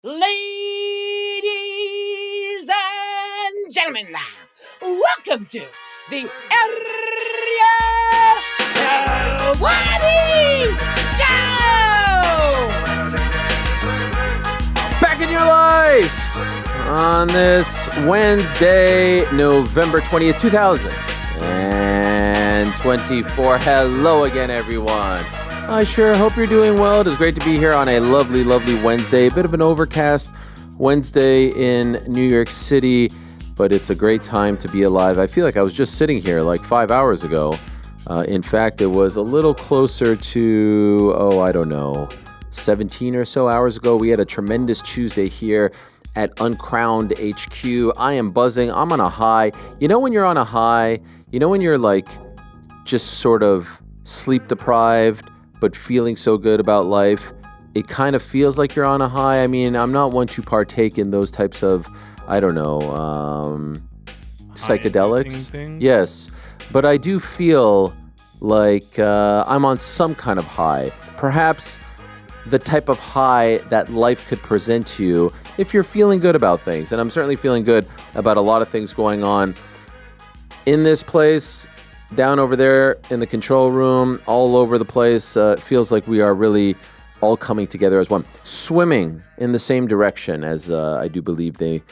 Ladies and gentlemen, welcome to the Ariel Helwani Show! Back in your life on this Wednesday, November 20th, 2024. Hello again, everyone. I sure hope you're doing well. It is great to be here on a lovely, lovely Wednesday. A bit of an overcast Wednesday in New York City, but it's a great time to be alive. I feel like I was just sitting here like 5 hours ago. In fact, it was a little closer to, 17 or so hours ago. We had a tremendous Tuesday here at Uncrowned HQ. I am buzzing. I'm on a high. You know when you're on a high? You know when you're like just sort of sleep deprived, but feeling so good about life? It kind of feels like you're on a high. I mean, I'm not one to partake in those types of, psychedelics. Yes, but I do feel like I'm on some kind of high. Perhaps the type of high that life could present to you if you're feeling good about things. And I'm certainly feeling good about a lot of things going on in this place, down over there in the control room, all over the place. It feels like we are really all coming together as one, swimming in the same direction as I do believe they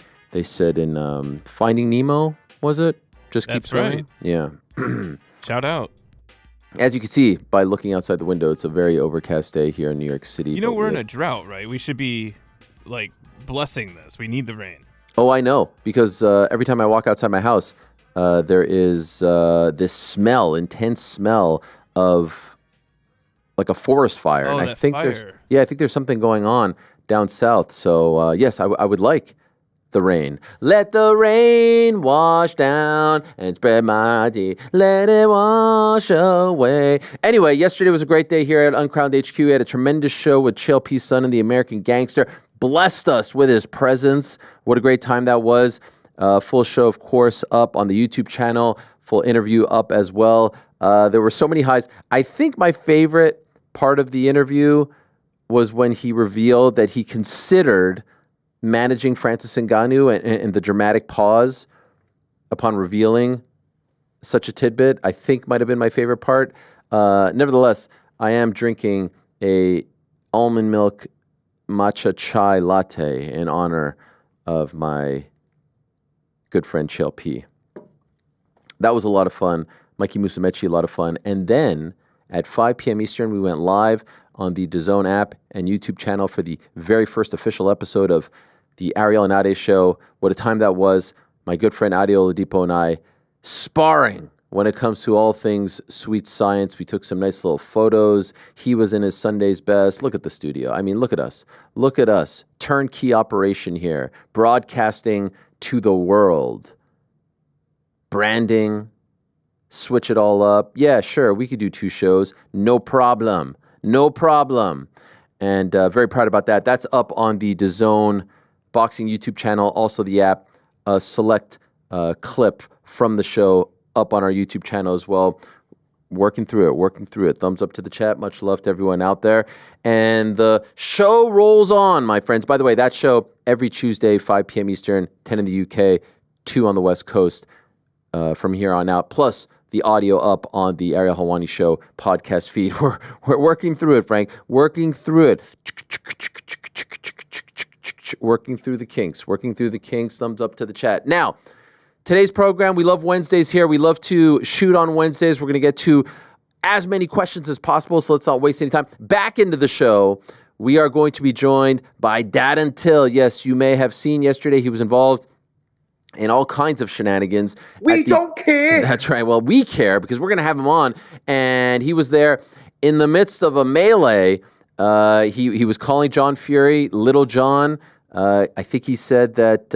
said in Finding Nemo, was it? Just keep swimming? Right. Yeah. Shout out. As you can see by looking outside the window, it's a very overcast day here in New York City. You know, we're in a drought, right? We should be, blessing this. We need the rain. Oh, I know. Because every time I walk outside my house, there is this smell, intense smell of like a forest fire. Oh, and I think fire. I think there's something going on down south. So, yes, I would like the rain. Let the rain wash down and spread my tea. Let it wash away. Anyway, yesterday was a great day here at Uncrowned HQ. We had a tremendous show with Chael P. Son and the American Gangster. Blessed us with his presence. What a great time that was. Full show, of course, up on the YouTube channel. Full interview up as well. There were so many highs. I think my favorite part of the interview was when he revealed that he considered managing Francis Ngannou and the dramatic pause upon revealing such a tidbit, I think might have been my favorite part. Nevertheless, I am drinking a almond milk matcha chai latte in honor of my good friend Chael P. That was a lot of fun. Mikey Musumeci, a lot of fun. And then at 5 p.m. Eastern, we went live on the DAZN app and YouTube channel for the very first official episode of the Ariel and Ade show. What a time that was. My good friend Ade Oladipo and I sparring when it comes to all things sweet science. We took some nice little photos. He was in his Sunday's best. Look at the studio. I mean, look at us. Look at us. Turnkey operation here. Broadcasting to the world. Branding. Switch it all up. Yeah, sure. We could do 2 shows. No problem. No problem. And very proud about that. That's up on the DAZN Boxing YouTube channel, also the app. A select clip from the show up on our YouTube channel as well. Working through it. Thumbs up to the chat. Much love to everyone out there. And the show rolls on, my friends. By the way, that show every Tuesday, 5 p.m. Eastern, 10 in the UK, 2 on the West Coast from here on out. Plus the audio up on the Ariel Helwani Show podcast feed. We're working through it, Frank. Working through it. Working through the kinks. Thumbs up to the chat. Now, today's program, we love Wednesdays here. We love to shoot on Wednesdays. We're going to get to as many questions as possible, so let's not waste any time. Back into the show, we are going to be joined by Darren Till. Yes, you may have seen yesterday he was involved in all kinds of shenanigans. We don't care. That's right. Well, we care because we're going to have him on. And he was there in the midst of a melee. He was calling John Fury Little John. I think he said that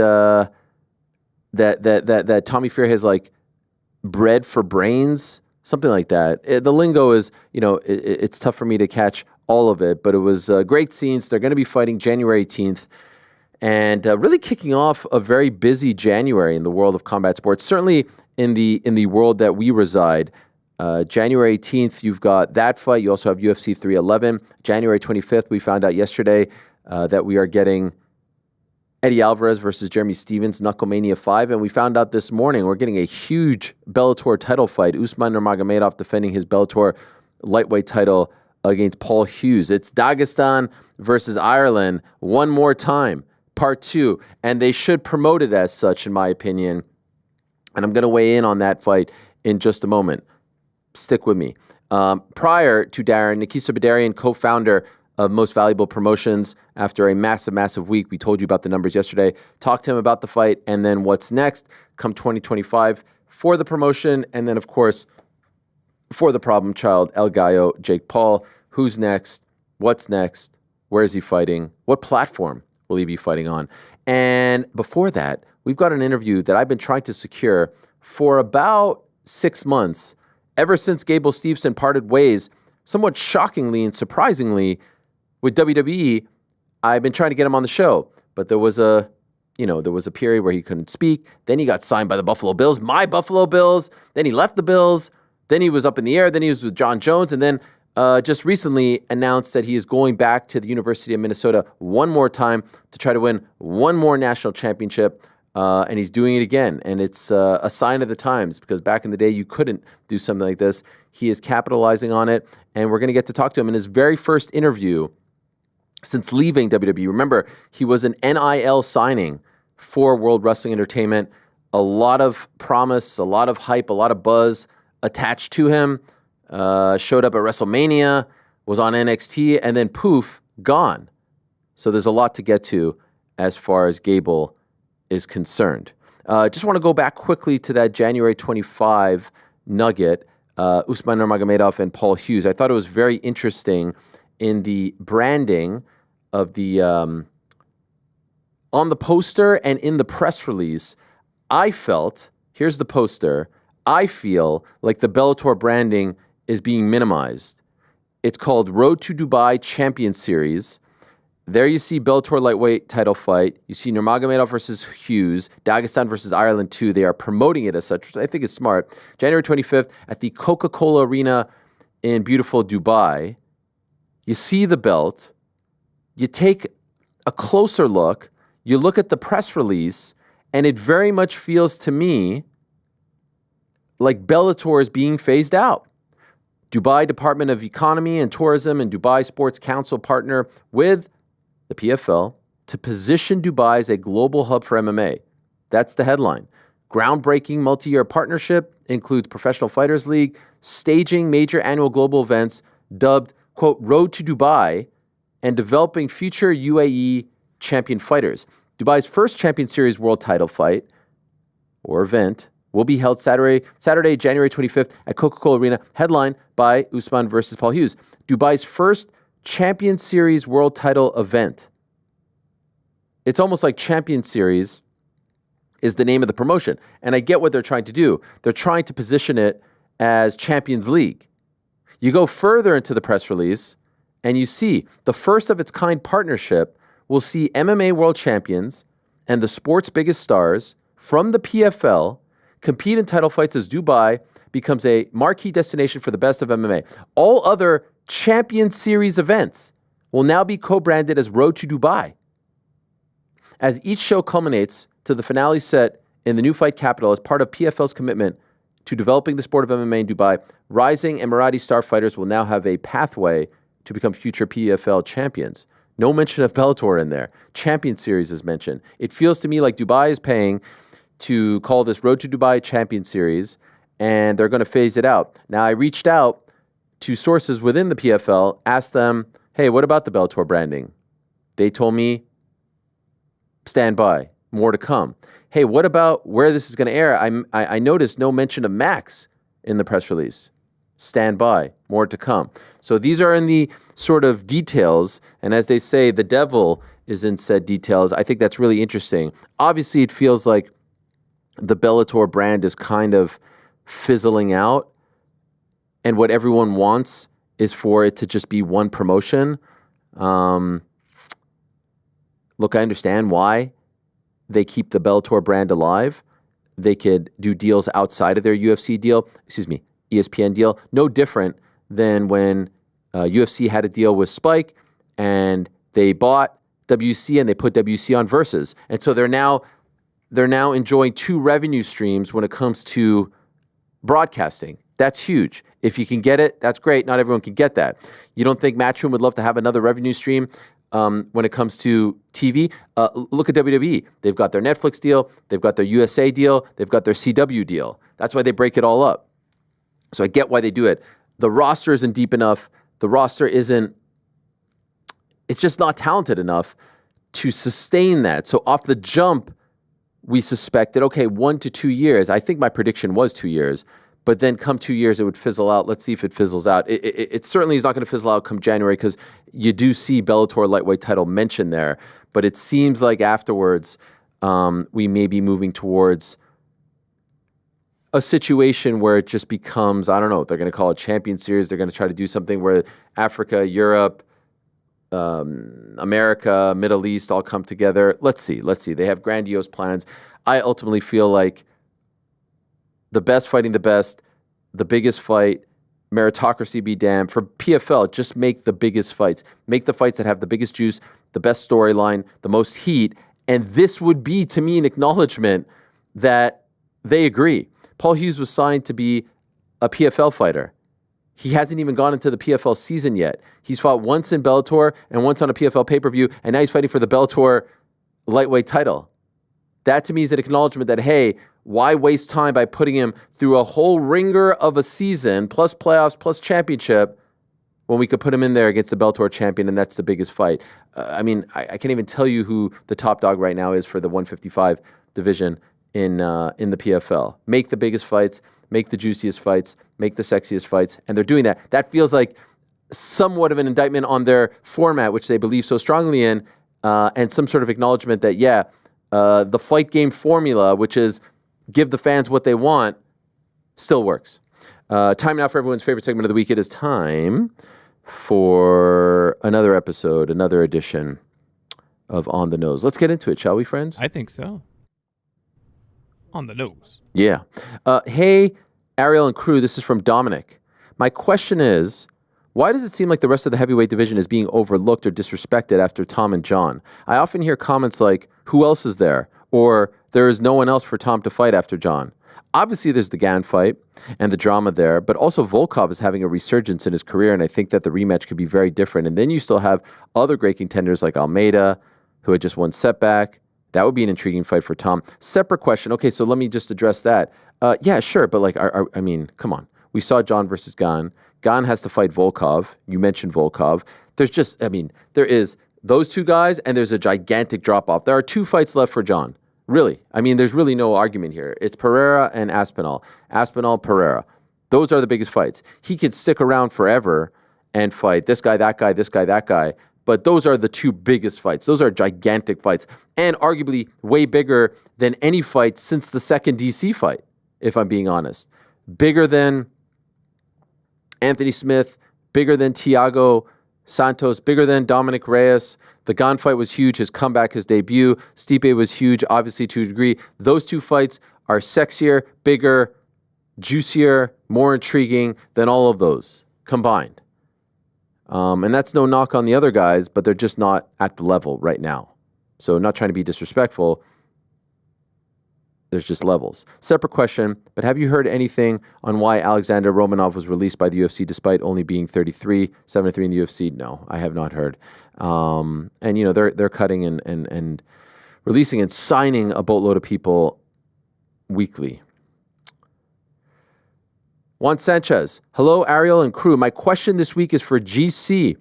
that Tommy Fury has like bread for brains, something like that. The lingo is, it's tough for me to catch all of it, but it was great scenes. They're going to be fighting January 18th. And really kicking off a very busy January in the world of combat sports. Certainly in the world that we reside. January 18th, you've got that fight. You also have UFC 311. January 25th, we found out yesterday that we are getting Eddie Alvarez versus Jeremy Stevens, Knucklemania 5. And we found out this morning we're getting a huge Bellator title fight. Usman Nurmagomedov defending his Bellator lightweight title against Paul Hughes. It's Dagestan versus Ireland one more time, part 2. And they should promote it as such, in my opinion. And I'm going to weigh in on that fight in just a moment. Stick with me. Prior to Darren, Nakisa Bidarian, co-founder of Most Valuable Promotions, after a massive week, we told you about the numbers yesterday, talked to him about the fight, and then what's next come 2025 for the promotion, and then, of course, for the problem child, El Gallo, Jake Paul. Who's next? What's next? Where is he fighting? What platform will he be fighting on? And before that, we've got an interview that I've been trying to secure for about 6 months, ever since Gable Steveson parted ways, somewhat shockingly and surprisingly, with WWE. I've been trying to get him on the show, but there was a period where he couldn't speak. Then he got signed by the Buffalo Bills, my Buffalo Bills. Then he left the Bills. Then he was up in the air. Then he was with John Jones. And then just recently announced that he is going back to the University of Minnesota one more time to try to win one more national championship. And he's doing it again. And it's a sign of the times, because back in the day, you couldn't do something like this. He is capitalizing on it. And we're going to get to talk to him in his very first interview since leaving WWE. Remember, he was an NIL signing for World Wrestling Entertainment. A lot of promise, a lot of hype, a lot of buzz attached to him. Showed up at WrestleMania, was on NXT, and then poof, gone. So there's a lot to get to as far as Gable is concerned. Just want to go back quickly to that January 25 nugget, Usman Nurmagomedov and Paul Hughes. I thought it was very interesting in the branding of the on the poster and in the press release. I felt, here's the poster, I feel like the Bellator branding is being minimized. It's called Road to Dubai Champion Series. There you see Bellator lightweight title fight. You see Nurmagomedov versus Hughes, Dagestan versus Ireland 2. They are promoting it as such, which I think is smart. January 25th at the Coca-Cola Arena in beautiful Dubai. You see the belt. You take a closer look. You look at the press release, and it very much feels to me like Bellator is being phased out. Dubai Department of Economy and Tourism and Dubai Sports Council partner with the PFL to position Dubai as a global hub for MMA. That's the headline. Groundbreaking multi-year partnership includes Professional Fighters League, staging major annual global events dubbed, quote, Road to Dubai, and developing future UAE champion fighters. Dubai's first Champion Series world title fight or event will be held Saturday, January 25th at Coca-Cola Arena, headlined by Usman versus Paul Hughes. Dubai's first Champion Series world title event. It's almost like Champion Series is the name of the promotion. And I get what they're trying to do. They're trying to position it as Champions League. You go further into the press release, and you see the first of its kind partnership will see MMA world champions and the sport's biggest stars from the PFL compete in title fights as Dubai becomes a marquee destination for the best of MMA. All other Champion Series events will now be co-branded as Road to Dubai. As each show culminates to the finale set in the new fight capital as part of PFL's commitment to developing the sport of MMA in Dubai, rising Emirati star fighters will now have a pathway to become future PFL champions. No mention of Bellator in there. Champion Series is mentioned. It feels to me like Dubai is paying to call this Road to Dubai Champion Series, and they're going to phase it out. Now, I reached out to sources within the PFL, asked them, hey, what about the Bellator branding? They told me, stand by, more to come. Hey, what about where this is going to air? I noticed no mention of Max in the press release. Stand by, more to come. So these are in the sort of details, and as they say, the devil is in said details. I think that's really interesting. Obviously, it feels like the Bellator brand is kind of fizzling out, and what everyone wants is for it to just be one promotion. Look, I understand why they keep the Bellator brand alive. They could do deals outside of their ESPN deal. No different than when UFC had a deal with Spike and they bought WC and they put WC on Versus. And so they're now enjoying 2 revenue streams when it comes to broadcasting. That's huge. If you can get it, that's great. Not everyone can get that. You don't think Matchroom would love to have another revenue stream when it comes to TV? Look at WWE. They've got their Netflix deal. They've got their USA deal. They've got their CW deal. That's why they break it all up. So I get why they do it. The roster isn't deep enough. The roster isn't, it's just not talented enough to sustain that. So off the jump, we suspected, okay, 1 to 2 years. I think my prediction was 2 years. But then come 2 years, it would fizzle out. Let's see if it fizzles out. It certainly is not going to fizzle out come January because you do see Bellator lightweight title mentioned there. But it seems like afterwards we may be moving towards a situation where it just becomes, I don't know, they're going to call it Champion Series. They're going to try to do something where Africa, Europe, America, Middle East all come together. Let's see. They have grandiose plans. I ultimately feel like the best fighting the best, the biggest fight, meritocracy be damned. For PFL, just make the biggest fights. Make the fights that have the biggest juice, the best storyline, the most heat. And this would be, to me, an acknowledgement that they agree. Paul Hughes was signed to be a PFL fighter. He hasn't even gone into the PFL season yet. He's fought once in Bellator and once on a PFL pay-per-view, and now he's fighting for the Bellator lightweight title. That, to me, is an acknowledgement that, hey, why waste time by putting him through a whole ringer of a season, plus playoffs, plus championship, when we could put him in there against the Bellator champion, and that's the biggest fight. I can't even tell you who the top dog right now is for the 155 division in the PFL. Make the biggest fights, make the juiciest fights, make the sexiest fights, and they're doing that. That feels like somewhat of an indictment on their format, which they believe so strongly in, and some sort of acknowledgement that, the fight game formula, which is give the fans what they want, still works. Time now for everyone's favorite segment of the week. It is time for another episode, another edition of On the Nose. Let's get into it, shall we, friends? I think so. On the nose. Yeah. Hey, Ariel and crew, this is from Dominic. My question is, why does it seem like the rest of the heavyweight division is being overlooked or disrespected after Tom and John? I often hear comments like, who else is there? Or there is no one else for Tom to fight after John. Obviously, there's the Gann fight and the drama there, but also Volkov is having a resurgence in his career, and I think that the rematch could be very different. And then you still have other great contenders like Almeida, who had just won Setback. That would be an intriguing fight for Tom. Separate question. Okay, so let me just address that. Yeah, sure, but come on. We saw John versus Gann. Gann has to fight Volkov. You mentioned Volkov. There is those two guys, and there's a gigantic drop-off. There are 2 fights left for John. Really. There's really no argument here. It's Pereira and Aspinall. Aspinall, Pereira. Those are the biggest fights. He could stick around forever and fight this guy, that guy, this guy, that guy. But those are the 2 biggest fights. Those are gigantic fights. And arguably way bigger than any fight since the second DC fight, if I'm being honest. Bigger than Anthony Smith, bigger than Thiago Santos, bigger than Dominic Reyes. The Gann fight was huge. His comeback, his debut. Stipe was huge, obviously, to a degree. Those 2 fights are sexier, bigger, juicier, more intriguing than all of those combined. And that's no knock on the other guys, but they're just not at the level right now. So not trying to be disrespectful. There's just levels. Separate question, but have you heard anything on why Alexander Romanov was released by the UFC despite only being 33, 73 in the UFC? No, I have not heard. And they're cutting and releasing and signing a boatload of people weekly. Juan Sanchez, hello, Ariel and crew. My question this week is for GC.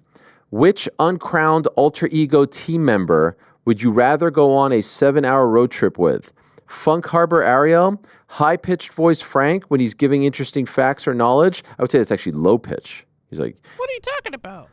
Which uncrowned alter ego team member would you rather go on a 7-hour road trip with? Funk Harbor Ariel, high-pitched voice Frank when he's giving interesting facts or knowledge? I would say it's actually low pitch. He's like, what are you talking about?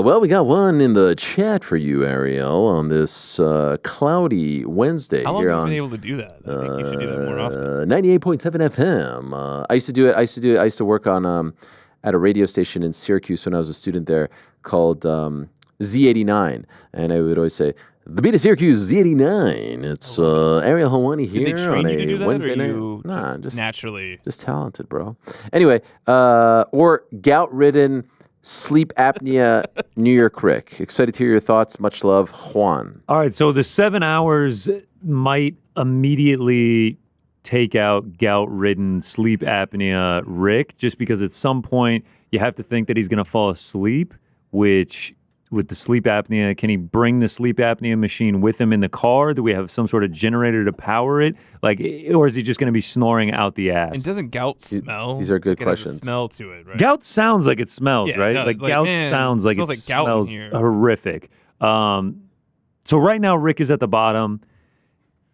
Well, we got one in the chat for you, Ariel, on this cloudy Wednesday. How long here have you on, been able to do that? I think you should do that more often. 98.7 FM. I used to do it. I used to work on at a radio station in Syracuse when I was a student there called Z89, and I would always say, the beat of Syracuse Z89. It's Ariel Helwani here. Did they train on you to do that, Wednesday or night. you Just naturally? Just talented, bro. Anyway, or gout-ridden sleep apnea, New York Rick. Excited to hear your thoughts. Much love, Juan. All right, so the 7 hours might immediately take out gout-ridden sleep apnea Rick, just because at some point you have to think that he's going to fall asleep, which with the sleep apnea, can he bring the sleep apnea machine with him in the car? Do we have some sort of generator to power it? Like, or is he just going to be snoring out the ass? And doesn't gout smell? These are good It has a questions. smell to it, right? Gout sounds like it smells, Yeah, it right? does. Like Like, gout man, sounds like it smells like gout in smells here. horrific. So right now, Rick is at the bottom.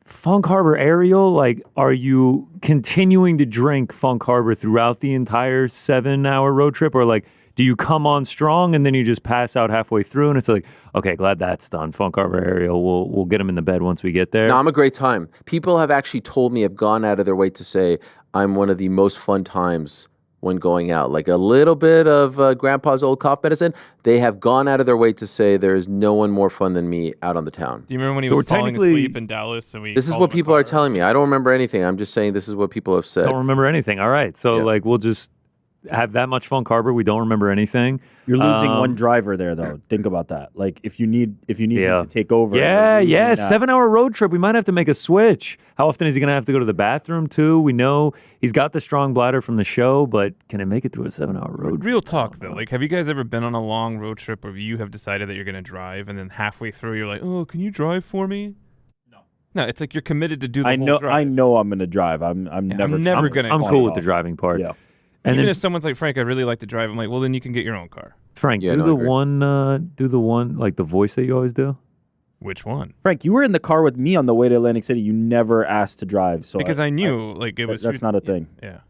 Funk Harbor Ariel, like, are you continuing to drink Funk Harbor throughout the entire 7-hour road trip? Or, like, do you come on strong and then you just pass out halfway through and it's like, okay, glad that's done. Funk Harbor Ariel, we'll get him in the bed once we get there. No, I'm a great time. People have actually told me, have gone out of their way to say I'm one of the most fun times when going out. Like a little bit of grandpa's old cough medicine. They have gone out of their way to say there is no one more fun than me out on the town. Do you remember when he So was we're falling technically- asleep in Dallas? And we This is called what him a people are car? telling me. I don't remember anything. I'm just saying this is what people have said. Don't remember anything. All right. So, Yeah. like, we'll just have that much Funk Harbor. We don't remember anything. You're losing one Um, driver there, though. Think about that. Like, if you need Yeah. him to take over. Yeah, you're losing yeah. that. 7-hour road trip. We might have to make a switch. How often is he going to have to go to the bathroom, too? We know he's got the strong bladder from the show, but can it make it through a 7-hour road trip? Real talk, though. Like, have you guys ever been on a long road trip where you have decided that you're going to drive, and then halfway through you're like, "Oh, can you drive for me?" No, it's like you're committed to do the I whole know. drive. I know. I'm gonna drive. I'm never. never gonna I'm call cool it with the off. driving part. Yeah. And Even then, if someone's like, "Frank, I really like to drive," I'm like, "Well, then you can get your own car." Frank, Yeah, do no, I the agree. one, like the voice that you always do. Which one? Frank, you were in the car with me on the way to Atlantic City. You never asked to drive, so Because I knew, like, it was. that's not a thing. Yeah.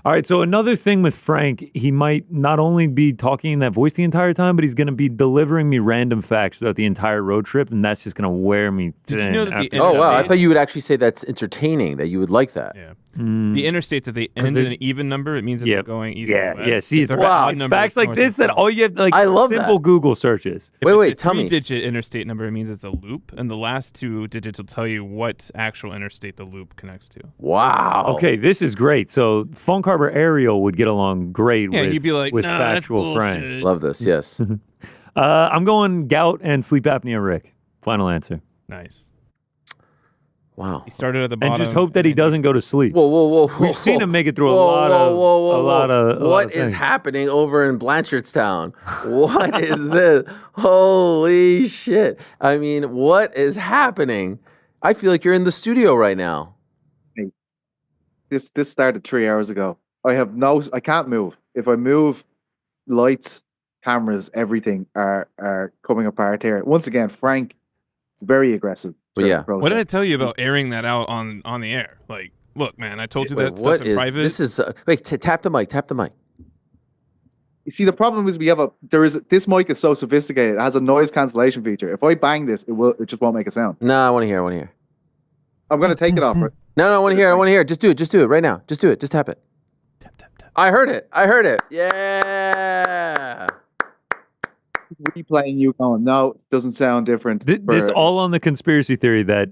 All right, so another thing with Frank, he might not only be talking in that voice the entire time, but he's going to be delivering me random facts throughout the entire road trip, and that's just going to wear me Did you thin know that the after Oh, wow. I Interstates- thought you would actually say that's entertaining, that you would like that. Yeah. Mm. The interstates, if they end they're- in an even number, it means that Yep. they're going east Yeah, and west. yeah. See, If it's, they're Wow. odd it's number, facts like north this and that south. all you have, like, I love simple that. Google searches. If Wait, it's a tell me. 3-digit interstate number, it means it's a loop, and the last 2 digits will tell you what actual interstate the loop connects to. Wow. Okay, this is great. So Funk Harbor Ariel would get along great Yeah, with, he'd be like, with "Nah, that's factual Frank. bullshit." Love this. Yes. I'm going gout and sleep apnea Rick. Final answer. Nice. Wow. He started at the bottom. And just hope that he doesn't go to sleep. Whoa, whoa, whoa, whoa. We've seen him make it through a Whoa, lot whoa, of whoa, whoa, a lot whoa. of What is things. happening over in Blanchardstown? What is this? Holy shit. I mean, what is happening? I feel like you're in the studio right now. This started 3 hours ago. I can't move. If I move, lights, cameras, everything are coming apart here. Once again, Frank, very aggressive. Well, throughout yeah. the process. What did I tell you about airing that out on the air? Like, look, man, I told you Wait, that stuff what in is private. this? Is wait, tap the mic. Tap the mic. You see, the problem is this mic is so sophisticated. It has a noise cancellation feature. If I bang this, it just won't make a sound. No, I want to hear. I want to hear. I'm gonna take it off. Right? No, I want to hear. I want to hear. Just do it. Just do it right now. Just do it. Just tap it. Tap, tap, tap. I heard it. I heard it. Yeah. Replaying you going, no, it doesn't sound different. This for- all on the conspiracy theory that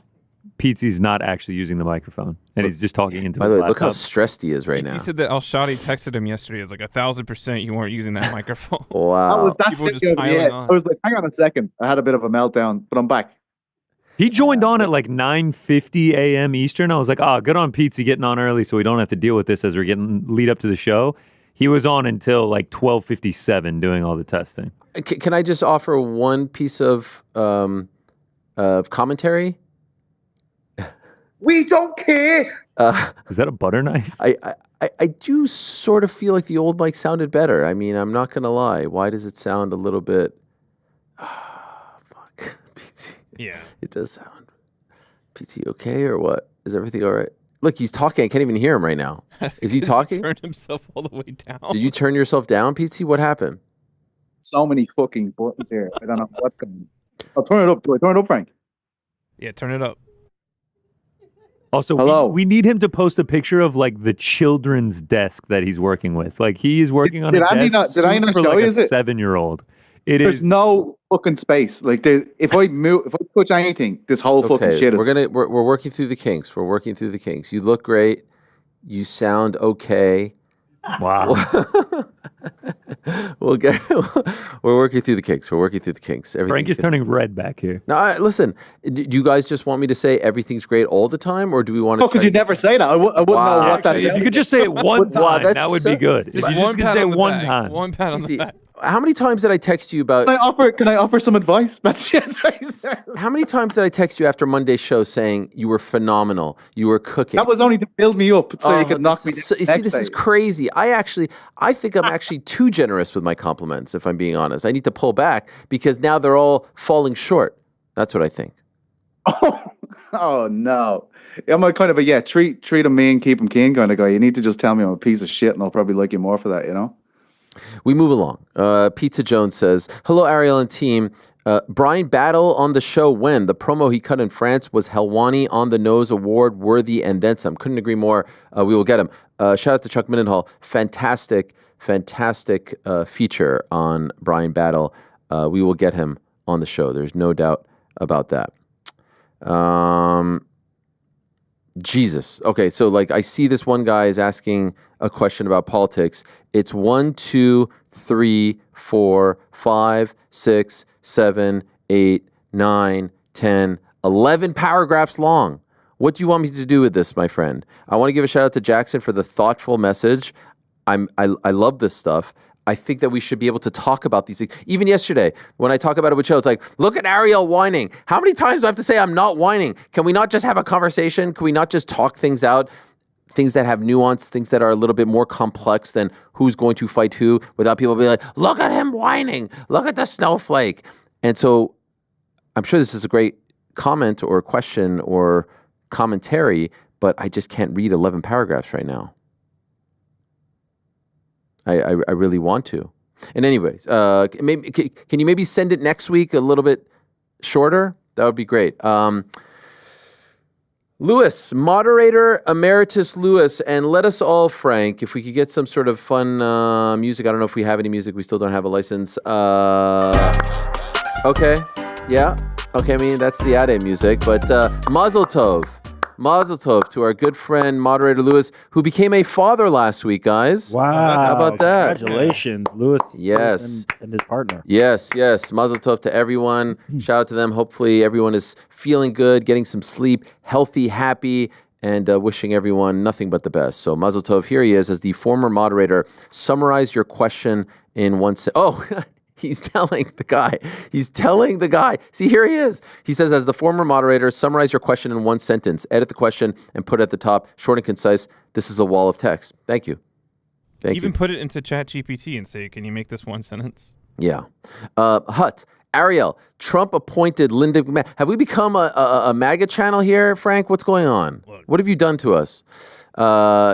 Pete's not actually using the microphone and he's just talking into By his the way, look how laptop. stressed he is right He now. said that Al Shadi texted him yesterday. It was like 1,000% you weren't using that microphone. Wow. That's People were it, just yeah. piling on. I was like, hang on a second. I had a bit of a meltdown, but I'm back. He joined on at like 9:50 a.m. Eastern. I was like, good on Pete getting on early so we don't have to deal with this as we're getting lead up to the show. He was on until like 12:57 doing all the testing. Can I just offer one piece of commentary? We don't care. Is that a butter knife? I do sort of feel like the old mic sounded better. I mean, I'm not going to lie. Why does it sound a little bit... fuck. PT. Yeah. It does sound... PT okay or what? Is everything all right? Look, he's talking. I can't even hear him right now. Is he talking? Turned himself all the way down. Did you turn yourself down, PT? What happened? So many fucking buttons here. I don't know what's going on. I'll turn it up. Do I turn it up, Frank? Yeah, turn it up. Also, Hello? we need him to post a picture of like the children's desk that he's working with. Like he is working on Did a Andy desk did I not for show like you a this? 7-year-old. It There's is no fucking space. Like, if I touch anything, this whole fucking Okay, shit is. we're working through the kinks. We're working through the kinks. You look great. You sound okay. wow. We'll get. We're working through the kinks. Everything's Frank is good. turning red back here. Now, listen. Do you guys just want me to say everything's great all the time, or do we want to? Oh, because you never say that. I wouldn't know what that If is. you could just say it one Wow, time, that's that would so- be good. If you just could say one time. One pat on the back. How many times did I text you about? Can I offer some advice? That's it. How many times did I text you after Monday's show saying you were phenomenal, you were cooking? That was only to build me up so you could knock me down. You see, this is crazy. I think I'm actually too generous with my compliments, if I'm being honest. I need to pull back because now they're all falling short. That's what I think. Oh no. I'm a kind of a treat him mean, keep him keen kind of guy. You need to just tell me I'm a piece of shit and I'll probably like you more for that, you know? We move along. Pizza Jones says, hello, Ariel and team. Brian Battle on the show when? The promo he cut in France was Helwani on the nose, award worthy, and then some. Couldn't agree more. We will get him. Shout out to Chuck Mindenhall. Fantastic feature on Brian Battle. We will get him on the show. There's no doubt about that. Jesus. Okay, so like I see this one guy is asking a question about politics. It's 1, 2, 3, 4, 5, 6, 7, 8, 9, 10, 11 paragraphs long. What do you want me to do with this, my friend? I want to give a shout out to Jackson for the thoughtful message. I love this stuff. I think that we should be able to talk about these things. Even yesterday, when I talk about it with Joe, it's like, look at Ariel whining. How many times do I have to say I'm not whining? Can we not just have a conversation? Can we not just talk things out? Things that have nuance, things that are a little bit more complex than who's going to fight who, without people being like, look at him whining. Look at the snowflake. And so I'm sure this is a great comment or question or commentary, but I just can't read 11 paragraphs right now. I really want to. And anyways, can you maybe send it next week a little bit shorter? That would be great. Lewis, moderator emeritus Lewis, and let us all, Frank, if we could get some sort of fun music. I don't know if we have any music. We still don't have a license. Okay. Yeah. Okay, I mean, that's the Ade music. But Mazel Tov. Mazel Tov to our good friend, moderator Lewis, who became a father last week, guys. Wow. How about that? Congratulations, Lewis. Yes. Lewis and his partner. Yes. Mazel Tov to everyone. Shout out to them. Hopefully everyone is feeling good, getting some sleep, healthy, happy, and wishing everyone nothing but the best. So Mazel Tov, here he is as the former moderator. Summarize your question in one sentence. Oh, he's telling the guy. See, here he is. He says, as the former moderator, summarize your question in one sentence. Edit the question and put it at the top. Short and concise. This is a wall of text. Thank you. Even put it into ChatGPT and say, can you make this one sentence? Yeah. Hut. Ariel, Trump appointed Linda McMahon. Have we become a MAGA channel here, Frank? What's going on? Look. What have you done to us?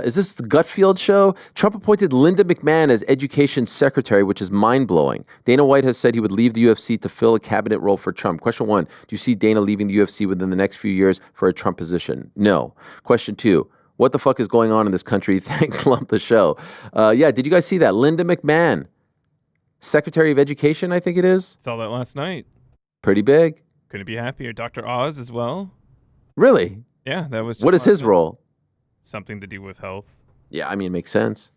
Is this the Gutfield show? Trump appointed Linda McMahon as education secretary, which is mind-blowing. Dana White has said he would leave the UFC to fill a cabinet role for Trump. Question 1, do you see Dana leaving the UFC within the next few years for a Trump position? No. Question 2, what the fuck is going on in this country? Thanks, love the show. Yeah, did you guys see that? Linda McMahon, Secretary of Education, I think it is. Saw that last night. Pretty big. Couldn't be happier. Dr. Oz as well. Really? Yeah, that was. What is his role? Something to do with health, Yeah, I mean, it makes sense.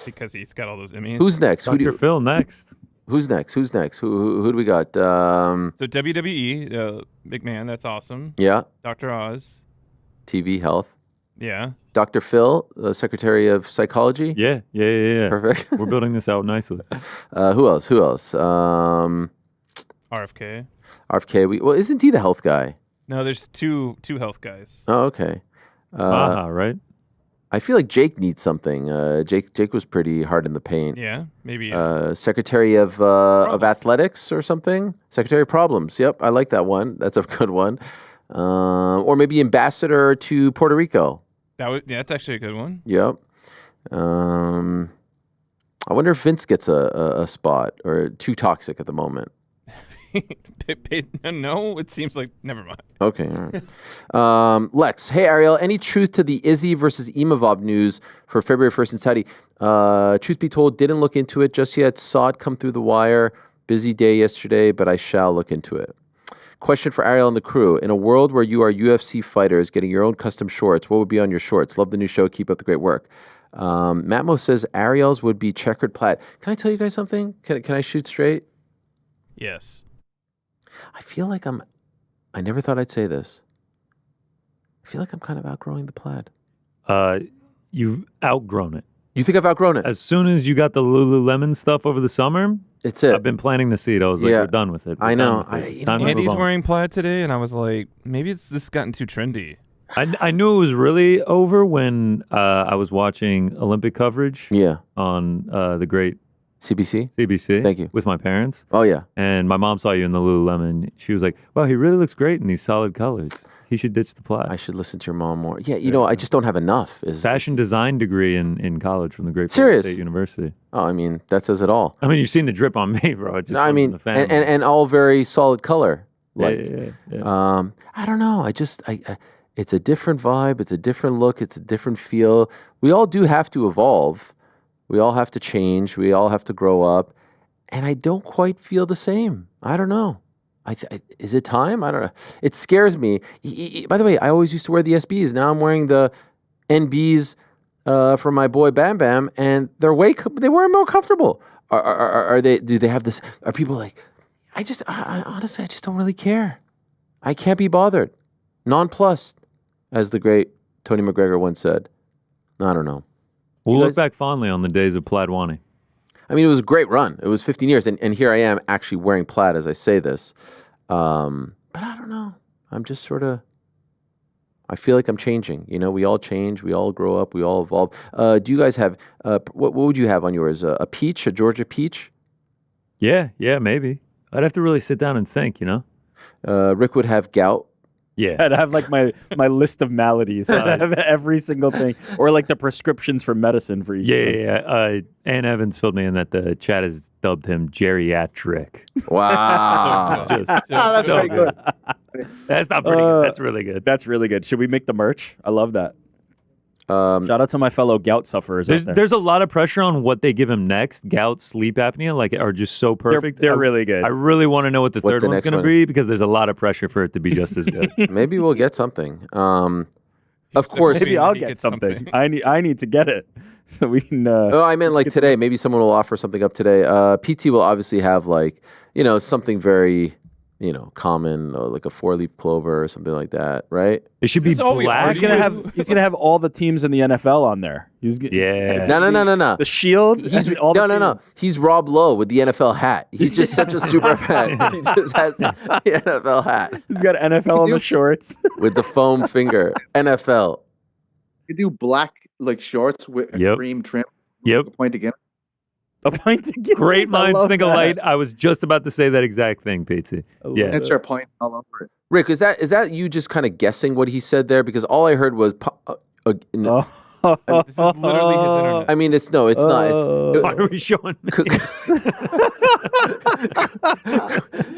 because he's got all those immunities. Who's next? Dr. Phil next. Who's next? Who do we got? So WWE, McMahon, that's awesome. Yeah, Dr. Oz, TV health. yeah. Dr. Phil, Secretary of Psychology. Yeah. Perfect. We're building this out nicely. Who else? RFK. RFK. Well, isn't he the health guy? No, there's two health guys. Oh, okay. Right? I feel like Jake needs something. Jake was pretty hard in the paint. Yeah, maybe. Secretary of Athletics or something. Secretary of Problems. Yep, I like that one. That's a good one. Or maybe ambassador to Puerto Rico. That's actually a good one. Yep. I wonder if Vince gets a spot or too toxic at the moment. No, it seems like never mind. Okay. All right. Lex, hey Ariel, any truth to the Izzy versus Imavov news for February 1st in Saudi? Truth be told, didn't look into it just yet. Saw it come through the wire. Busy day yesterday, but I shall look into it. Question for Ariel and the crew. In a world where you are UFC fighters getting your own custom shorts, what would be on your shorts? Love the new show. Keep up the great work. Matmo says Ariel's would be checkered plaid. Can I tell you guys something? Can I shoot straight? Yes. I feel like I never thought I'd say this. I feel like I'm kind of outgrowing the plaid. You've outgrown it. You think I've outgrown it? As soon as you got the Lululemon stuff over the summer, It's it. I've been planting the seed. I was like, Yeah. we're done with it. I We're know. done with it. You Time know to Andy's move on. wearing plaid today, and I was like, maybe this gotten too trendy. I knew it was really over when I was watching Olympic coverage Yeah. on the great CBC? CBC. Thank you. With my parents. Oh, yeah. And my mom saw you in the Lululemon. She was like, wow, he really looks great in these solid colors. He should ditch the plaid. I should listen to your mom more. Yeah, you know, I just don't have enough. Fashion design degree in college from the great Serious? Florida State University. Oh, I mean, that says it all. I mean, you've seen the drip on me, bro. It just No, I runs in mean, the family. and all very solid color. Like, yeah. I don't know. It's a different vibe. It's a different look. It's a different feel. We all do have to evolve. We all have to change. We all have to grow up. And I don't quite feel the same. I don't know. Is it time? I don't know. It scares me. By the way, I always used to wear the SBs. Now I'm wearing the NBs from my boy Bam Bam, and they were more comfortable. Are they? Do they have this? Are people like? Honestly, I just don't really care. I can't be bothered. Nonplussed, as the great Tony McGregor once said. I don't know. We'll You look guys- back fondly on the days of Plaidwani. I mean, it was a great run. It was 15 years, and here I am actually wearing plaid as I say this. But I don't know. I'm just sort of. I feel like I'm changing. You know, we all change, we all grow up, we all evolve. Do you guys have what would you have on yours? A peach, a Georgia peach? Yeah, maybe. I'd have to really sit down and think, you know? Rick would have gout. Yeah. I'd have like my list of maladies. I'd have every single thing, or like the prescriptions for medicine for each. Yeah. Ann Evans filled me in that the chat has dubbed him geriatric. Wow. Just That's so pretty good. That's not pretty good. That's really good. That's really good. Should we make the merch? I love that. Shout out to my fellow gout sufferers out there. There's a lot of pressure on what they give him next. Gout, sleep apnea, like are just so perfect. They're really good. I really want to know what the third the one's next going to one- be because there's a lot of pressure for it to be just as good. Maybe we'll get something. Of course. Maybe I'll He get gets something. I need to get it so we can. Oh, I meant like today. Maybe someone will offer something up today. PT will obviously have like, something very, common, like a 4-leaf clover or something like that, right? It should be Is this all we black. He's gonna have all the teams in the NFL on there. Yeah. No. The Shield. He's and all the no. teams. He's Rob Lowe with the NFL hat. He's just such a super fan. He just has the NFL hat He's got NFL on the shorts. with the foam finger. NFL. You do black like shorts with a Yep. cream trim. Yep. A point again. A pint to Guinness. Great I minds love think that. alike. I was just about to say that exact thing, PT. Yeah. It's your point all over it. Rick, is that you just kind of guessing what he said there? Because all I heard was. No. Oh. This is literally his internet. I mean, it's not. Why are we showing me?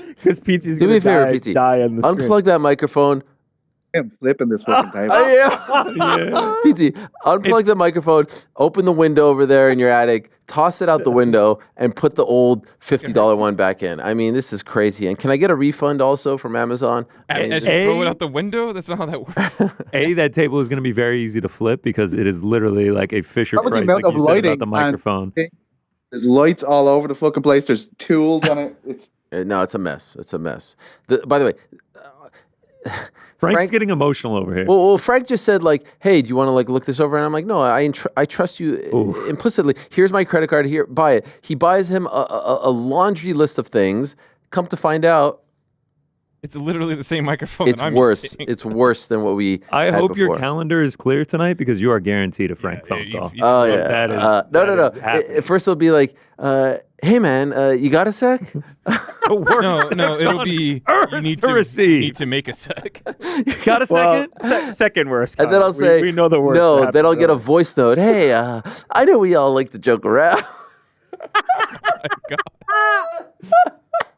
Because Pizzi's Do gonna me a favor, PT. die on the screen. Unplug that microphone. I'm flipping this fucking table. Yeah. PT, unplug the microphone, open the window over there in your attic, toss it out the window, and put the old $50 one back in. I mean, this is crazy. And can I get a refund also from Amazon? As you throw it out the window, that's not how that works. That table is going to be very easy to flip because it is literally like a Fisher How about the Price, amount like of you said about lighting the and- microphone. There's lights all over the fucking place. There's tools on it. It's No, it's a mess. It's a mess. By the way, Frank's Frank- getting emotional over here. well, Frank just said like, "Hey, do you want to like look this over?" And I'm like, "No, I trust you implicitly. Here's my credit card. Here, buy it." He buys him a laundry list of things. Come to find out, It's literally the same microphone. it's that I'm worse. using. It's worse than what we. I had hope your before. calendar is clear tonight because you are guaranteed a Frank phone you- call. you- Oh Look, yeah. that is- No. that is happening. First it'll be like, "Hey man, you got a sec?" The worst No, text it'll on be earth you need to to receive. need to make a sec. Got a well, second? second worst. And then I'll Connor. say, we know the worst. No, happened then I'll get a earlier. voice note. Hey, I know we all like to joke around.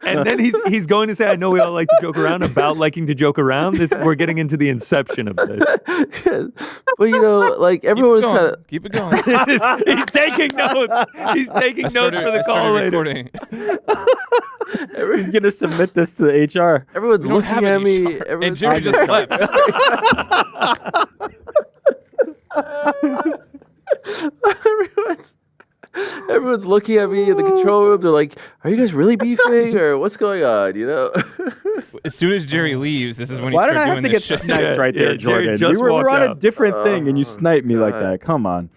And then he's going to say, I know we all like to joke around about liking to joke around. We're getting into the inception of this. But like everyone was kind of. Keep it going. He's taking notes. He's taking notes for the call later. recording. He's gonna submit this to the HR. Everyone's We don't looking have at any me. sharp- Everyone's And Jimmy just left. Everyone's looking at me in the control room. They're like, "Are you guys really beefing, or what's going on?" You know. As soon as Jerry leaves, this is when Why you did I start have to doing get this shit. sniped right there, Jerry Jordan? just We were walked on a out. different thing, and you sniped me like that. Come on.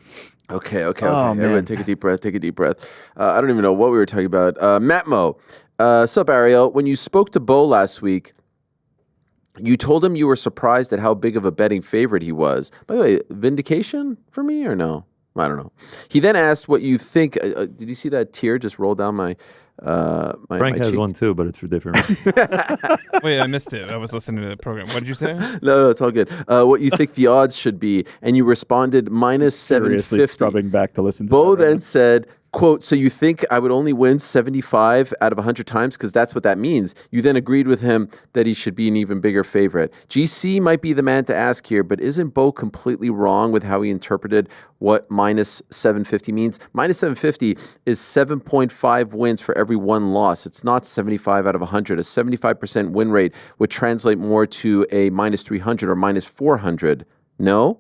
Okay. Oh, Everyone, man. take a deep breath. Take a deep breath. I don't even know what we were talking about. Matmo, sup, Ariel? When you spoke to Bo last week, you told him you were surprised at how big of a betting favorite he was. By the way, vindication for me or no? I don't know. He then asked what you think. Did you see that tear just roll down my Frank has cheek? one too, but it's for different reasons. Wait, I missed it. I was listening to the program. What did you say? No, it's all good. What you think the odds should be, and you responded minus Seriously 750. scrubbing back to listen to Bo that right then said, quote, "So you think I would only win 75 out of 100 times? Because that's what that means." You then agreed with him that he should be an even bigger favorite. GC might be the man to ask here, but isn't Bo completely wrong with how he interpreted what minus 750 means? Minus 750 is 7.5 wins for every one loss. It's not 75 out of 100. A 75% win rate would translate more to a minus 300 or minus 400. No?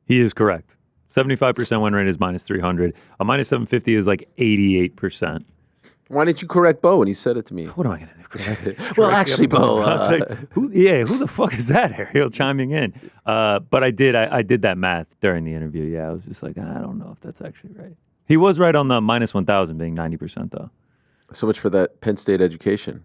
He is correct. 75% win rate is minus 300. A minus 750 is like 88%. Why didn't you correct Bo when he said it to me? What am I going to do? Correct? Well, actually, Bo. I was like, who the fuck is that, Ariel, chiming in? But I did that math during the interview. Yeah, I was just like, I don't know if that's actually right. He was right on the minus 1,000 being 90%, though. So much for that Penn State education.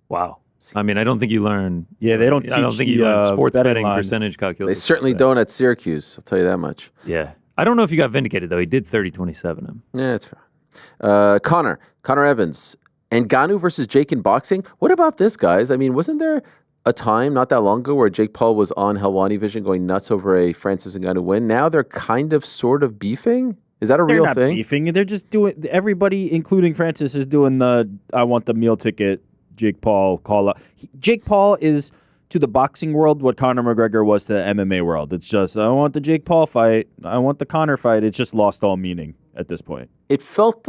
Wow. I mean, I don't think you learn. Yeah, they don't I don't teach think you the, learn sports betting betting lines. percentage They calculation. certainly don't at Syracuse. I'll tell you that much. Yeah. I don't know if you got vindicated, though. He did 30-27 him. Yeah, it's fair. Connor Evans, Ngannou versus Jake in boxing. What about this, guys? I mean, wasn't there a time not that long ago where Jake Paul was on Helwani Vision going nuts over a Francis Ngannou win? Now they're kind of sort of beefing. Is that a They're real not thing? beefing. They're just doing. Everybody, including Francis, is doing the "I want the meal ticket." Jake Paul call up. Jake Paul is to the boxing world what Conor McGregor was to the MMA world. It's just I want the Jake Paul fight. I want the Conor fight. It's just lost all meaning at this point. It felt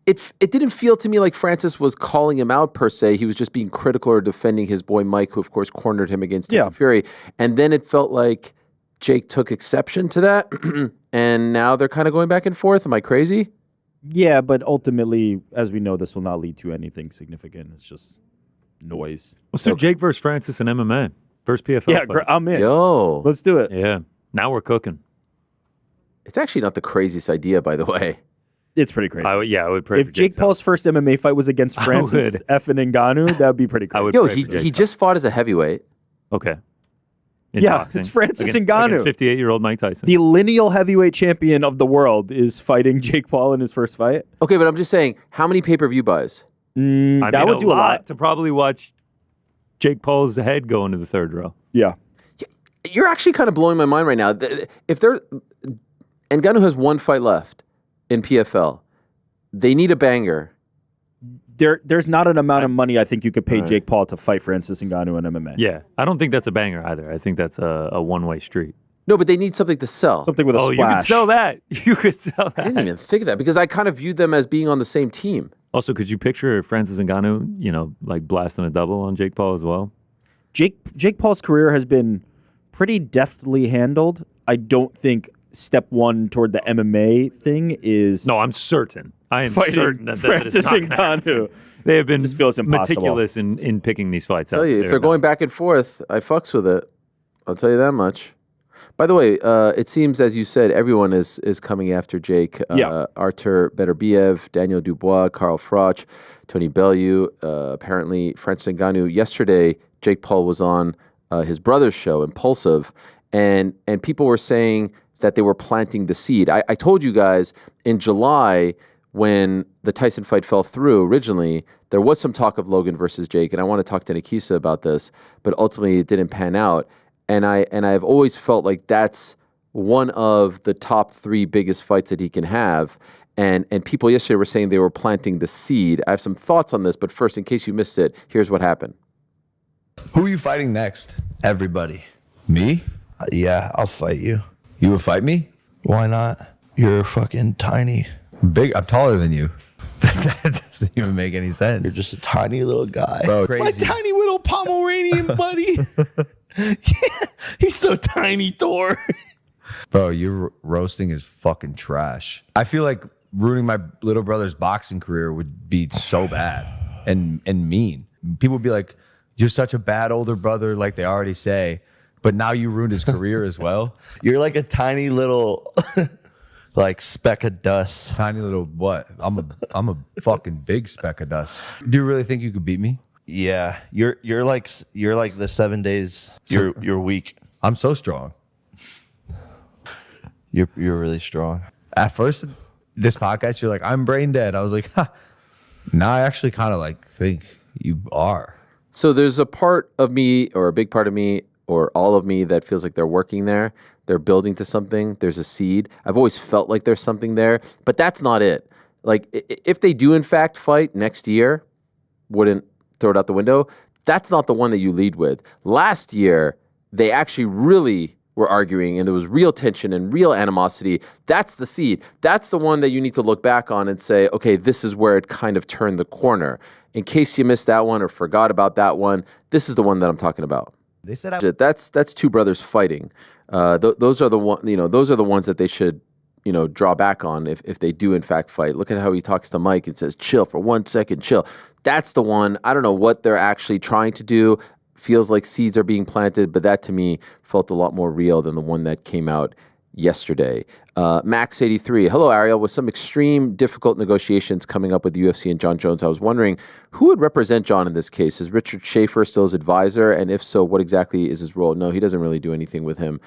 it didn't feel to me like Francis was calling him out per se. He was just being critical or defending his boy Mike, who of course cornered him against Tyson Fury. And then it felt like Jake took exception to that, and now they're kind of going back and forth. Am I crazy? Yeah, but ultimately, as we know, this will not lead to anything significant. It's just noise. Let's do Jake versus Francis in MMA. First PFL Yeah, fight. I'm in. Yo, Let's do it. Yeah. Now we're cooking. it's actually not the craziest idea, by the way. It's pretty crazy. I would pray If for Jake Jake's Paul's first MMA fight was against I Francis would. effing Ngannou, that would be pretty crazy. would Yo, pray for he Jake's just fought as a heavyweight. Okay. In Yeah, boxing. it's Francis Against Ngannou. 58-year-old Mike Tyson. The lineal heavyweight champion of the world is fighting Jake Paul in his first fight. Okay, but I'm just saying, how many pay-per-view buys? I that mean, would do a lot. to probably watch Jake Paul's head go into the third row. Yeah. You're actually kind of blowing my mind right now. If they're Ngannou has one fight left in PFL, they need a banger. There's not an amount of money I think you could pay Jake Paul to fight Francis Ngannou in MMA. Yeah. I don't think that's a banger either. I think that's a one-way street. No, but they need something to sell. Something with a Oh, splash. you could sell that. You could sell I didn't that. even think of that because I kind of viewed them as being on the same team. Also, could you picture Francis Ngannou, like blasting a double on Jake Paul as well? Jake Paul's career has been pretty deftly handled. I don't think step one toward the MMA thing is No, I'm certain. I am fighting certain that is Francis not gonna happen. Ngannou. They have been Just feels impossible. meticulous in picking these fights out. Tell you, if they're going back and forth, I fucks with it. I'll tell you that much. By the way, it seems, as you said, everyone is coming after Jake. Artur Beterbiev, Daniel Dubois, Carl Froch, Tony Bellew. Apparently, Francis Ngannou. Yesterday, Jake Paul was on his brother's show, Impulsive, and people were saying that they were planting the seed. I told you guys in July when the Tyson fight fell through originally, there was some talk of Logan versus Jake, and I want to talk to Nakisa about this, but ultimately it didn't pan out. And I've always felt like that's one of the top 3 biggest fights that he can have. And people yesterday were saying they were planting the seed. I have some thoughts on this, but first, in case you missed it, here's what happened. Who are you fighting next? Everybody. Me? Yeah, I'll fight you. You would fight me? Why not? You're fucking tiny. Big. I'm taller than you. That doesn't even make any sense. You're just a tiny little guy. Bro, My crazy. tiny little Pomeranian buddy. Yeah, he's so tiny, Thor. Bro, your roasting is fucking trash. I feel like ruining my little brother's boxing career would be so bad and mean. People would be like, you're such a bad older brother, like they already say, but now you ruined his career as well. You're like a tiny little like speck of dust. Tiny little what? I'm a fucking big speck of dust. Do you really think you could beat me? Yeah, you're like the 7 days. You're weak. I'm so strong. You're really strong. At first, this podcast, you're like, I'm brain dead. I was like, ha. Now I actually kind of like think you are. So there's a part of me, or a big part of me, or all of me that feels like they're working there. They're building to something. There's a seed. I've always felt like there's something there, but that's not it. Like if they do in fact fight next year, wouldn't throw it out the window. That's not the one that you lead with. Last year, they actually really were arguing and there was real tension and real animosity. That's the seed. That's the one that you need to look back on and say, okay, this is where it kind of turned the corner. In case you missed that one or forgot about that one, this is the one that I'm talking about. They said that's two brothers fighting. Those are the those are the ones that they should, draw back on if they do in fact fight. Look at how he talks to Mike and says, chill for 1 second, chill. That's the one. I don't know what they're actually trying to do. Feels like seeds are being planted, but that to me felt a lot more real than the one that came out yesterday. Max83, hello Ariel. With some extreme difficult negotiations coming up with the UFC and John Jones, I was wondering who would represent John in this case? Is Richard Schaefer still his advisor? And if so, what exactly is his role? No, he doesn't really do anything with him.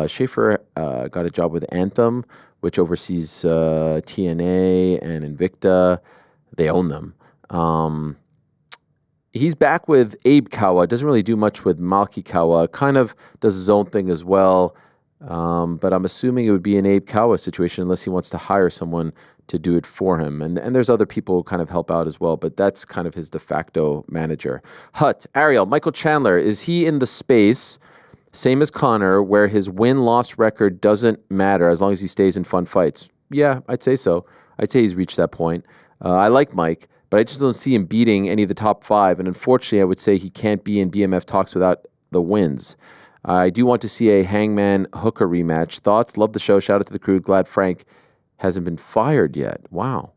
Schaefer got a job with Anthem, which oversees TNA and Invicta. They own them. He's back with Abe Kawa. Doesn't really do much with Malki Kawa. Kind of does his own thing as well. But I'm assuming it would be an Abe Kawa situation unless he wants to hire someone to do it for him. And there's other people who kind of help out as well, but that's kind of his de facto manager. Hut, Ariel, Michael Chandler, is he in the space, same as Connor, where his win-loss record doesn't matter as long as he stays in fun fights? Yeah, I'd say so. I'd say he's reached that point. I like Mike, but I just don't see him beating any of the top five. And unfortunately, I would say he can't be in BMF talks without the wins. I do want to see a Hangman Hooker rematch. Thoughts? Love the show. Shout out to the crew. Glad Frank hasn't been fired yet. Wow.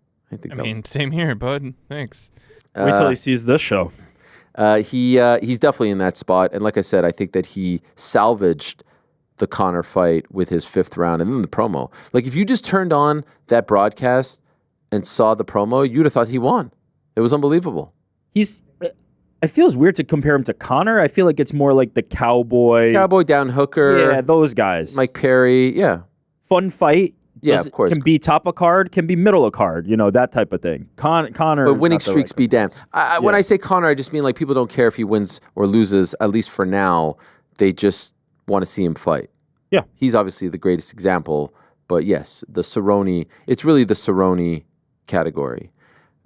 Same here, bud. Thanks. Wait till he sees this show. He's definitely in that spot. And like I said, I think that he salvaged the Conor fight with his 5th round and then the promo. Like if you just turned on that broadcast and saw the promo, you'd have thought he won. It was unbelievable. It feels weird to compare him to Connor. I feel like it's more like the Cowboy down Hooker. Yeah, those guys. Mike Perry. Yeah. Fun fight. Yeah, of course. Can be top of card, can be middle of card. That type of thing. Connor. But winning streaks be damned. When I say Connor, I just mean like people don't care if he wins or loses. At least for now, they just want to see him fight. Yeah. He's obviously the greatest example. But yes, the Cerrone. It's really the Cerrone category.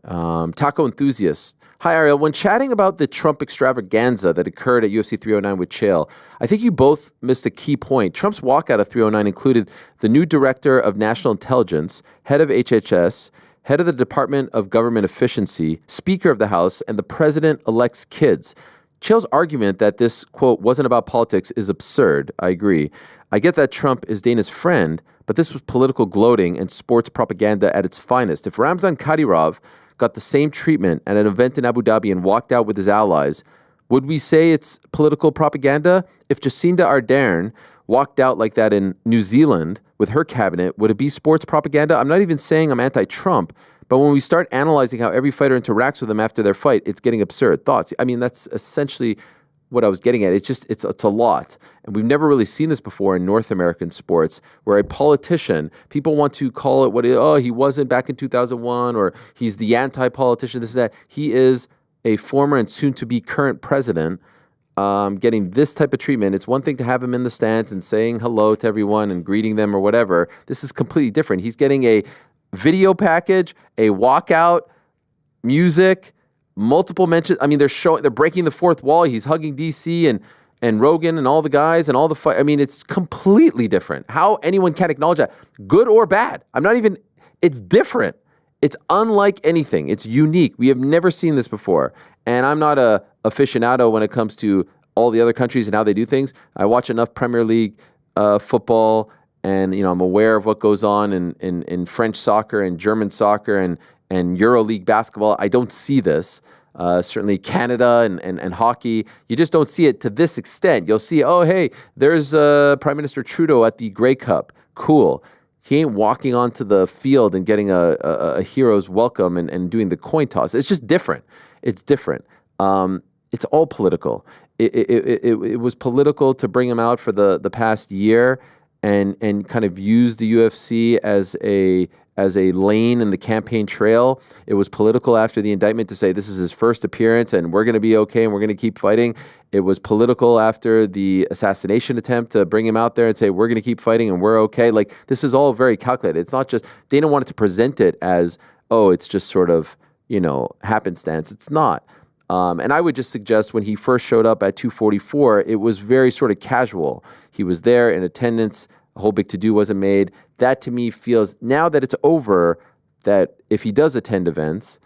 Taco Enthusiast. Hi, Ariel. When chatting about the Trump extravaganza that occurred at UFC 309 with Chael, I think you both missed a key point. Trump's walkout of 309 included the new director of national intelligence, head of HHS, head of the Department of Government Efficiency, Speaker of the House, and the president-elect's kids. Chael's argument that this, quote, wasn't about politics is absurd. I agree. I get that Trump is Dana's friend, but this was political gloating and sports propaganda at its finest. If Ramzan Kadyrov got the same treatment at an event in Abu Dhabi and walked out with his allies, would we say it's political propaganda? If Jacinda Ardern walked out like that in New Zealand with her cabinet, would it be sports propaganda? I'm not even saying I'm anti-Trump, but when we start analyzing how every fighter interacts with them after their fight, it's getting absurd. Thoughts? I mean, that's essentially what I was getting at. It's a lot. And we've never really seen this before in North American sports where a politician, people want to call it he wasn't back in 2001 or he's the anti-politician, this and that. He is a former and soon-to-be current president getting this type of treatment. It's one thing to have him in the stands and saying hello to everyone and greeting them or whatever. This is completely different. He's getting a video package, a walkout, music, multiple mentions. I mean, they're breaking the fourth wall. He's hugging DC and Rogan and all the guys and all the fight. I mean, it's completely different. How anyone can acknowledge that, good or bad. It's different. It's unlike anything. It's unique. We have never seen this before. And I'm not a aficionado when it comes to all the other countries and how they do things. I watch enough Premier League football and I'm aware of what goes on in French soccer and German soccer and EuroLeague basketball. I don't see this. Certainly Canada and hockey, you just don't see it to this extent. You'll see, oh, hey, there's Prime Minister Trudeau at the Grey Cup. Cool. He ain't walking onto the field and getting a hero's welcome and doing the coin toss. It's just different. It's different. It's all political. It was political to bring him out for the past year and kind of use the UFC as a lane in the campaign trail. It was political after the indictment to say this is his first appearance and we're going to be okay and we're going to keep fighting. It was political after the assassination attempt to bring him out there and say we're going to keep fighting and we're okay. Like, this is all very calculated. It's not just, Dana wanted to present it as, oh, it's just sort of, happenstance. It's not. And I would just suggest when he first showed up at 244, it was very sort of casual. He was there in attendance. A whole big to-do wasn't made. That to me feels, now that it's over, that if he does attend events,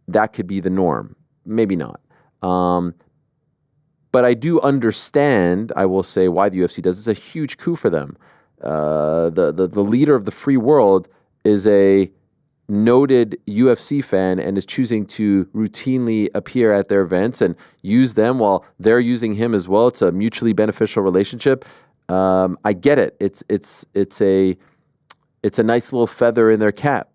that could be the norm. Maybe not. But I do understand, I will say, why the UFC does. It's a huge coup for them. The leader of the free world is a noted UFC fan and is choosing to routinely appear at their events and use them while they're using him as well. It's a mutually beneficial relationship. I get it. It's a nice little feather in their cap.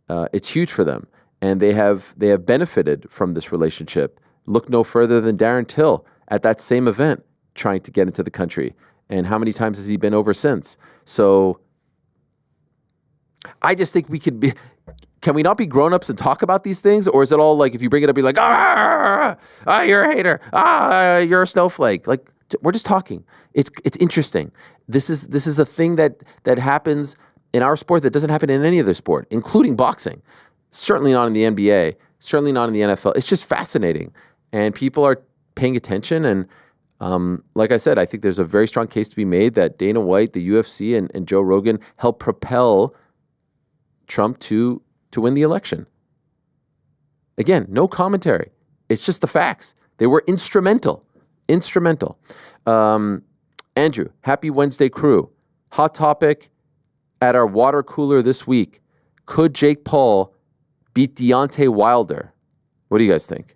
It's huge for them, and they have benefited from this relationship. Look no further than Darren Till at that same event, trying to get into the country. And how many times has he been over since? So I just think can we not be grown-ups and talk about these things? Or is it all like, if you bring it up, you're like, you're a hater. You're a snowflake. Like, we're just talking. It's interesting. This is a thing that happens in our sport that doesn't happen in any other sport, including boxing. Certainly not in the NBA. Certainly not in the NFL. It's just fascinating. And people are paying attention. And like I said, I think there's a very strong case to be made that Dana White, the UFC, and Joe Rogan helped propel Trump to win the election. Again, no commentary. It's just the facts. They were instrumental. Andrew, happy Wednesday, crew. Hot topic at our water cooler this week. Could Jake Paul beat Deontay Wilder? What do you guys think?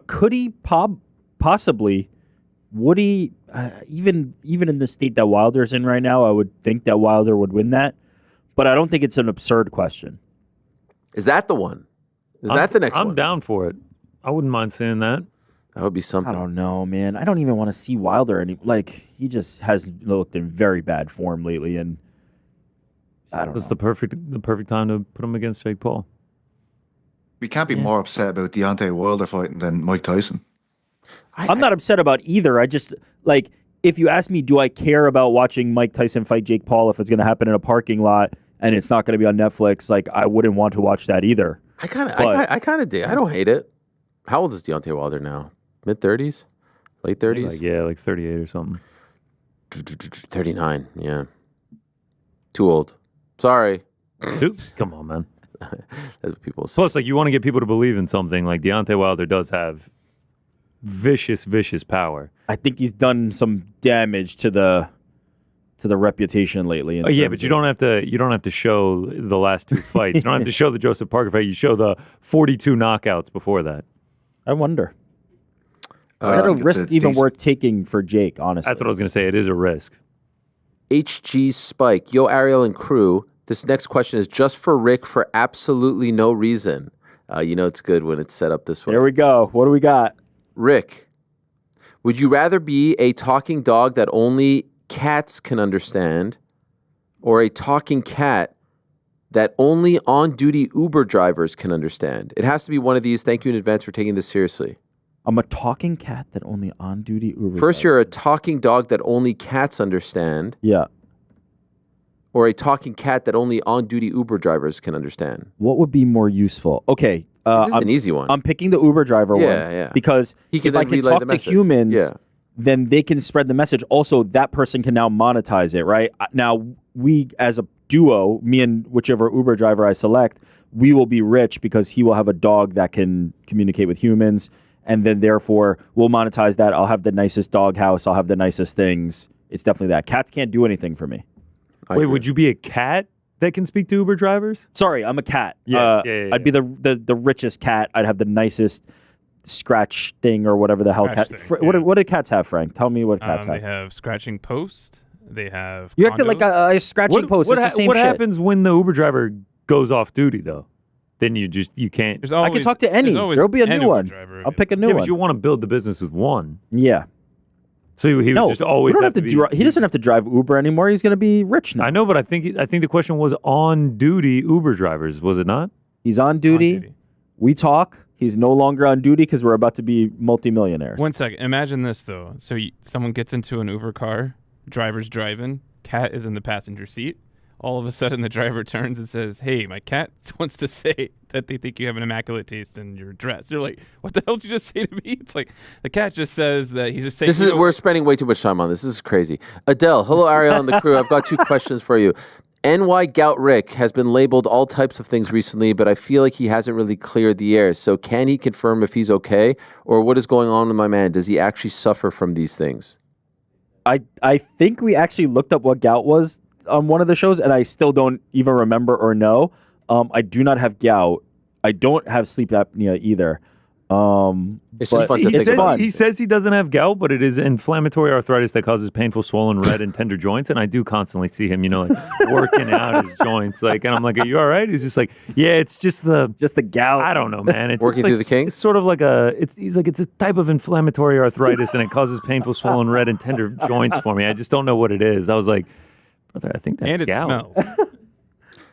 Could he possibly? Would he? Even in the state that Wilder's in right now, I would think that Wilder would win that. But I don't think it's an absurd question. Is that the one? Is that the next one? I'm down for it. I wouldn't mind seeing that. That would be something. I don't know, man. I don't even want to see Wilder he just has looked in very bad form lately, and I don't know. It's the perfect time to put him against Jake Paul. We can't be more upset about Deontay Wilder fighting than Mike Tyson. I'm not upset about either. I just, if you ask me, do I care about watching Mike Tyson fight Jake Paul if it's going to happen in a parking lot and it's not going to be on Netflix? I wouldn't want to watch that either. I kind of do. I don't hate it. How old is Deontay Wilder now? Mid-30s? Late 30s? Like 38 or something. 39, yeah. Too old. Sorry. Dude, come on, man. That's what people say. Plus, you want to get people to believe in something. Like, Deontay Wilder does have vicious power. I think he's done some damage to the reputation lately. Yeah, but you don't have to show the last two fights. You don't have to show the Joseph Parker fight. You show the 42 knockouts before that. I wonder. Is that a risk even worth taking for Jake, honestly? That's what I was going to say. It is a risk. HG Spike. Yo, Ariel and crew. This next question is just for Rick for absolutely no reason. It's good when it's set up this way. There we go. What do we got? Rick, would you rather be a talking dog that only cats can understand or a talking cat that only on-duty Uber drivers can understand? It has to be one of these. Thank you in advance for taking this seriously. I'm a talking cat that only on-duty Uber First, drivers. you're a talking dog that only cats understand. Yeah. Or a talking cat that only on-duty Uber drivers can understand. What would be more useful? Okay. This is an easy one. I'm picking the Uber driver one. Yeah. Because if I can talk to humans, then they can spread the message. Also, that person can now monetize it, right? Now, we as a duo, me and whichever Uber driver I select, we will be rich because he will have a dog that can communicate with humans. And then therefore, we'll monetize that. I'll have the nicest dog house. I'll have the nicest things. it's definitely that. Cats can't do anything for me. Wait, would you be a cat that can speak to Uber drivers? Sorry, I'm a cat. Yeah, I'd be the richest cat. I'd have the nicest scratch thing or whatever the hell Scratch cat. thing, What do cats have, Frank? Tell me what cats They have. have scratching post. They have. You acted like condos. a scratching post. It's the same what shit. happens when the Uber driver goes off duty, though? Then you can't. There's I always, can talk to any. there's always There'll be a an new Uber one. driver. I'll pick a new Yeah, one. but you want to build the business with one. Yeah. So he would No, just always we don't have to be. he doesn't have to drive Uber anymore. He's going to be rich now. I know, but I think the question was on duty Uber drivers, was it not? He's on duty. On duty. We talk. He's no longer on duty because we're about to be multimillionaires. 1 second. Imagine this though. So someone gets into an Uber car. Driver's driving. Cat is in the passenger seat. All of a sudden, the driver turns and says, "Hey, my cat wants to say that they think you have an immaculate taste in your dress." You're like, "What the hell did you just say to me?" It's like the cat just says that he's just saying. We're spending way too much time on this. This is crazy. Adele, hello, Ariel and the crew. I've got 2 questions for you. NY Gout Rick has been labeled all types of things recently, but I feel like he hasn't really cleared the air. So can he confirm if he's okay, or what is going on with my man? Does he actually suffer from these things? I think we actually looked up what gout was on one of the shows, and I still don't even remember or know. I do not have gout. I don't have sleep apnea either. It's just fun to it's think about. fun. He says he doesn't have gout, but it is inflammatory arthritis that causes painful, swollen, red, and tender joints. And I do constantly see him, working out his joints. And I'm like, "Are you all right?" He's just like, "Yeah, it's just the gout. I don't know, man. It's Working just like, through the kinks? It's sort of like he's like, it's a type of inflammatory arthritis, and it causes painful, swollen, red, and tender joints for me. I just don't know what it is." I was like, "Brother, I think that's And it gout." smells.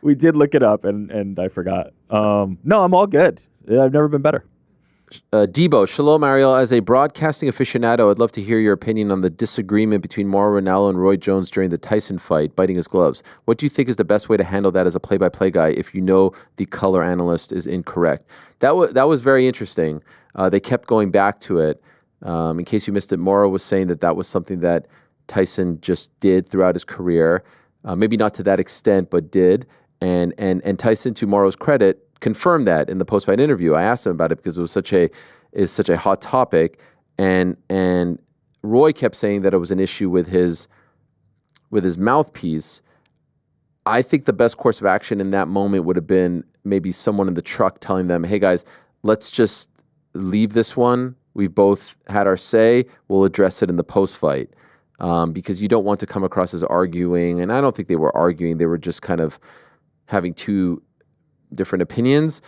We did look it up, and I forgot. No, I'm all good. Yeah, I've never been better. Debo, shalom, Ariel. As a broadcasting aficionado, I'd love to hear your opinion on the disagreement between Mauro Ranallo and Roy Jones during the Tyson fight, biting his gloves. What do you think is the best way to handle that as a play-by-play guy if you know the color analyst is incorrect? That was very interesting. They kept going back to it. In case you missed it, Mauro was saying that was something that Tyson just did throughout his career. Maybe not to that extent, but did. And Tyson, to Mauro's credit, confirmed that in the post-fight interview. I asked him about it because it was such a hot topic, and Roy kept saying that it was an issue with his mouthpiece. I think the best course of action in that moment would have been maybe someone in the truck telling them, "Hey guys, let's just leave this one. We've both had our say. We'll address it in the post-fight." Because you don't want to come across as arguing, and I don't think they were arguing. They were just kind of having 2 different opinions,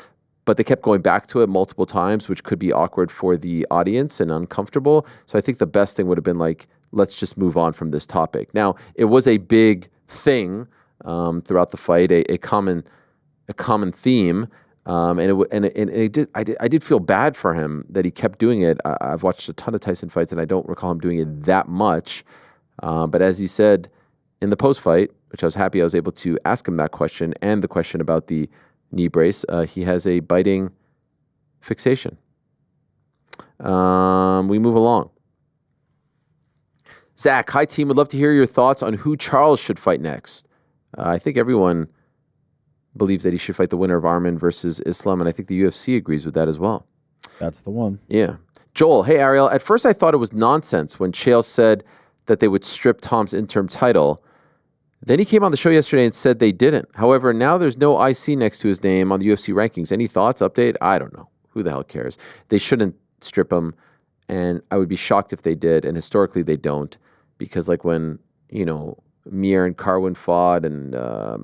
but they kept going back to it multiple times, which could be awkward for the audience and uncomfortable. So I think the best thing would have been like, let's just move on from this topic. Now, it was a big thing throughout the fight, a common theme, I did feel bad for him that he kept doing it. I've watched a ton of Tyson fights, and I don't recall him doing it that much. But as he said in the post-fight, which I was happy I was able to ask him that question and the question about the knee brace, he has a biting fixation. We move along. Zach, hi team. Would love to hear your thoughts on who Charles should fight next. I think everyone believes that he should fight the winner of Arman versus Islam, and I think the UFC agrees with that as well. That's the one. Yeah. Joel, hey Ariel. At first I thought it was nonsense when Chael said that they would strip Tom's interim title. Then he came on the show yesterday and said they didn't. However, now there's no IC next to his name on the UFC rankings. Any thoughts, update? I don't know. Who the hell cares? They shouldn't strip him, and I would be shocked if they did, and historically they don't, because like when, Mir and Carwin fought, and I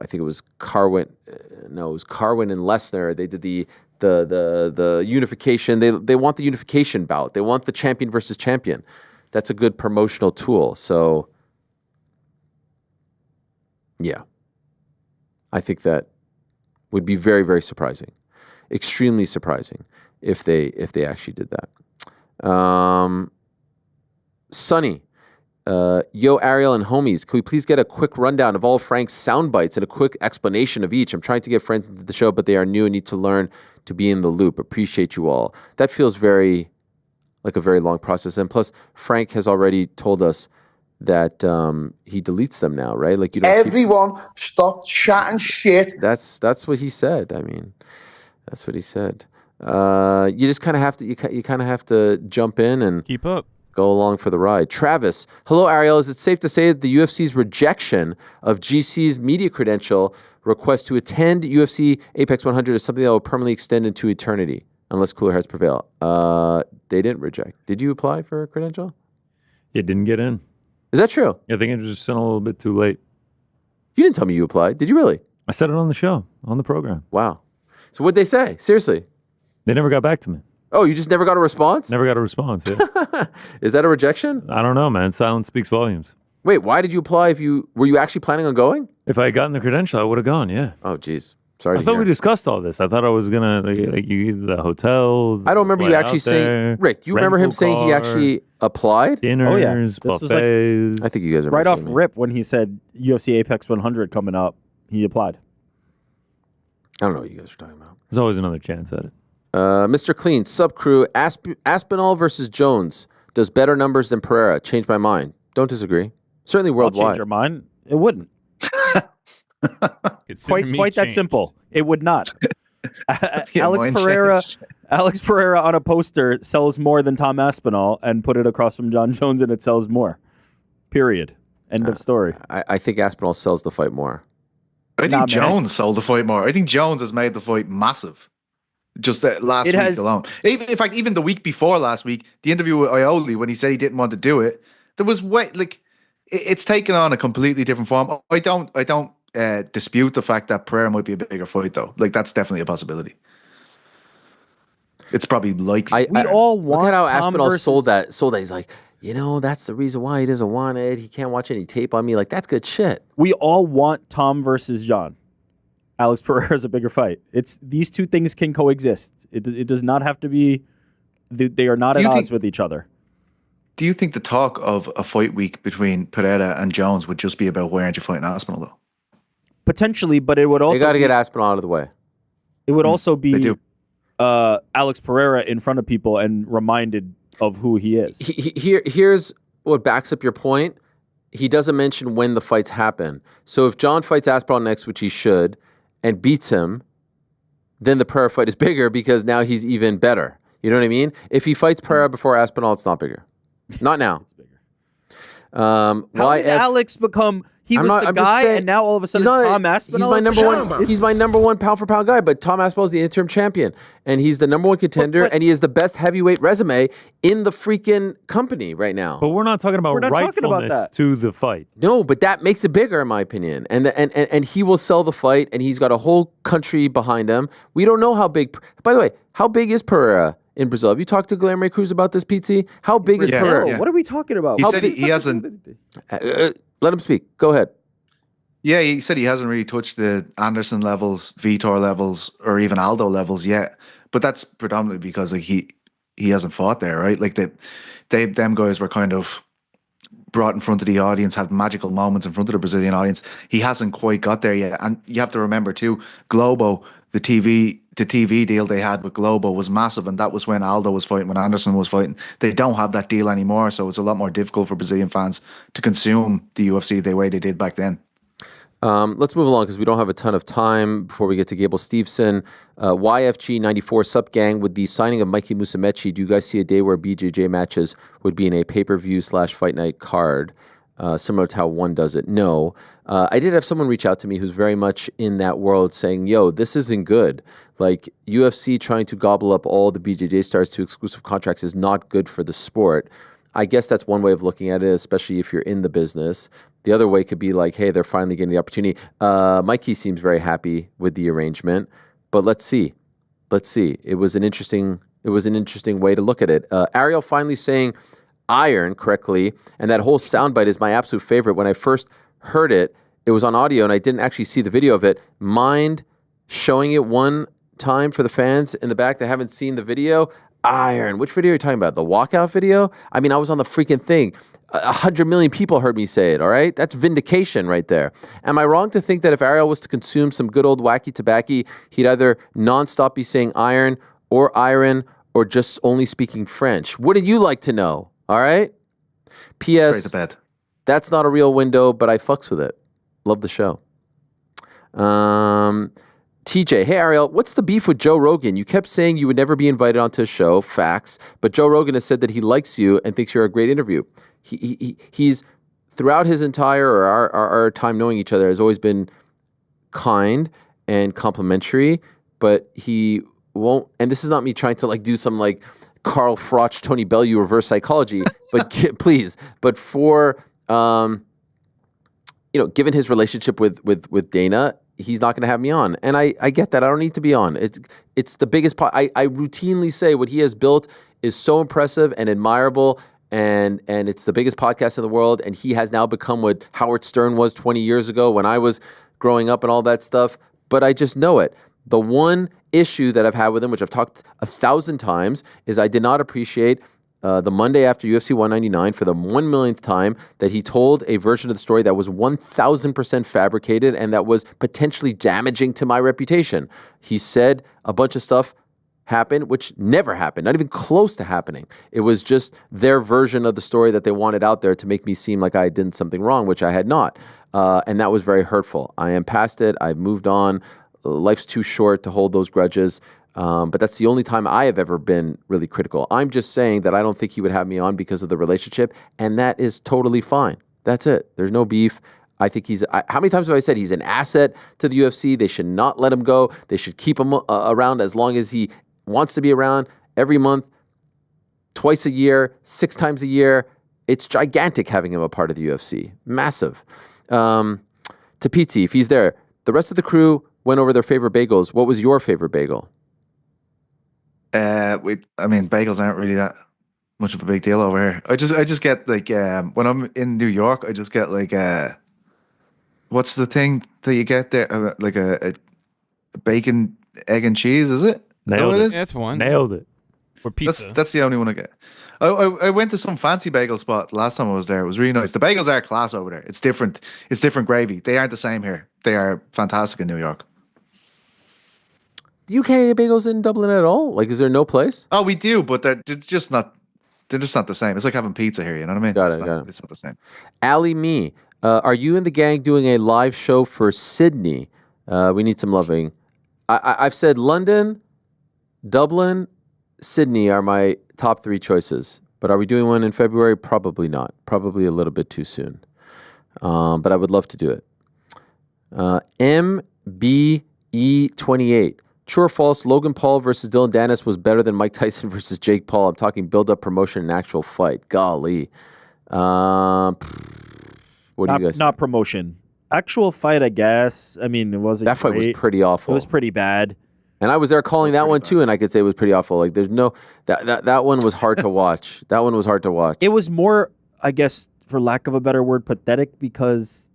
think it was Carwin and Lesnar, they did the unification. They want the unification bout. They want the champion versus champion. That's a good promotional tool. So yeah, I think that would be very, very surprising, extremely surprising if they actually did that. Sonny, yo, Ariel and homies, can we please get a quick rundown of all Frank's sound bites and a quick explanation of each? I'm trying to get friends into the show, but they are new and need to learn to be in the loop. Appreciate you all. That feels like a very long process. And plus, Frank has already told us that he deletes them now, right? Like you don't. Everyone stop chatting shit. That's what he said. I mean, that's what he said. You just kind of have to. You kind of have to jump in and Keep up. Go along for the ride. Travis, hello, Ariel. Is it safe to say that the UFC's rejection of GC's media credential request to attend UFC Apex 100 is something that will permanently extend into eternity unless cooler heads prevail? They didn't reject. Did you apply for a credential? It didn't get in. Is that true? I think it was just sent a little bit too late. You didn't tell me you applied. Did you really? I said it on the show, on the program. Wow. So what'd they say? Seriously? They never got back to me. Oh, you just never got a response? Never got a response. Yeah. Is that a rejection? I don't know, man. Silence speaks volumes. Wait, why did you apply were you actually planning on going? If I had gotten the credential, I would have gone, yeah. Oh, geez. Sorry I to thought hear. we discussed all this. I thought I was going to, like you, the hotel. I don't remember you fly actually out there, saying, Rick, do you remember him rental saying he car, actually applied? Dinners, This was like- buffets. I think you guys are Right off messing with me. rip when he said UFC Apex 100 coming up, he applied. I don't know what you guys are talking about. There's always another chance at it. Mr. Clean, sub crew, Aspinall versus Jones does better numbers than Pereira. Changed my mind. Don't disagree. Certainly I'll worldwide. change your mind. It wouldn't. Consider me Quite that changed. simple. It would not. Yeah, Alex mine Pereira. changed. Alex Pereira on a poster sells more than Tom Aspinall, and put it across from John Jones, and it sells more. Period. End of story. I think Aspinall sells the fight more. I think Nah, man. Jones sold the fight more. I think Jones has made the fight massive. Just last It week has- alone. Even, in fact, even the week before last week, the interview with Ioli, when he said he didn't want to do it, there was it's taken on a completely different form. I don't dispute the fact that Pereira might be a bigger fight, though. Like, that's definitely a possibility. It's probably likely. We all Look want at how Tom Aspinall versus- sold that. He's like, that's the reason why he doesn't want it. He can't watch any tape on me. Like, that's good shit. We all want Tom versus John. Alex Pereira is a bigger fight. It's these two things can coexist. It does not have to be. They are not Do at you odds think- with each other. Do you think the talk of a fight week between Pereira and Jones would just be about where aren't you fighting Aspinall, though? Potentially, but it would also They got to be- get Aspinall out of the way. It would also they be do. Alex Pereira in front of people and reminded of who he is. Here's what backs up your point. He doesn't mention when the fights happen. So if John fights Aspinall next, which he should, and beats him, then the Pereira fight is bigger because now he's even better. You know what I mean? If he fights Pereira before Aspinall, it's not bigger. Not now. How did Alex become? He I'm was not- the I'm just guy, saying- and now all of a sudden He's not- Tom Aspinall He's my is number the one. guy? He's my number one pound for pound guy. But Tom Aspinall is the interim champion, and he's the number one contender, but- and he is the best heavyweight resume in the freaking company right now. But we're not talking about We're not talking about rightfulness that. to the fight. No, but that makes it bigger, in my opinion. And he will sell the fight, and he's got a whole country behind him. We don't know how big. By the way, how big is Pereira in Brazil? Have you talked to Guilherme Cruz about this, Pizzi? How big is Yeah, Pereira? yeah. What are we talking about? He How said big- he hasn't. Let him speak. Go ahead. Yeah, he said he hasn't really touched the Anderson levels, Vitor levels, or even Aldo levels yet. But that's predominantly because like he hasn't fought there, right? Like them guys were kind of brought in front of the audience, had magical moments in front of the Brazilian audience. He hasn't quite got there yet. And you have to remember too, Globo, the TV deal they had with Globo was massive, and that was when Aldo was fighting, when Anderson was fighting. They don't have that deal anymore, so it's a lot more difficult for Brazilian fans to consume the UFC the way they did back then. Let's move along because we don't have a ton of time before we get to Gable Steveson. YFG94 Sup Gang, with the signing of Mikey Musumeci, do you guys see a day where BJJ matches would be in a pay-per-view / fight night card, similar to how one does it? No. I did have someone reach out to me who's very much in that world saying, yo, this isn't good. Like, UFC trying to gobble up all the BJJ stars to exclusive contracts is not good for the sport. I guess that's one way of looking at it, especially if you're in the business. The other way could be like, hey, they're finally getting the opportunity. Mikey seems very happy with the arrangement, but let's see. It was an interesting way to look at it. Ariel finally saying iron correctly, and that whole soundbite is my absolute favorite. When I first heard it, it was on audio, and I didn't actually see the video of it. Mind showing it one time for the fans in the back that haven't seen the video? Iron. Which video are you talking about? The walkout video? I mean, I was on the freaking thing. 100 million people heard me say it, all right? That's vindication right there. Am I wrong to think that if Ariel was to consume some good old wacky tobacco, he'd either nonstop be saying iron or just only speaking French? Wouldn't you like to know, all right? P.S. Straight to bed. That's not a real window, but I fucks with it. Love the show. TJ, hey Ariel, what's the beef with Joe Rogan? You kept saying you would never be invited onto a show, facts, but Joe Rogan has said that he likes you and thinks you're a great interview. He's throughout his entire or our time knowing each other has always been kind and complimentary, but he won't. And this is not me trying to like do some like Carl Froch, Tony Bellew reverse psychology, but please, but for given his relationship with Dana, he's not going to have me on. And I get that. I don't need to be on. It's the biggest part. I routinely say what he has built is so impressive and admirable, and it's the biggest podcast in the world, and he has now become what Howard Stern was 20 years ago when I was growing up and all that stuff. But I just know it. The one issue that I've had with him, which I've talked 1,000 times, is I did not appreciate the Monday after UFC 199 for the 1 millionth time that he told a version of the story that was 1,000% fabricated and that was potentially damaging to my reputation. He said a bunch of stuff happened, which never happened, not even close to happening. It was just their version of the story that they wanted out there to make me seem like I did something wrong, which I had not. And that was very hurtful. I am past it. I've moved on. Life's too short to hold those grudges. But that's the only time I have ever been really critical. I'm just saying that I don't think he would have me on because of the relationship, and that is totally fine. That's it. There's no beef. I think how many times have I said he's an asset to the UFC? They should not let him go. They should keep him around as long as he wants to be around, every month, twice a year, 6 times a year. It's gigantic having him a part of the UFC. Massive. To PT, if he's there, the rest of the crew went over their favorite bagels. What was your favorite bagel? Bagels aren't really that much of a big deal over here. I just get like when I'm in New York, I just get like what's the thing that you get there? Like a bacon, egg, and cheese. Is it? Nailed it. Yeah, that's one. Nailed it. Or pizza. That's the only one I get. I went to some fancy bagel spot last time I was there. It was really nice. The bagels are class over there. It's different. It's different gravy. They aren't the same here. They are fantastic in New York. Do you carry bagels in Dublin at all? Like, is there no place? Oh, we do, but they're just not. They're just not the same. It's like having pizza here. You know what I mean? Got It's it. not the same. Ali Me, are you and the gang doing a live show for Sydney? We need some loving. I've said London, Dublin, Sydney are my top 3 choices. But are we doing one in February? Probably not. Probably a little bit too soon. But I would love to do it. MBE28. True or false, Logan Paul versus Dylan Dennis was better than Mike Tyson versus Jake Paul. I'm talking build-up, promotion, and actual fight. Golly. What do you guys Not promotion. Actual fight, I guess. I mean, it wasn't That fight was pretty awful. It was pretty bad. And I was there calling that one too, and I could say it was pretty awful. Like, there's no... That one was hard to watch. That one was hard to watch. It was more, I guess, for lack of a better word, pathetic because,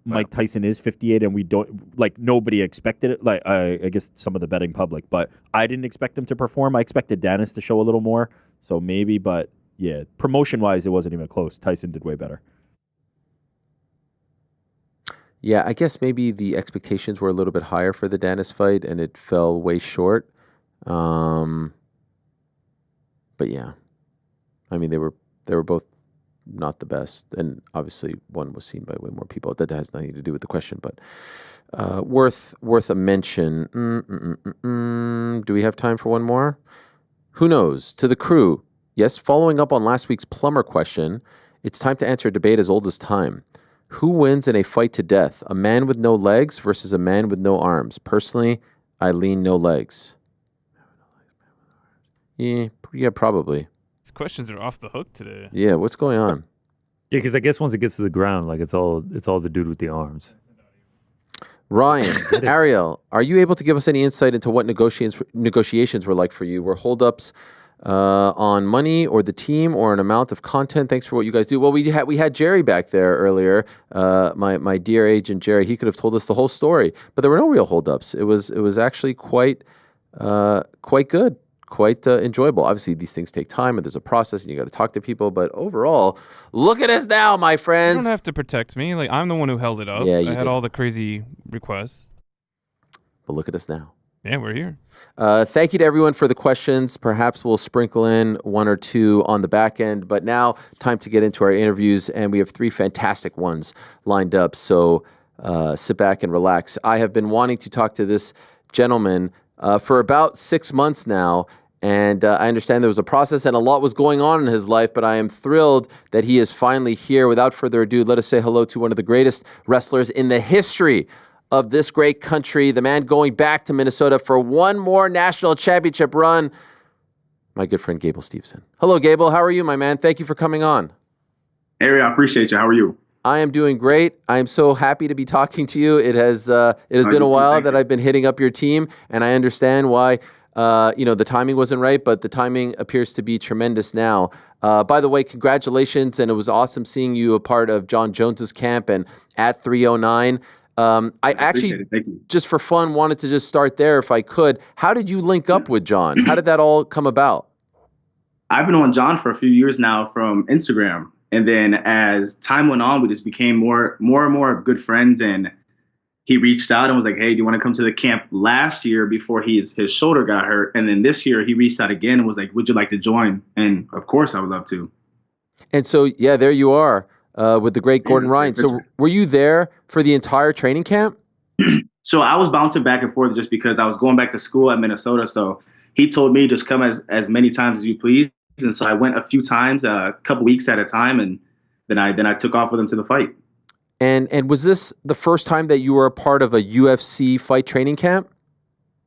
Mike Tyson is 58 and we don't, like, nobody expected it. Like, I guess some of the betting public, but I didn't expect him to perform. I expected Dennis to show a little more. So maybe, but yeah, promotion-wise, it wasn't even close. Tyson did way better. Yeah, I guess maybe the expectations were a little bit higher for the Dennis fight, and it fell way short. But yeah, I mean, they were both not the best, and obviously one was seen by way more people. That has nothing to do with the question, but worth a mention. Do we have time for one more? Who knows? To the crew, yes. Following up on last week's plumber question, it's time to answer a debate as old as time. Who wins in a fight to death? A man with no legs versus a man with no arms? Personally, I lean no legs. Yeah, probably. These questions are off the hook today. Yeah, what's going on? Yeah, because I guess once it gets to the ground, like it's all the dude with the arms. Ryan, Ariel, are you able to give us any insight into what negotiations were like for you? Were holdups on money or the team or an amount of content? Thanks for what you guys do. Well, we had Jerry back there earlier. My dear agent Jerry, he could have told us the whole story, but there were no real holdups. It was actually quite good. Quite enjoyable. Obviously, these things take time, and there's a process, and you got to talk to people. But overall, look at us now, my friends. You don't have to protect me. Like, I'm the one who held it up. Yeah, I had all the crazy requests. But look at us now. Yeah, we're here. Thank you to everyone for the questions. Perhaps we'll sprinkle in one or two on the back end. But now, time to get into our interviews, and we have 3 fantastic ones lined up. So sit back and relax. I have been wanting to talk to this gentleman for about 6 months now. And I understand there was a process and a lot was going on in his life, but I am thrilled that he is finally here. Without further ado, let us say hello to one of the greatest wrestlers in the history of this great country, the man going back to Minnesota for one more national championship run, my good friend Gable Steveson. Hello, Gable. How are you, my man? Thank you for coming on. Ariel, I appreciate you. How are you? I am doing great. I am so happy to be talking to you. It has been a while that I've been hitting up your team, and I understand why the timing wasn't right, but the timing appears to be tremendous now. By the way, congratulations, and it was awesome seeing you a part of John Jones's camp and at 309. I actually, just for fun, wanted to just start there if I could. How did you link up with John? How did that all come about? I've been on John for a few years now from Instagram. And then as time went on, we just became more and more good friends. And he reached out and was like, hey, do you want to come to the camp last year before his shoulder got hurt? And then this year he reached out again and was like, would you like to join? And of course I would love to. And so, yeah, there you are with the great Gordon Ryan. So were you there for the entire training camp? So I was bouncing back and forth just because I was going back to school at Minnesota. So he told me just come as many times as you please. And so I went a few times, a couple weeks at a time, and then I took off with him to the fight. And was this the first time that you were a part of a UFC fight training camp?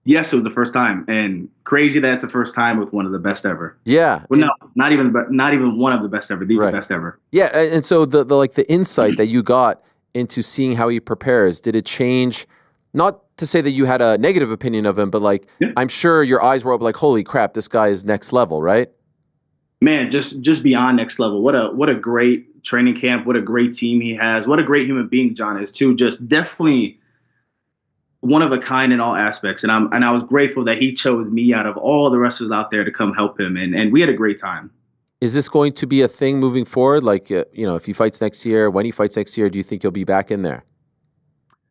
Yes, it was the first time, and crazy that it's the first time with one of the best ever. Yeah. Well, no, not even one of the best ever. The best ever. Yeah, and so the insight that you got into seeing how he prepares, did it change? Not to say that you had a negative opinion of him, but I'm sure your eyes were up like, holy crap, this guy is next level, right? Man, just beyond next level. What a great training camp. What a great team he has. What a great human being John is too. Just definitely one of a kind in all aspects. And I was grateful that he chose me out of all the wrestlers out there to come help him. And we had a great time. Is this going to be a thing moving forward? If he fights next year, when he fights next year, do you think he'll be back in there?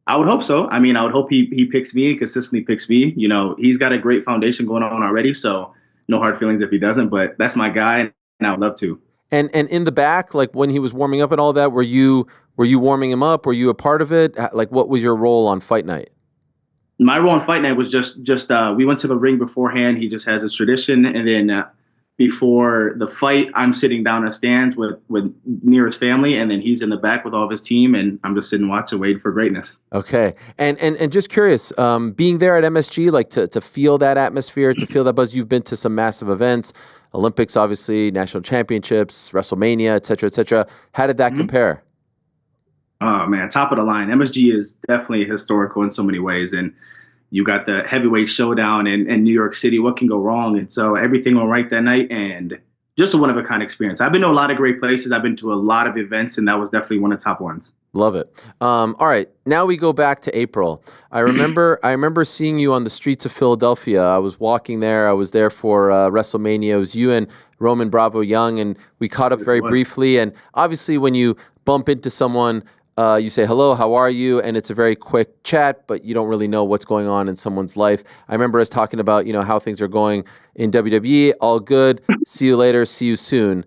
I would hope so. I mean, I would hope he picks me and consistently picks me. He's got a great foundation going on already. So no hard feelings if he doesn't, but that's my guy, and I would love to. And in the back, like when he was warming up and all that, were you warming him up? Were you a part of it? Like, what was your role on fight night? My role on fight night was just we went to the ring beforehand. He just has a tradition, and then before the fight, I'm sitting down in stands with near his family, and then he's in the back with all of his team, and I'm just sitting watching, waiting for greatness. Okay, and just curious, being there at MSG, like to feel that atmosphere, to feel that buzz. You've been to some massive events, Olympics, obviously, national championships, WrestleMania, et cetera, et cetera. How did that compare? Oh man, top of the line. MSG is definitely historical in so many ways, and you got the heavyweight showdown in New York City. What can go wrong? And so everything went right that night, and just a one-of-a-kind experience. I've been to a lot of great places. I've been to a lot of events, and that was definitely one of the top ones. Love it. All right, now we go back to April. I remember seeing you on the streets of Philadelphia. I was walking there. I was there for WrestleMania. It was you and Roman Bravo Young, and we caught up very briefly. And obviously, when you bump into someone, you say, hello, how are you? And it's a very quick chat, but you don't really know what's going on in someone's life. I remember us talking about, how things are going in WWE. All good. See you later. See you soon.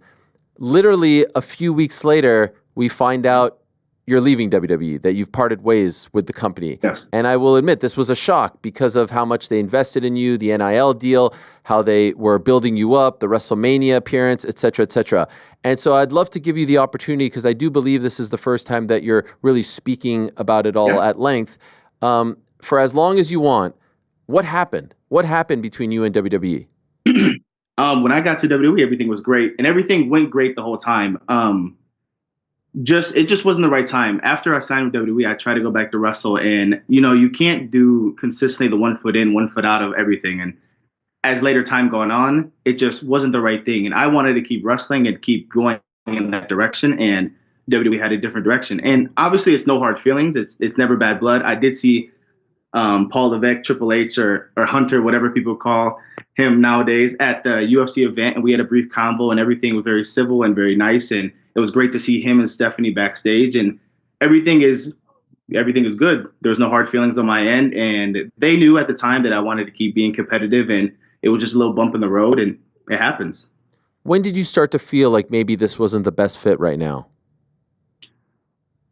Literally a few weeks later, we find out you're leaving WWE, that you've parted ways with the company. Yes. And I will admit, this was a shock because of how much they invested in you, the NIL deal, how they were building you up, the WrestleMania appearance, et cetera, et cetera. And so I'd love to give you the opportunity, because I do believe this is the first time that you're really speaking about it all at length. For as long as you want, what happened? What happened between you and WWE? When I got to WWE, everything was great, and everything went great the whole time. It just wasn't the right time. After I signed with WWE, I tried to go back to wrestle, and you can't do consistently the 1 foot in, 1 foot out of everything. And as later time going on, it just wasn't the right thing. And I wanted to keep wrestling and keep going in that direction, and WWE had a different direction. And obviously, it's no hard feelings. It's never bad blood. I did see Paul Levesque, Triple H, or Hunter, whatever people call him nowadays, at the UFC event, and we had a brief combo, and everything was very civil and very nice. And it was great to see him and Stephanie backstage, and everything is good. There's no hard feelings on my end, and they knew at the time that I wanted to keep being competitive, and it was just a little bump in the road, and it happens. When did you start to feel like maybe this wasn't the best fit right now?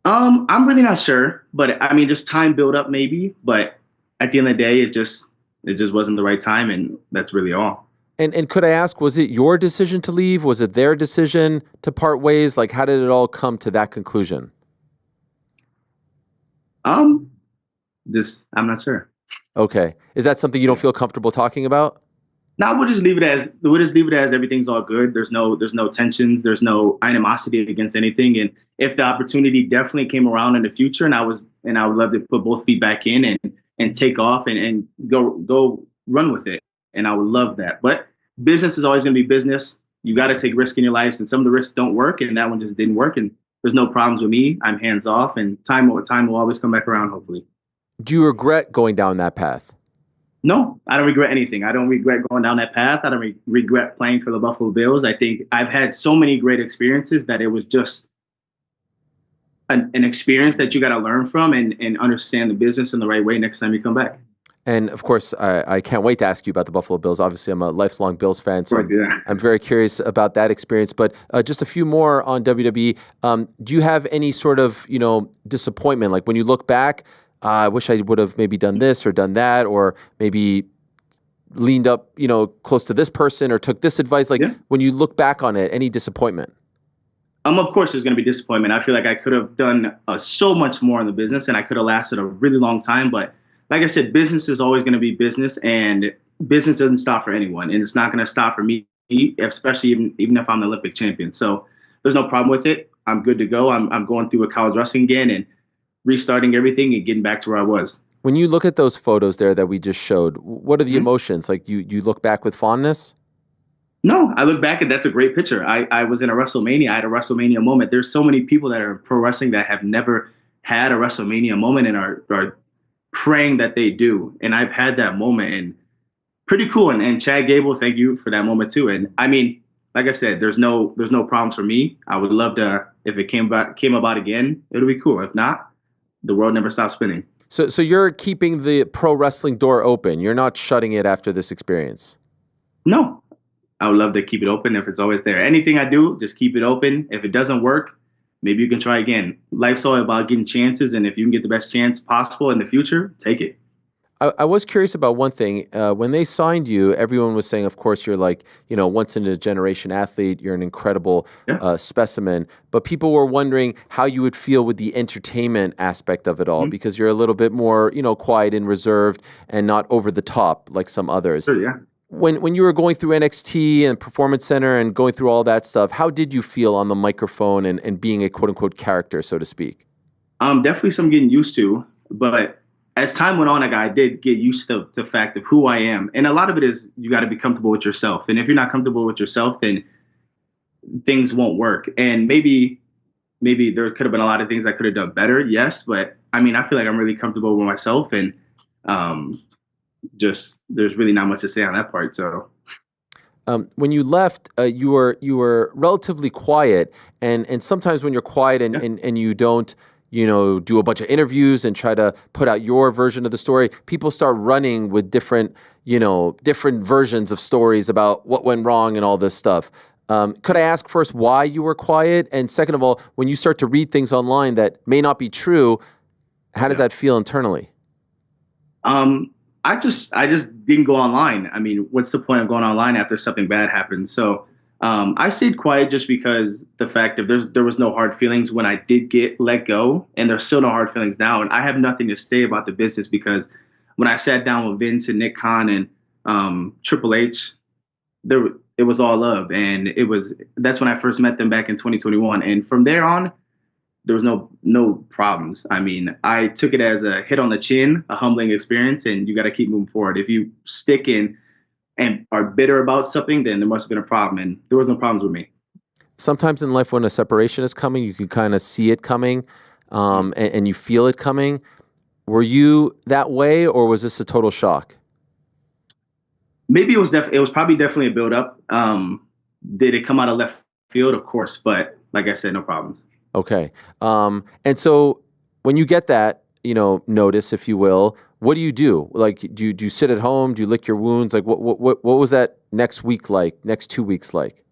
I'm really not sure, but I mean, just time build up maybe, but at the end of the day, it just wasn't the right time, and that's really all. And could I ask, was it your decision to leave? Was it their decision to part ways? Like, how did it all come to that conclusion? I'm not sure. Okay. Is that something you don't feel comfortable talking about? Now we'll just leave it as everything's all good. There's no tensions. There's no animosity against anything. And if the opportunity definitely came around in the future, and I would love to put both feet back in and take off and go run with it. And I would love that. But business is always going to be business. You got to take risk in your lives, and some of the risks don't work, and that one just didn't work. And there's no problems with me. I'm hands off, and time will always come back around, hopefully. Do you regret going down that path? No, I don't regret anything. I don't regret going down that path. I don't regret playing for the Buffalo Bills. I think I've had so many great experiences that it was just an experience that you got to learn from and understand the business in the right way next time you come back. And of course, I can't wait to ask you about the Buffalo Bills. Obviously, I'm a lifelong Bills fan, so I'm very curious about that experience. But just a few more on WWE. Do you have any sort of, disappointment? Like when you look back, I wish I would have maybe done this or done that, or maybe leaned up, close to this person or took this advice. Like when you look back on it, any disappointment? Of course, there's going to be disappointment. I feel like I could have done so much more in the business, and I could have lasted a really long time. But like I said, business is always going to be business, and business doesn't stop for anyone, and it's not going to stop for me, especially even if I'm the Olympic champion. So there's no problem with it. I'm good to go. I'm going through a college wrestling again and restarting everything and getting back to where I was. When you look at those photos there that we just showed, what are the emotions? Like, do you look back with fondness? No, I look back and that's a great picture. I was in a WrestleMania. I had a WrestleMania moment. There's so many people that are in pro wrestling that have never had a WrestleMania moment and are praying that they do. And I've had that moment, and pretty cool. And Chad Gable, thank you for that moment too. And I mean, like I said, there's no problems for me. I would love to, if it came about again, it'll be cool. If not, the world never stops spinning. So you're keeping the pro wrestling door open. You're not shutting it after this experience. No, I would love to keep it open if it's always there. Anything I do, just keep it open. If it doesn't work, maybe you can try again. Life's all about getting chances, and if you can get the best chance possible in the future, take it. I was curious about one thing. When they signed you, everyone was saying, of course, you're like, once in a generation athlete. You're an incredible specimen. But people were wondering how you would feel with the entertainment aspect of it all, because you're a little bit more, quiet and reserved and not over the top like some others. Sure, yeah. When you were going through NXT and Performance Center and going through all that stuff, how did you feel on the microphone and being a quote-unquote character, so to speak? Definitely some getting used to, but as time went on, I did get used to the fact of who I am. And a lot of it is you got to be comfortable with yourself. And if you're not comfortable with yourself, then things won't work. And maybe there could have been a lot of things I could have done better, yes. But I mean, I feel like I'm really comfortable with myself, and just there's really not much to say on that part. So when you left, you were relatively quiet, and sometimes when you're quiet and you don't do a bunch of interviews and try to put out your version of the story, people start running with different versions of stories about what went wrong and all this stuff. Could I ask first why you were quiet? And second of all, when you start to read things online that may not be true, how does that feel internally? I just didn't go online. I mean, what's the point of going online after something bad happens? So I stayed quiet just because the fact of there was no hard feelings when I did get let go, and there's still no hard feelings now. And I have nothing to say about the business, because when I sat down with Vince and Nick Khan and Triple H, it was all love, and that's when I first met them back in 2021. And from there on, there was no problems. I mean, I took it as a hit on the chin, a humbling experience, and you got to keep moving forward. If you stick in and are bitter about something, then there must have been a problem, and there was no problems with me. Sometimes in life when a separation is coming, you can kind of see it coming, and you feel it coming. Were you that way, or was this a total shock? Maybe it was probably definitely a build up. Did it come out of left field? Of course, but like I said, no problems. Okay. And so when you get that, notice, if you will, what do you do? Like, do you sit at home? Do you lick your wounds? Like, what was that next week like? Next 2 weeks like?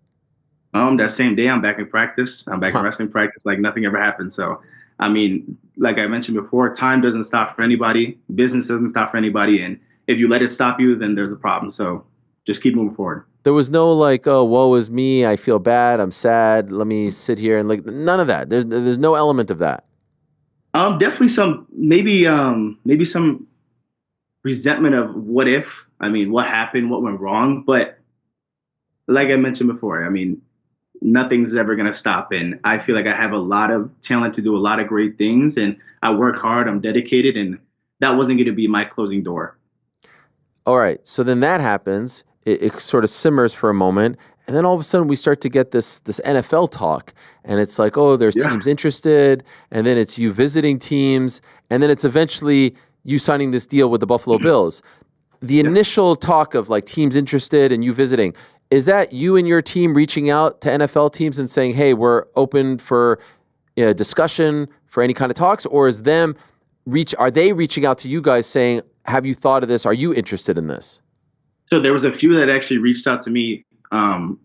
That same day, I'm back in practice. I'm back in wrestling practice like nothing ever happened. So I mean, like I mentioned before, time doesn't stop for anybody. Business doesn't stop for anybody. And if you let it stop you, then there's a problem. So just keep moving forward. There was no like, oh, woe is me. I feel bad. I'm sad. Let me sit here and like none of that. There's no element of that. Definitely some maybe some resentment of what if. I mean, what happened, what went wrong. But like I mentioned before, I mean, nothing's ever gonna stop. And I feel like I have a lot of talent to do a lot of great things, and I work hard. I'm dedicated, and that wasn't gonna be my closing door. All right. So then that happens. It sort of simmers for a moment, and then all of a sudden we start to get this NFL talk, and it's like, oh, there's teams interested, and then it's you visiting teams, and then it's eventually you signing this deal with the Buffalo Bills. The initial talk of like teams interested and you visiting, is that you and your team reaching out to NFL teams and saying, hey, we're open for discussion for any kind of talks, or is are they reaching out to you guys saying, have you thought of this? Are you interested in this? So there was a few that actually reached out to me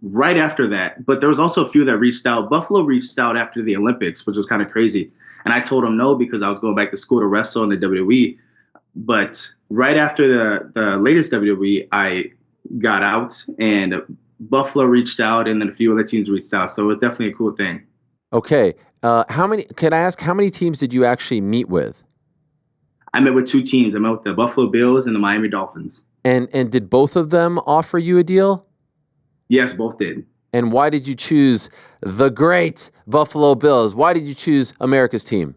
right after that, but there was also a few that reached out. Buffalo reached out after the Olympics, which was kind of crazy. And I told them no because I was going back to school to wrestle in the WWE. But right after the latest WWE, I got out and Buffalo reached out and then a few other teams reached out. So it was definitely a cool thing. Okay. Can I ask, how many teams did you actually meet with? I met with 2 teams. I met with the Buffalo Bills and the Miami Dolphins. And did both of them offer you a deal? Yes, both did. And why did you choose the great Buffalo Bills? Why did you choose America's team?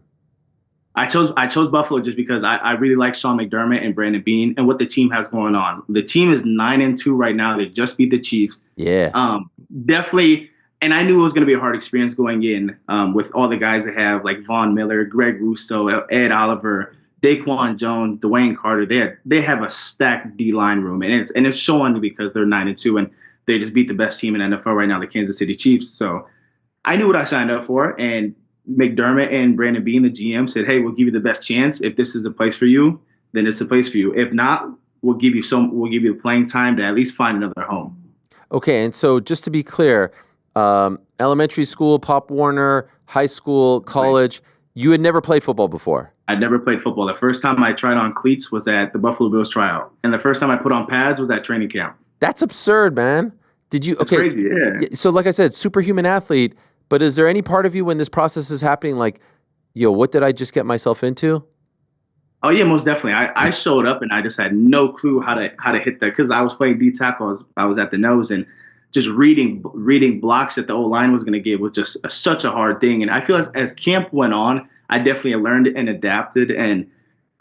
I chose Buffalo just because I really like Sean McDermott and Brandon Beane and what the team has going on. The team is 9-2 right now. They just beat the Chiefs. Yeah. Definitely. And I knew it was going to be a hard experience going in with all the guys they have, like Von Miller, Greg Russo, Ed Oliver, Daquan Jones, Dwayne Carter. They have a stacked D-line room, and it's showing because they're 9-2 and they just beat the best team in NFL right now, the Kansas City Chiefs. So I knew what I signed up for, and McDermott and Brandon Beane, the GM, said, "Hey, we'll give you the best chance. If this is the place for you, then it's the place for you. If not, we'll give you the playing time to at least find another home." Okay, and so just to be clear, elementary school, Pop Warner, high school, college, you had never played football before. I'd never played football. The first time I tried on cleats was at the Buffalo Bills tryout, and the first time I put on pads was at training camp. That's absurd, man. Did you? It's okay, crazy, yeah. So like I said, superhuman athlete. But is there any part of you when this process is happening, like, yo, what did I just get myself into? Oh yeah, most definitely. I showed up and I just had no clue how to hit that because I was playing D tackle. I was at the nose and just reading blocks that the O-line was going to give was just such a hard thing. And I feel as camp went on, I definitely learned and adapted. And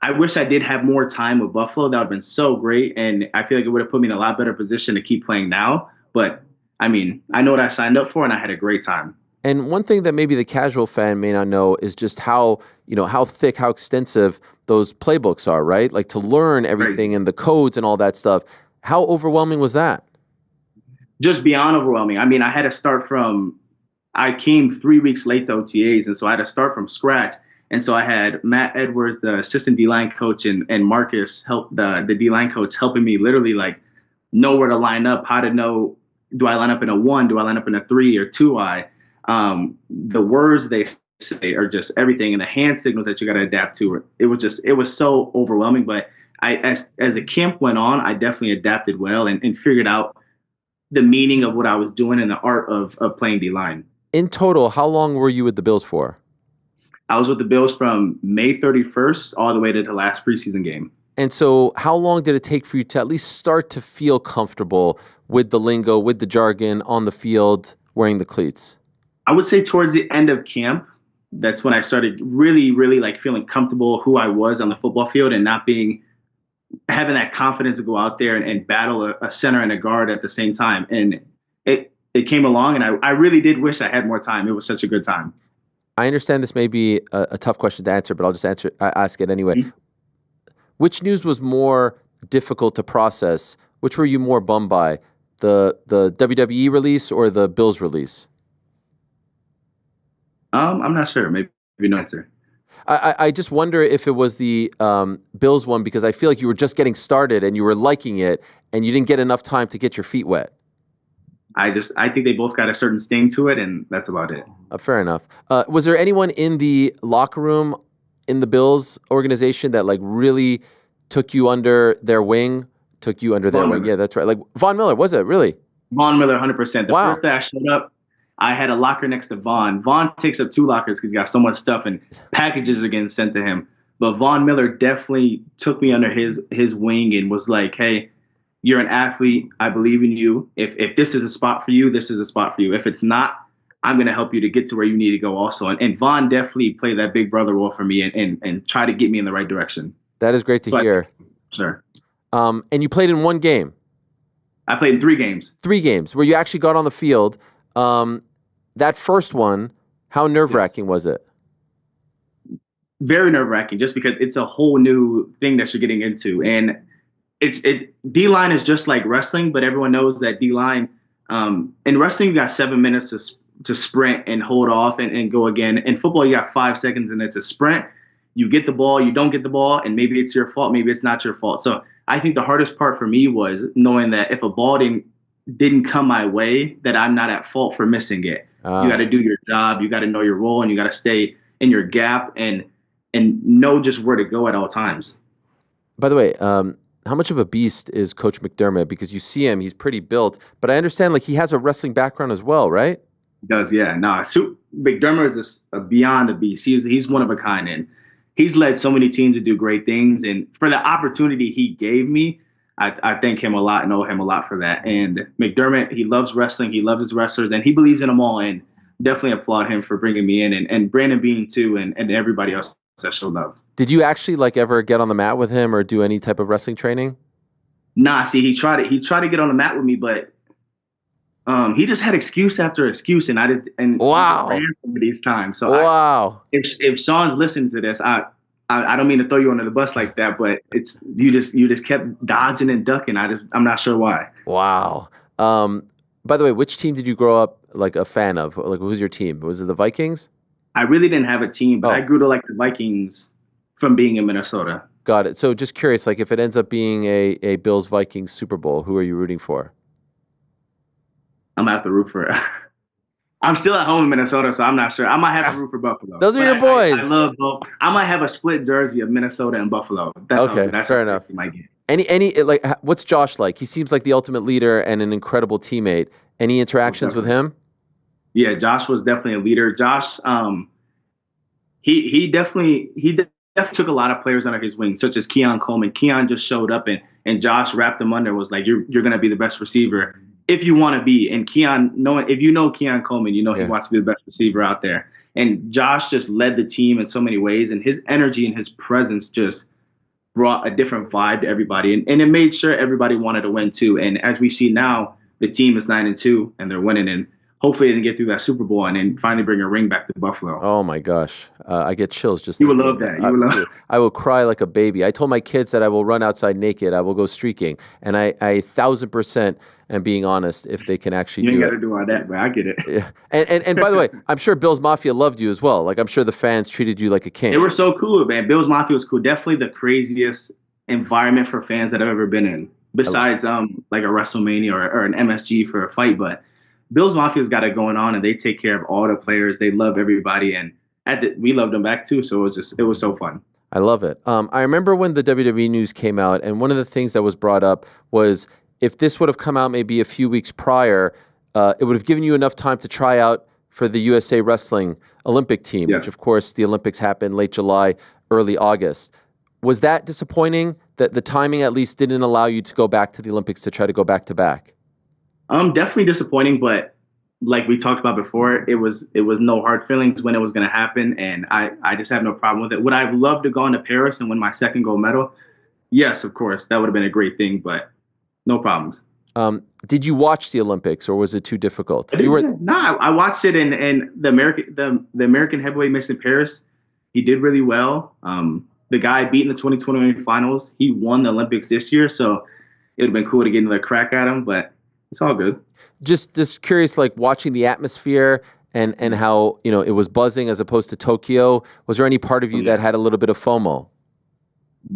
I wish I did have more time with Buffalo. That would have been so great. And I feel like it would have put me in a lot better position to keep playing now. But I mean, I know what I signed up for and I had a great time. And one thing that maybe the casual fan may not know is just how thick, how extensive those playbooks are, right? Like to learn everything and the codes and all that stuff. How overwhelming was that? Just beyond overwhelming. I mean, I came 3 weeks late to OTAs, and so I had to start from scratch. And so I had Matt Edwards, the assistant D-line coach, and Marcus, the D-line coach, helping me literally like know where to line up, how to know, do I line up in a 1, do I line up in a 3 or 2-eye? The words they say are just everything, and the hand signals that you got to adapt to. It was so overwhelming. But as the camp went on, I definitely adapted well and figured out the meaning of what I was doing and the art of playing D-line. In total, how long were you with the Bills for? I was with the Bills from May 31st all the way to the last preseason game. And so how long did it take for you to at least start to feel comfortable with the lingo, with the jargon on the field, wearing the cleats? I would say towards the end of camp, that's when I started really, really like feeling comfortable who I was on the football field and having that confidence to go out there and battle a center and a guard at the same time. And it came along, and I really did wish I had more time. It was such a good time. I understand this may be a tough question to answer, but I'll just ask it anyway. Mm-hmm. Which news was more difficult to process? Which were you more bummed by? The WWE release or the Bills release? I'm not sure. Maybe no answer. I just wonder if it was the Bills one, because I feel like you were just getting started and you were liking it and you didn't get enough time to get your feet wet. I think they both got a certain sting to it, and that's about it. Fair enough. Was there anyone in the locker room in the Bills organization that like really took you under their wing? Yeah, that's right. Like Von Miller, was it really? Von Miller, 100%. The Wow. first day I showed up, I had a locker next to Von. Von takes up 2 lockers because he's got so much stuff and packages are getting sent to him. But Von Miller definitely took me under his wing and was like, hey, you're an athlete. I believe in you. If this is a spot for you, this is a spot for you. If it's not, I'm going to help you to get to where you need to go also. And Von definitely played that big brother role for me and try to get me in the right direction. That is great to hear. Sure. And you played in one game. I played in 3 games. 3 games where you actually got on the field. That first one, how nerve-wracking was it? Very nerve-wracking just because it's a whole new thing that you're getting into. And D-line is just like wrestling, but everyone knows that D-line, in wrestling, you got 7 minutes to sprint and hold off and go again. In football, you got 5 seconds and it's a sprint. You get the ball, you don't get the ball, and maybe it's your fault, maybe it's not your fault. So I think the hardest part for me was knowing that if a ball didn't come my way, that I'm not at fault for missing it. You got to do your job, you got to know your role, and you got to stay in your gap and know just where to go at all times. By the way, how much of a beast is Coach McDermott? Because you see him, he's pretty built, but I understand like he has a wrestling background as well, right? He does, yeah. McDermott is beyond a beast. He's one of a kind, and he's led so many teams to do great things. And for the opportunity he gave me, I thank him a lot and owe him a lot for that. And McDermott, he loves wrestling, he loves his wrestlers, and he believes in them all. And definitely applaud him for bringing me in, and Brandon Bean too, and everybody else that showed love. Did you actually like ever get on the mat with him or do any type of wrestling training? Nah, see, he tried to get on the mat with me, but he just had excuse after excuse, and wow, ran some of these times. So wow, if Sean's listening to this, I don't mean to throw you under the bus like that, but it's you just kept dodging and ducking. I'm not sure why. Wow. By the way, which team did you grow up like a fan of? Like, who's your team? Was it the Vikings? I really didn't have a team, but I grew to like the Vikings from being in Minnesota. Got it. So just curious, like if it ends up being a Bills-Vikings Super Bowl, who are you rooting for? I'm going to have to root for it. I'm still at home in Minnesota, so I'm not sure. I might have to root for Buffalo. Those are your boys. I love both. I might have a split jersey of Minnesota and Buffalo. That's fair enough. You might get. Any like, what's Josh like? He seems like the ultimate leader and an incredible teammate. Any interactions with him? Yeah, Josh was definitely a leader. Josh, he definitely took a lot of players under his wing, such as Keon Coleman. Keon just showed up and Josh wrapped him under. Was like, you're going to be the best receiver if you want to be. And Keon, if you know Keon Coleman, you know he wants to be the best receiver out there. And Josh just led the team in so many ways, and his energy and his presence just brought a different vibe to everybody, and it made sure everybody wanted to win too. And as we see now, the team is 9-2, and they're winning, and hopefully they can get through that Super Bowl and then finally bring a ring back to Buffalo. Oh my gosh, I get chills just. You would love that. I will cry like a baby. I told my kids that I will run outside naked. I will go streaking, and I 1,000% am being honest. If they can actually do it, you ain't got to do all that, but I get it. Yeah. And by the way, I'm sure Bills Mafia loved you as well. Like I'm sure the fans treated you like a king. They were so cool, man. Bills Mafia was cool. Definitely the craziest environment for fans that I've ever been in. Besides like a WrestleMania or an MSG for a fight, but Bills Mafia's got it going on, and they take care of all the players. They love everybody, and we loved them back too. So it was so fun. I love it. I remember when the WWE news came out, and one of the things that was brought up was if this would have come out maybe a few weeks prior, it would have given you enough time to try out for the USA Wrestling Olympic team, which of course the Olympics happened late July, early August. Was that disappointing that the timing at least didn't allow you to go back to the Olympics to try to go back to back? Definitely disappointing, but like we talked about before, it was no hard feelings when it was going to happen, and I just have no problem with it. Would I have loved to go to Paris and win my second gold medal? Yes, of course. That would have been a great thing, but no problems. Did you watch the Olympics, or was it too difficult? I watched it, and the American heavyweight mix in Paris, he did really well. The guy beat in the 2021 finals, he won the Olympics this year, so it would have been cool to get another crack at him, but it's all good. Just curious, like watching the atmosphere and how, it was buzzing as opposed to Tokyo. Was there any part of you that had a little bit of FOMO?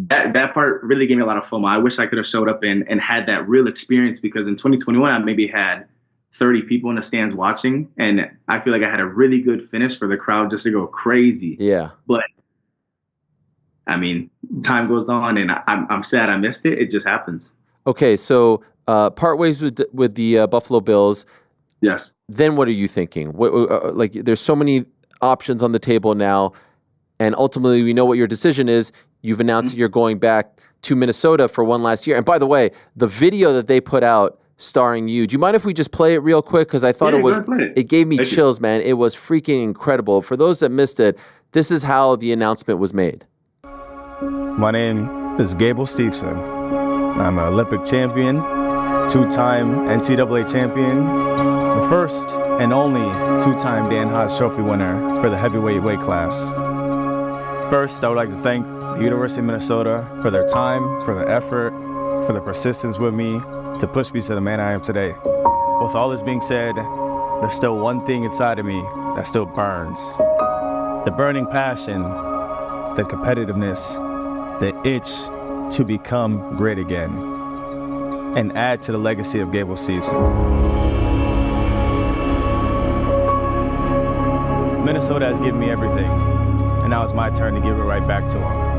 That part really gave me a lot of FOMO. I wish I could have showed up and had that real experience, because in 2021 I maybe had 30 people in the stands watching, and I feel like I had a really good finish for the crowd just to go crazy. Yeah. But I mean, time goes on, and I'm sad I missed it. It just happens. Okay, so part ways with the Buffalo Bills. Yes. Then what are you thinking? What like there's so many options on the table now, and ultimately we know what your decision is. You've announced that you're going back to Minnesota for one last year. And by the way, the video that they put out starring you, do you mind if we just play it real quick? Because I thought it gave me chills, man. It was freaking incredible. For those that missed it, this is how the announcement was made. My name is Gable Steveson. I'm an Olympic champion, two-time NCAA champion, the first and only two-time Dan Hodge Trophy winner for the heavyweight weight class. First, I would like to thank the University of Minnesota for their time, for their effort, for their persistence with me to push me to the man I am today. With all this being said, there's still one thing inside of me that still burns. The burning passion, the competitiveness, the itch to become great again and add to the legacy of Gable Steveson. Minnesota has given me everything, and now it's my turn to give it right back to them.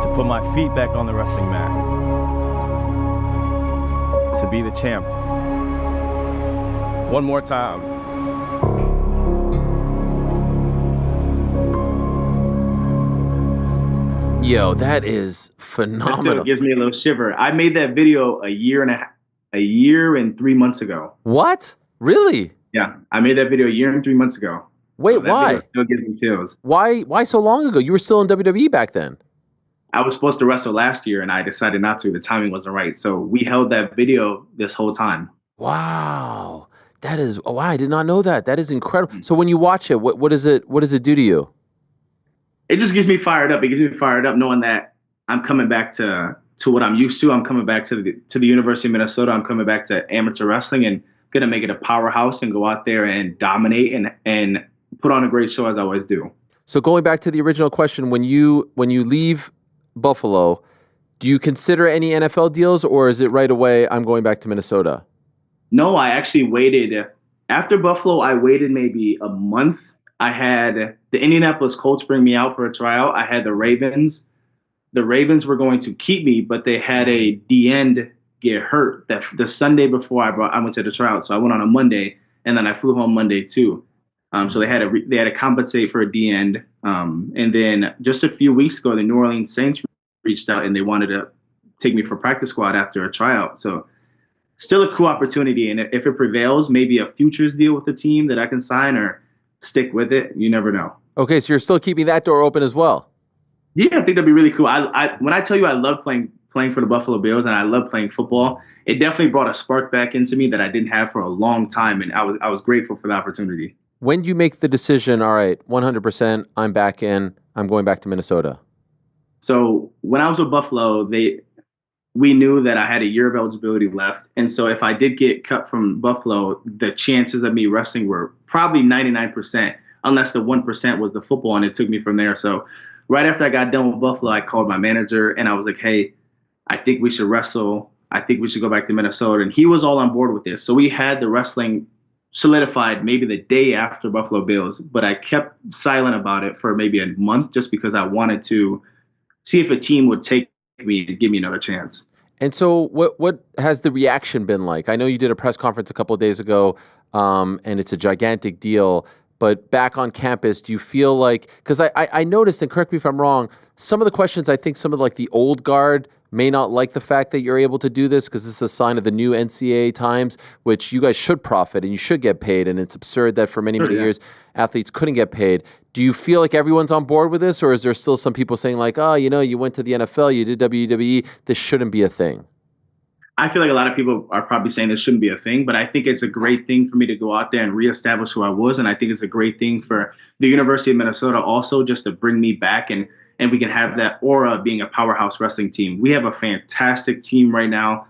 To put my feet back on the wrestling mat. To be the champ. One more time. Yo, that is phenomenal. That still gives me a little shiver. I made that video a year and 3 months ago. What? Really? Yeah, I made that video a year and 3 months ago. Wait, So that why? video still gives me chills. Why so long ago? You were still in WWE back then. I was supposed to wrestle last year, and I decided not to. The timing wasn't right. So we held that video this whole time. Wow. That is wow, I did not know that. That is incredible. So when you watch it, what does it do to you? It just gets me fired up. It gets me fired up knowing that I'm coming back to what I'm used to. I'm coming back to the University of Minnesota. I'm coming back to amateur wrestling and gonna make it a powerhouse and go out there and dominate and put on a great show as I always do. So going back to the original question, when you leave Buffalo, do you consider any NFL deals, or is it right away, I'm going back to Minnesota? No, I actually waited. After Buffalo, I waited maybe a month. I had the Indianapolis Colts bring me out for a tryout. I had the Ravens. The Ravens were going to keep me, but they had a D-end get hurt the Sunday before I went to the tryout. So I went on a Monday, and then I flew home Monday too. So they had to compensate for a D-end. And then just a few weeks ago, the New Orleans Saints reached out and they wanted to take me for practice squad after a tryout. So still a cool opportunity. And if it prevails, maybe a futures deal with the team that I can sign or stick with it. You never know. Okay, so you're still keeping that door open as well. Yeah, I think that'd be really cool. When I tell you I love playing for the Buffalo Bills and I love playing football, it definitely brought a spark back into me that I didn't have for a long time. And I was grateful for the opportunity. When do you make the decision, all right, 100%, I'm back in, I'm going back to Minnesota? So when I was with Buffalo, we knew that I had a year of eligibility left. And so if I did get cut from Buffalo, the chances of me wrestling were probably 99%, unless the 1% was the football, and it took me from there. So right after I got done with Buffalo, I called my manager and I was like, hey, I think we should wrestle. I think we should go back to Minnesota. And he was all on board with this. So we had the wrestling solidified maybe the day after Buffalo Bills, but I kept silent about it for maybe a month just because I wanted to see if a team would take me and give me another chance. And so what has the reaction been like? I know you did a press conference a couple of days ago, and it's a gigantic deal, but back on campus, do you feel like, because I noticed, and correct me if I'm wrong, some of the questions, I think some of like the old guard may not like the fact that you're able to do this because this is a sign of the new NCAA times, which you guys should profit and you should get paid. And it's absurd that for many years, athletes couldn't get paid. Do you feel like everyone's on board with this, or is there still some people saying like, oh, you went to the NFL, you did WWE, this shouldn't be a thing? I feel like a lot of people are probably saying this shouldn't be a thing, but I think it's a great thing for me to go out there and reestablish who I was. And I think it's a great thing for the University of Minnesota also just to bring me back and we can have that aura of being a powerhouse wrestling team. We have a fantastic team right now.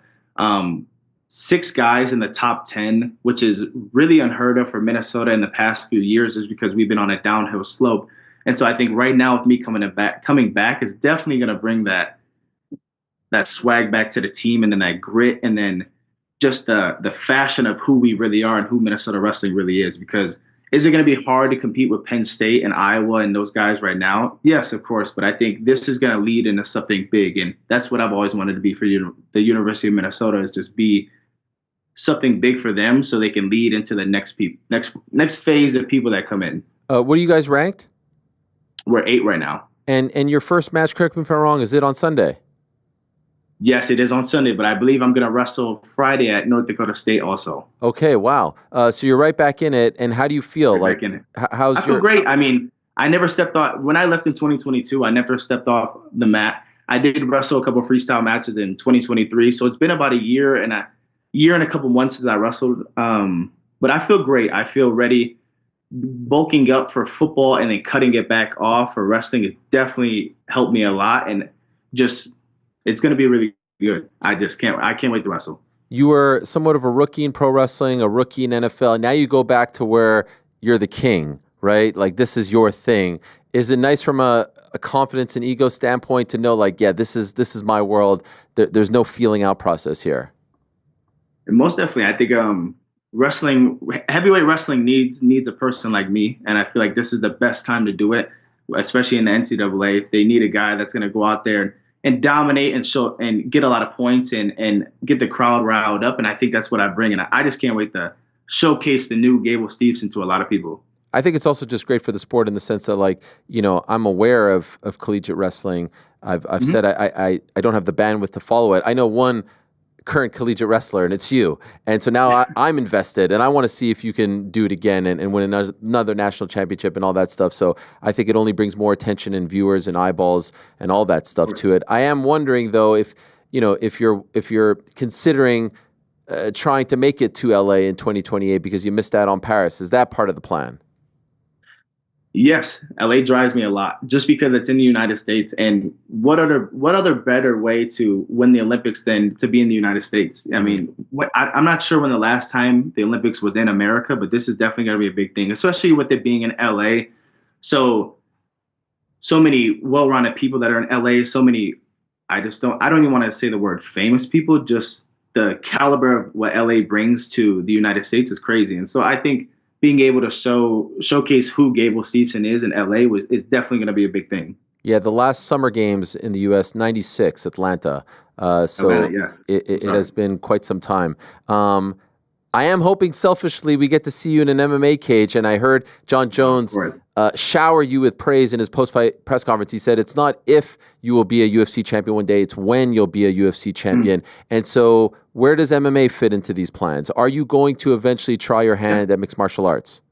6 guys in the top 10, which is really unheard of for Minnesota in the past few years, is because we've been on a downhill slope. And so I think right now with me coming back is definitely going to bring that swag back to the team, and then that grit, and then just the fashion of who we really are and who Minnesota wrestling really is. Because is it going to be hard to compete with Penn State and Iowa and those guys right now? Yes, of course. But I think this is going to lead into something big. And that's what I've always wanted to be for the University of Minnesota, is just be something big for them so they can lead into the next phase of people that come in. What are you guys ranked? We're 8 right now. And your first match, correct me if I'm wrong, is it on Sunday? Yes, it is on Sunday, but I believe I'm going to wrestle Friday at North Dakota State also. Okay, wow. So you're right back in it. And how do you feel? Right back in it. How's I feel great. I mean, I never stepped off. When I left in 2022, I never stepped off the mat. I did wrestle a couple of freestyle matches in 2023. So it's been about a year and a couple months since I wrestled. But I feel great. I feel ready. Bulking up for football and then cutting it back off for wrestling has definitely helped me a lot. And just, it's going to be really good. I can't wait to wrestle. You were somewhat of a rookie in pro wrestling, a rookie in NFL. Now you go back to where you're the king, right? Like, this is your thing. Is it nice from a confidence and ego standpoint to know, like, yeah, this is my world. There's no feeling out process here? And most definitely. I think heavyweight wrestling needs a person like me. And I feel like this is the best time to do it, especially in the NCAA. They need a guy that's going to go out there and dominate and show and get a lot of points and get the crowd riled up. And I think that's what I bring. And I just can't wait to showcase the new Gable Steveson to a lot of people. I think it's also just great for the sport in the sense that, like, you know, I'm aware of collegiate wrestling. I've said I don't have the bandwidth to follow it. I know one current collegiate wrestler, and it's you. And so now I'm invested, and I want to see if you can do it again and win another national championship and all that stuff. So I think it only brings more attention and viewers and eyeballs and all that stuff to it. I am wondering, though, if you're considering trying to make it to LA in 2028 because you missed out on Paris. Is that part of the plan? Yes, LA drives me a lot just because it's in the United States. And what other better way to win the Olympics than to be in the United States? I mean, I'm not sure when the last time the Olympics was in America, but this is definitely going to be a big thing, especially with it being in LA. So many well-rounded people that are in LA, so many, I don't even want to say the word famous people, just the caliber of what LA brings to the United States is crazy. And so I think being able to showcase who Gable Steveson is in LA is definitely going to be a big thing. Yeah, the last Summer Games in the U.S., 96, Atlanta. It has been quite some time. I am hoping selfishly we get to see you in an MMA cage, and I heard John Jones shower you with praise in his post-fight press conference. He said it's not if you will be a UFC champion one day, it's when you'll be a UFC champion. And so where does MMA fit into these plans? Are you going to eventually try your hand at mixed martial arts?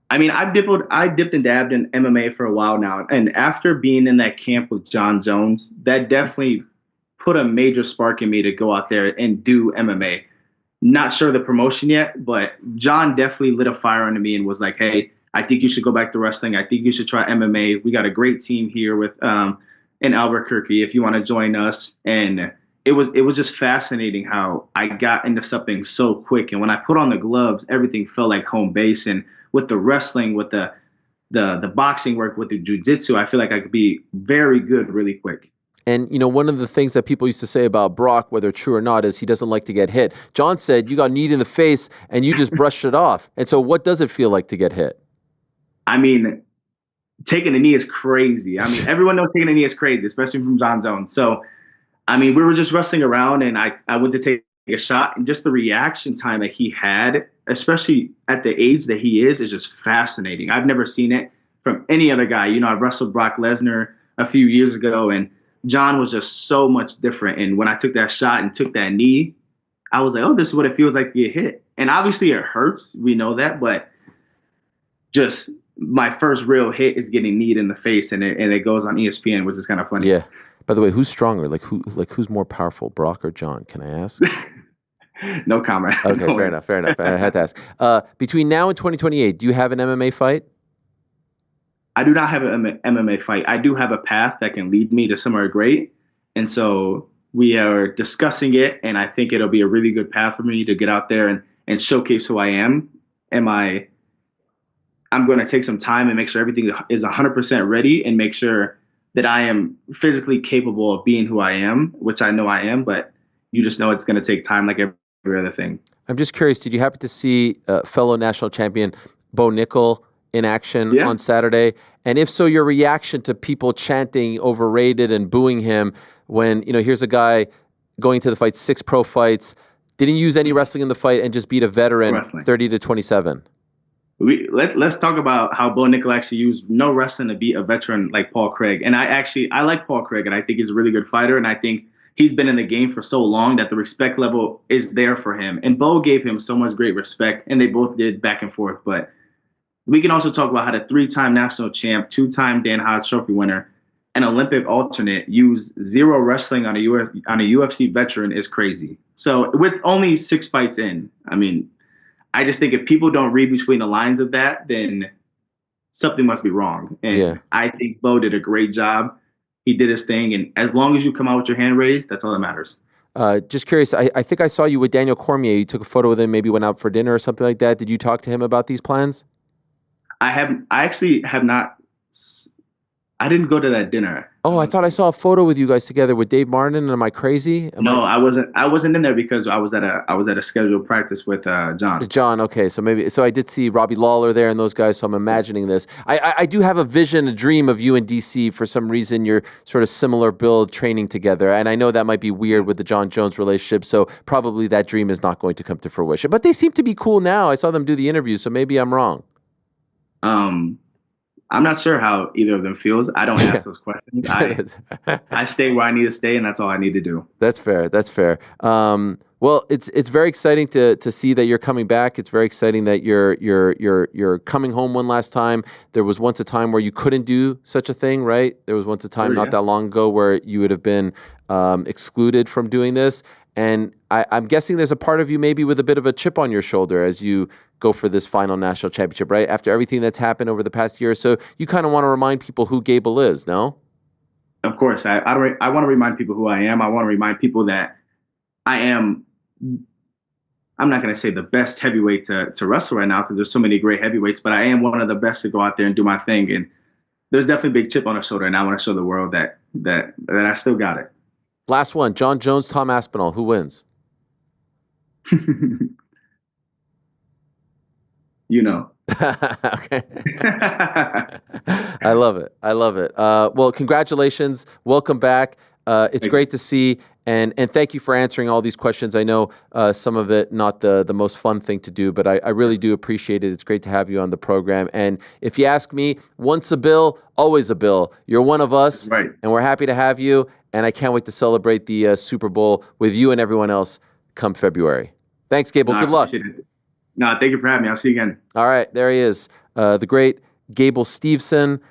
I mean, I dipped and dabbed in MMA for a while now. And after being in that camp with John Jones, that definitely put a major spark in me to go out there and do MMA. Not sure the promotion yet, but John definitely lit a fire under me and was like, hey, I think you should go back to wrestling. I think you should try MMA. We got a great team here with in Albuquerque if you want to join us. And it was just fascinating how I got into something so quick. And when I put on the gloves, everything felt like home base. And with the wrestling, with the boxing work, with the jiu-jitsu, I feel like I could be very good really quick. And, you know, one of the things that people used to say about Brock, whether true or not, is he doesn't like to get hit. John said you got kneed in the face and you just brushed it off. And so what does it feel like to get hit? I mean, taking a knee is crazy. I mean, everyone knows taking a knee is crazy, especially from John Jones. So, I mean, we were just wrestling around and I went to take a shot, and just the reaction time that he had, especially at the age that he is just fascinating. I've never seen it from any other guy. You know, I wrestled Brock Lesnar a few years ago, and John was just so much different. And when I took that shot and took that knee, I was like, oh, this is what it feels like to get hit. And obviously it hurts. We know that. But just my first real hit is getting kneed in the face. And it goes on ESPN, which is kind of funny. Yeah. By the way, who's stronger? Who's more powerful, Brock or John? Can I ask? No comment. Okay, No fair enough. I had to ask. Between now and 2028, do you have an MMA fight? I do not have an MMA fight. I do have a path that can lead me to somewhere great. And so we are discussing it, and I think it'll be a really good path for me to get out there and showcase who I am. I'm going to take some time and make sure everything is 100% ready and make sure that I am physically capable of being who I am, which I know I am, but you just know it's going to take time like every other thing. I'm just curious, did you happen to see fellow national champion Bo Nickel in action on Saturday? And if so, your reaction to people chanting overrated and booing him when, here's a guy going to the fight, 6 pro fights, didn't use any wrestling in the fight and just beat a veteran 30-27. Let's talk about how Bo Nickel actually used no wrestling to beat a veteran like Paul Craig. And I like Paul Craig, and I think he's a really good fighter. And I think he's been in the game for so long that the respect level is there for him. And Bo gave him so much great respect, and they both did back and forth. But we can also talk about how the 3-time national champ, 2-time Dan Hodge Trophy winner, and Olympic alternate use 0 wrestling on a UFC veteran is crazy. So with only 6 fights in, I just think if people don't read between the lines of that, then something must be wrong. And I think Bo did a great job. He did his thing. And as long as you come out with your hand raised, that's all that matters. Just curious, I think I saw you with Daniel Cormier. You took a photo with him, maybe went out for dinner or something like that. Did you talk to him about these plans? I actually have not. I didn't go to that dinner. Oh, I thought I saw a photo with you guys together with Dave Martin. Am I crazy? I wasn't in there because I was at a scheduled practice with John. John, okay. So I did see Robbie Lawler there and those guys, so I'm imagining this. I do have a vision, a dream of you and DC. For some reason, you're sort of similar build training together. And I know that might be weird with the John Jones relationship, so probably that dream is not going to come to fruition. But they seem to be cool now. I saw them do the interview, so maybe I'm wrong. I'm not sure how either of them feels. I don't ask those questions. I stay where I need to stay, and that's all I need to do. That's fair. Well, it's very exciting to see that you're coming back. It's very exciting that you're coming home one last time. There was once a time where you couldn't do such a thing, right? There was once a time not that long ago where you would have been excluded from doing this. And I'm guessing there's a part of you maybe with a bit of a chip on your shoulder as you go for this final national championship, right? After everything that's happened over the past year or so, you kind of want to remind people who Gable is, no? Of course. I want to remind people who I am. I want to remind people that I am, I'm not going to say the best heavyweight to wrestle right now because there's so many great heavyweights, but I am one of the best to go out there and do my thing. And there's definitely a big chip on the shoulder, and I want to show the world that I still got it. Last one, John Jones, Tom Aspinall. Who wins? Okay. I love it. Well, congratulations. Welcome back. It's great to see. And thank you for answering all these questions. I know some of it not the most fun thing to do, but I really do appreciate it. It's great to have you on the program. And if you ask me, once a Bill, always a Bill. You're one of us, right? And we're happy to have you. And I can't wait to celebrate the Super Bowl with you and everyone else come February. Thanks, Gable. Good luck. No, thank you for having me. I'll see you again. All right, there he is, the great Gable Steveson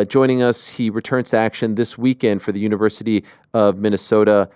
joining us. He returns to action this weekend for the University of Minnesota.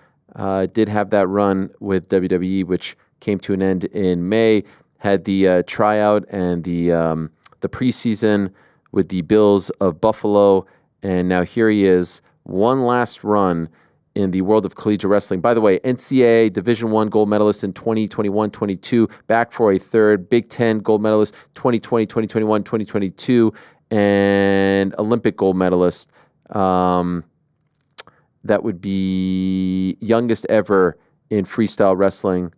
Did have that run with WWE, which came to an end in May. Had the tryout and the preseason with the Bills of Buffalo, and now here he is, one last run in the world of collegiate wrestling. By the way, NCAA Division I gold medalist in 2021-22, back for a third. Big Ten gold medalist 2020, 2021, 2022, and Olympic gold medalist. That would be youngest ever in freestyle wrestling.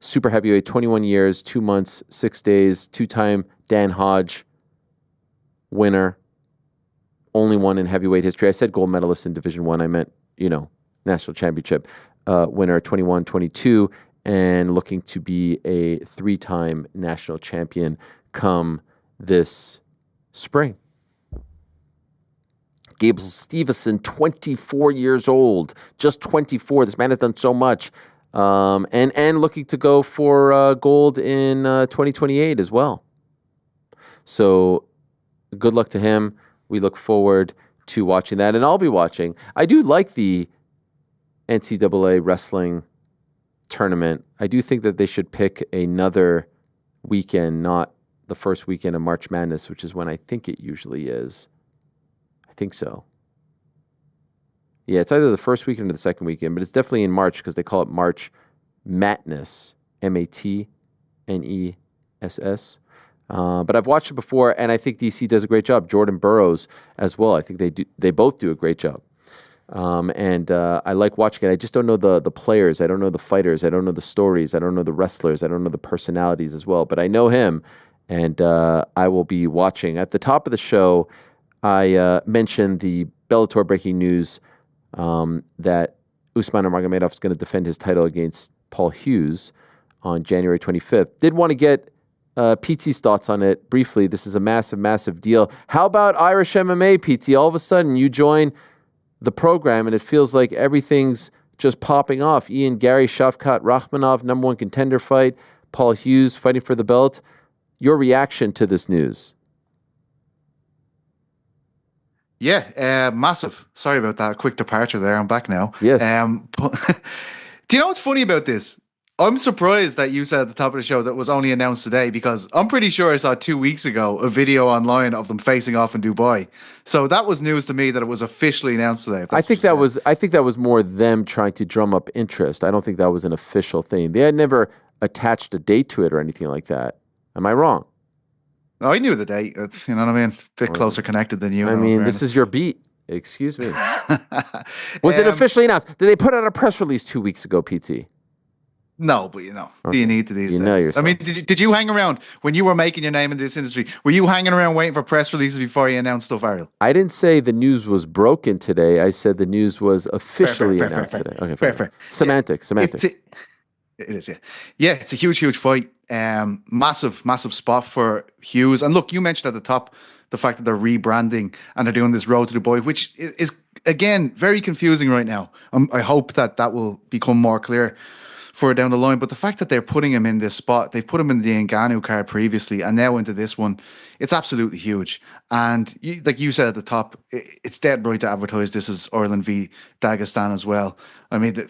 Super heavyweight, 21 years, 2 months, 6 days, 2-time Dan Hodge winner. Only one in heavyweight history. I said gold medalist in Division I. I meant, national championship winner 21-22 and looking to be a 3-time national champion come this spring. Gable Steveson, 24 years old, just 24. This man has done so much. And looking to go for gold in 2028 as well. So good luck to him. We look forward to watching that, and I'll be watching. I do like the NCAA wrestling tournament. I do think that they should pick another weekend, not the first weekend of March Madness, which is when I think it usually is. I think so. Yeah, it's either the first weekend or the second weekend, but it's definitely in March because they call it March Madness, Matness. But I've watched it before, and I think DC does a great job. Jordan Burroughs as well. I think they both do a great job. And I like watching it. I just don't know the players. I don't know the fighters. I don't know the stories. I don't know the wrestlers. I don't know the personalities as well. But I know him, and I will be watching. At the top of the show, I mentioned the Bellator breaking news that Usman Nurmagomedov is going to defend his title against Paul Hughes on January 25th. Did want to get PT's thoughts on it briefly. This is a massive, massive deal. How about Irish MMA, PT? All of a sudden, you join the program, and it feels like everything's just popping off. Ian Gary, Shavkat Rakhmonov, number one contender fight. Paul Hughes fighting for the belt. Your reaction to this news? Yeah, massive. Sorry about that quick departure there. I'm back now. Yes. Do you know what's funny about this? I'm surprised that you said at the top of the show that was only announced today, because I'm pretty sure I saw 2 weeks ago a video online of them facing off in Dubai. So that was news to me that it was officially announced today. I think that was more them trying to drum up interest. I don't think that was an official thing. They had never attached a date to it or anything like that. Am I wrong? No, I knew the date. You know what I mean? A bit closer connected than you. I mean, this is your beat. Excuse me. Was it officially announced? Did they put out a press release 2 weeks ago, PT? No, but do you need to these days? Know yourself. I mean, did you hang around when you were making your name in this industry? Were you hanging around waiting for press releases before you announced stuff, Ariel? I didn't say the news was broken today. I said the news was officially announced today. Okay, fair. Semantics. It is, yeah. Yeah, it's a huge, huge fight. Massive, massive spot for Hughes. And look, you mentioned at the top the fact that they're rebranding and they're doing this road to Dubai, which is again, very confusing right now. I hope that will become more clear for down the line. But the fact that they're putting him in this spot, they've put him in the Ngannou card previously and now into this one, it's absolutely huge. And like you said at the top, it's dead right to advertise this as Ireland v Dagestan as well. I mean,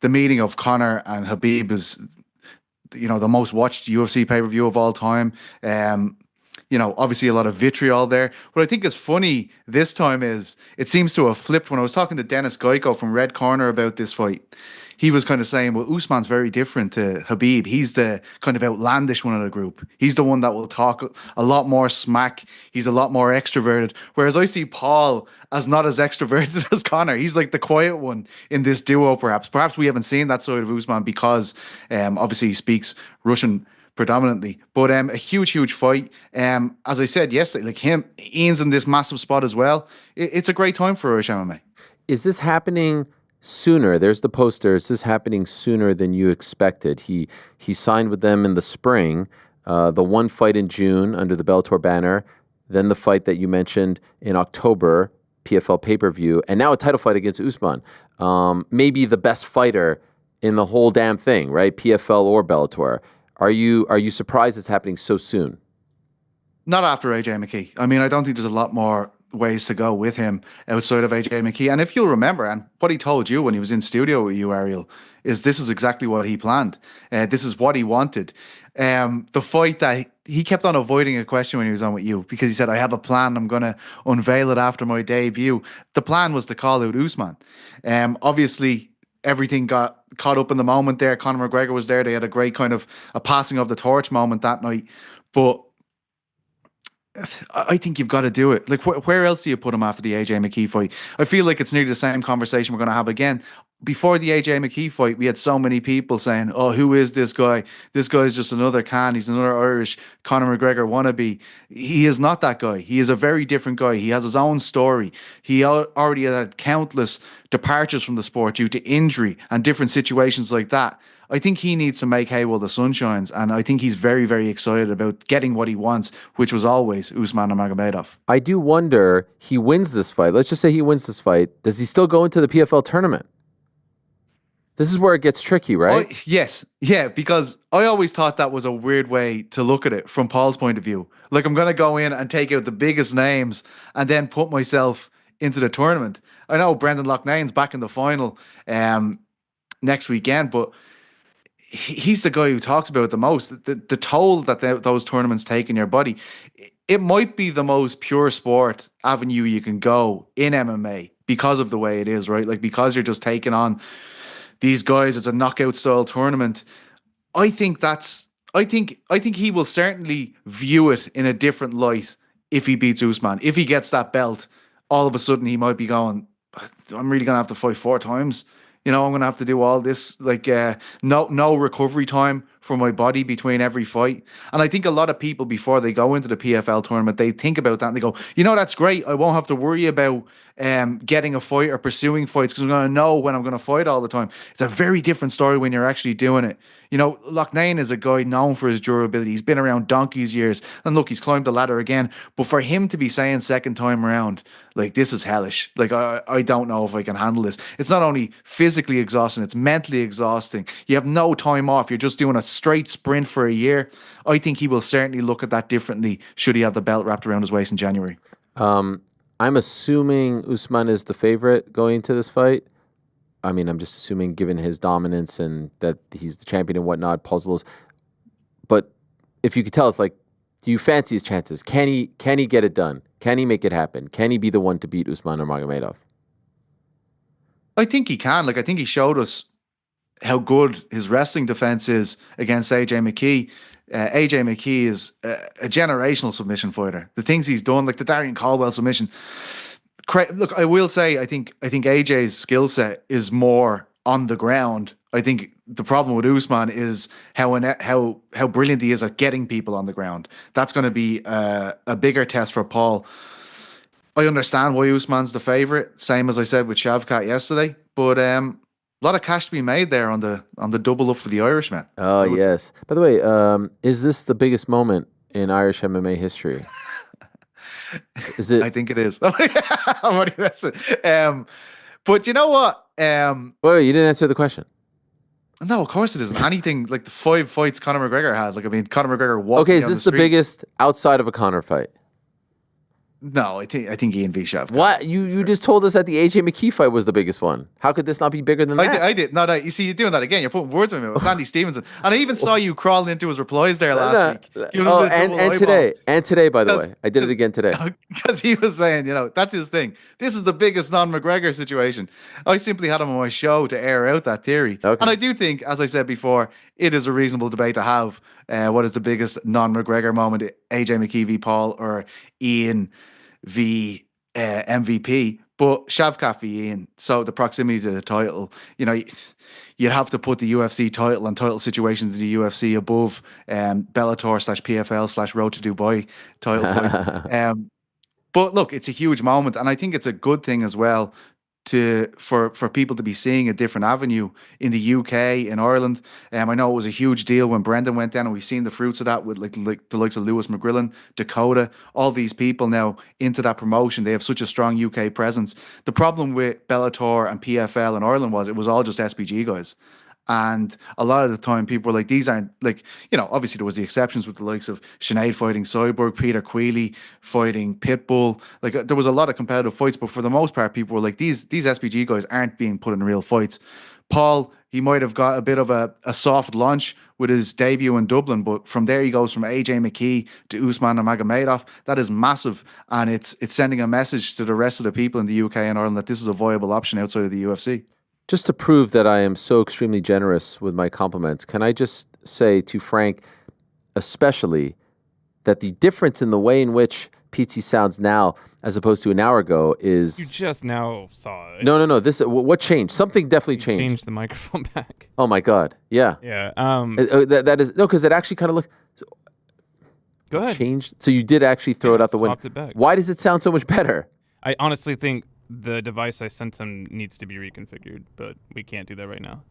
the meeting of Conor and Habib is, the most watched UFC pay-per-view of all time. Obviously a lot of vitriol there. What I think is funny this time is it seems to have flipped. When I was talking to Dennis Geico from Red Corner about this fight, he was kind of saying, well, Usman's very different to Habib. He's the kind of outlandish one of the group. He's the one that will talk a lot more smack. He's a lot more extroverted. Whereas I see Paul as not as extroverted as Conor. He's like the quiet one in this duo, perhaps. Perhaps we haven't seen that side of Usman because obviously he speaks Russian predominantly. But a huge, huge fight. As I said yesterday, like Ian's in this massive spot as well. It's a great time for Irish MMA. Is this happening sooner? There's the poster. Is this happening sooner than you expected? He signed with them in the spring, the one fight in June under the Bellator banner, then the fight that you mentioned in October, PFL pay-per-view, and now a title fight against Usman. Maybe the best fighter in the whole damn thing, right? PFL or Bellator. Are you surprised it's happening so soon? Not after AJ McKee. I mean, I don't think there's a lot more ways to go with him outside of AJ McKee. And if you'll remember, and what he told you when he was in studio with you, Ariel, is this is exactly what he planned. This is what he wanted. The fight that he kept on avoiding a question when he was on with you because he said, I have a plan. I'm going to unveil it after my debut. The plan was to call out Usman. Obviously, everything got caught up in the moment there. Conor McGregor was there. They had a great kind of a passing of the torch moment that night. But I think you've got to do it. Like, where else do you put him after the AJ McKee fight? I feel like it's nearly the same conversation we're going to have again. Before the AJ McKee fight, we had so many people saying, oh, who is this guy? This guy's just another Khan. He's another Irish Conor McGregor wannabe. He is not that guy. He is a very different guy. He has his own story. He already had countless departures from the sport due to injury and different situations like that. I think he needs to make hay while the sun shines, and I think he's very, very excited about getting what he wants, which was always Usman Nurmagomedov. I do wonder, he wins this fight. Let's just say he wins this fight. Does he still go into the PFL tournament? This is where it gets tricky, right? Yes. Yeah, because I always thought that was a weird way to look at it from Paul's point of view. Like, I'm going to go in and take out the biggest names and then put myself into the tournament. I know Brendan Loughnane's back in the final next weekend, but he's the guy who talks about it the most. The toll that those tournaments take in your body. It might be the most pure sport avenue you can go in MMA because of the way it is, right? Like, because you're just taking on these guys. It's a knockout style tournament. I think he will certainly view it in a different light if he beats Usman. If he gets that belt, all of a sudden he might be going, I'm really gonna have to fight 4 times. You know, I'm gonna have to do all this, like no recovery time for my body between every fight. And I think a lot of people before they go into the PFL tournament, they think about that and they go, you know, that's great. I won't have to worry about getting a fight or pursuing fights because I'm gonna know when I'm gonna fight all the time. It's a very different story when you're actually doing it. You know, Loughnane is a guy known for his durability. He's been around donkey's years. And look, he's climbed the ladder again. But for him to be saying second time around, like, this is hellish. Like, I don't know if I can handle this. It's not only physically exhausting, it's mentally exhausting. You have no time off. You're just doing a straight sprint for a year. I think he will certainly look at that differently should he have the belt wrapped around his waist in January. I'm assuming Usman is the favorite going into this fight. I mean, I'm just assuming given his dominance and that he's the champion and whatnot, puzzles. But if you could tell us, like, do you fancy his chances? Can he get it done? Can he make it happen? Can he be the one to beat Usman or Magomedov? I think he can. Like, I think he showed us how good his wrestling defense is against AJ McKee. AJ McKee is a generational submission fighter. The things he's done, like the Darian Caldwell submission. Look, I will say, I think AJ's skill set is more on the ground. I think the problem with Usman is how brilliant he is at getting people on the ground. That's going to be a bigger test for Paul. I understand why Usman's the favorite, same as I said with Shavkat yesterday. But a lot of cash to be made there on the double up for the Irishman. Oh yes. By the way, is this the biggest moment in Irish MMA history? Is it? I think it is. I'm already messing. But you know what? Wait, you didn't answer the question. No, of course it isn't. Anything like the 5 fights Conor McGregor had. Like, I mean, Conor McGregor walked. Okay, is this the biggest outside of a Conor fight? No, I think Ian V. Shavkat. What? You just told us that the AJ McKee fight was the biggest one. How could this not be bigger than that? I did. No, you see, you're doing that again. You're putting words in my mouth. Andy Stevenson. And I even saw you crawling into his replies there last week. Oh, and today. And today, by the way. I did it again today. Because he was saying, you know, that's his thing. This is the biggest non-McGregor situation. I simply had him on my show to air out that theory. Okay. And I do think, as I said before, it is a reasonable debate to have. What is the biggest non-McGregor moment? AJ McKee v. Paul or Ian v. MVP, but Shavkat v. Ian. So the proximity to the title, you know, you'd have to put the UFC title and title situations in the UFC above Bellator/PFL/ Road to Dubai title fights. But look, it's a huge moment, and I think it's a good thing as well for people to be seeing a different avenue in the UK, in Ireland. I know it was a huge deal when Brendan went down, and we've seen the fruits of that with like the likes of Lewis McGrillen, Dakota, all these people now into that promotion. They have such a strong UK presence. The problem with Bellator and PFL in Ireland was it was all just SPG guys. And a lot of the time people were like, these aren't, like, you know, obviously there was the exceptions with the likes of Sinead fighting Cyborg, Peter Queally fighting Pitbull. Like, there was a lot of competitive fights, but for the most part, people were like, these SPG guys aren't being put in real fights. Paul, he might have got a bit of a soft launch with his debut in Dublin, but from there he goes from AJ McKee to Usman and Magomedov. That is massive, and it's sending a message to the rest of the people in the UK and Ireland that this is a viable option outside of the UFC. Just to prove that I am so extremely generous with my compliments, can I just say to Frank, especially, that the difference in the way in which PT sounds now as opposed to an hour ago is... You just now saw it. No. This what changed? Something definitely changed. Changed the microphone back. Oh my God! Yeah. Yeah. That is no, because it actually kind of looked. Go ahead. Changed. So you did actually throw it out the window. Swapped it back. Why does it sound so much better? I honestly think the device I sent him needs to be reconfigured, but we can't do that right now.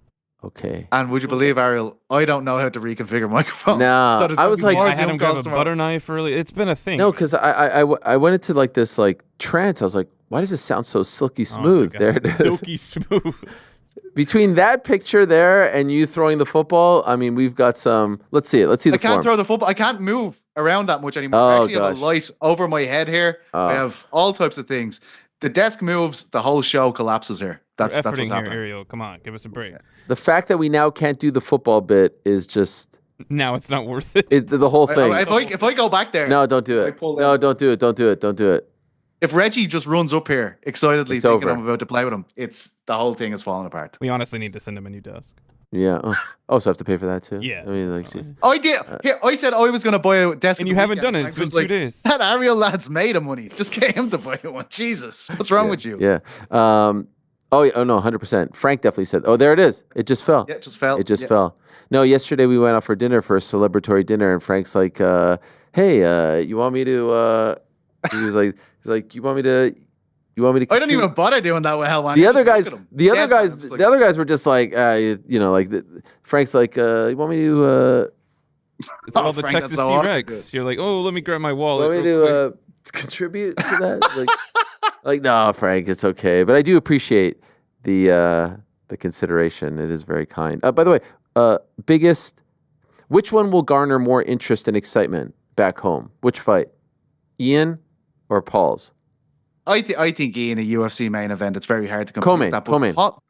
Okay. And would you believe, Ariel, I don't know how to reconfigure microphones. No, so I was like, I had him grab a butter knife earlier. It's been a thing. No, because I went into like this like trance. I was like, why does it sound so silky smooth? Oh, there it is. Silky smooth. Between that picture there and you throwing the football, I mean, we've got some. Let's see it. Let's see the I can't form. throw the football. I can't move around that much anymore. Oh, I actually have gosh. a light over my head here. I have all types of things. The desk moves, the whole show collapses here. That's what's efforting happening. here, Ariel. Come on, give us a break. The fact that we now can't do the football bit is just. Now it's not worth it. The whole thing. If I go back there, no, don't do it. No, don't do it. Don't do it. Don't do it. If Reggie just runs up here excitedly It's thinking over. I'm about to play with him, the whole thing is falling apart. We honestly need to send him a new desk. Yeah. Oh, so I have to pay for that too? Yeah. I mean, like, she's. I did. Here, I said I was going to buy a desk. And at you the haven't weekend, done it. and It's Frank been was 2 days. That Ariel lad's made of money. Just get him to buy one. Jesus, what's wrong with you? Yeah. Oh, yeah, no, 100%. Frank definitely said, "Oh, there it is. It just fell. Yeah, it just fell. It just Yeah. fell." No, yesterday we went out for dinner for a celebratory dinner, and Frank's like, "Hey, you want me to?" He was like, "He's like, you want me to?" I don't even contribute?" bother doing that with Helwani. The other guys, Like, the other guys were just like, Frank's like, "You want me to?" It's all the Frank, Texas that's so T-Rex. You're like, oh, let me grab my wallet. Want me real quick. to contribute to that? Like, no, Frank, it's okay. But I do appreciate the consideration. It is very kind. By the way, which one will garner more interest and excitement back home? Which fight, Ian or Paul's? I think Ian, a UFC main event, it's very hard to compete Co-main, with that. But co-main. Paul-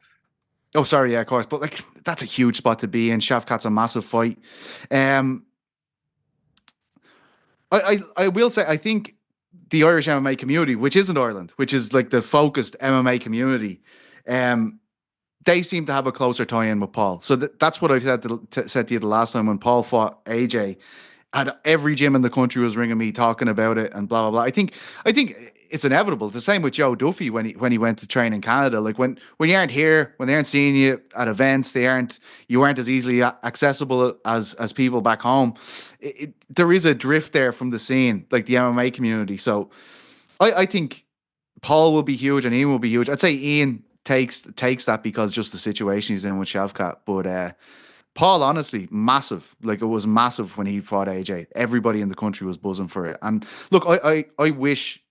oh, sorry, yeah, of course. But like, that's a huge spot to be in. Shavkat's a massive fight. I will say, I think the Irish MMA community, which isn't Ireland, which is like the focused MMA community, they seem to have a closer tie-in with Paul. So that's what I said to you the last time when Paul fought AJ. And every gym in the country was ringing me talking about it and blah blah blah. I think it's inevitable. It's the same with Joe Duffy when he went to train in Canada. Like when you aren't here, when they aren't seeing you at events, you aren't as easily accessible as people back home. There is a drift there from the scene, like the MMA community. So I think Paul will be huge and Ian will be huge. I'd say Ian takes that because just the situation he's in with Shavkat, but Paul, honestly, massive. Like, it was massive when he fought AJ. Everybody in the country was buzzing for it. And look, I wish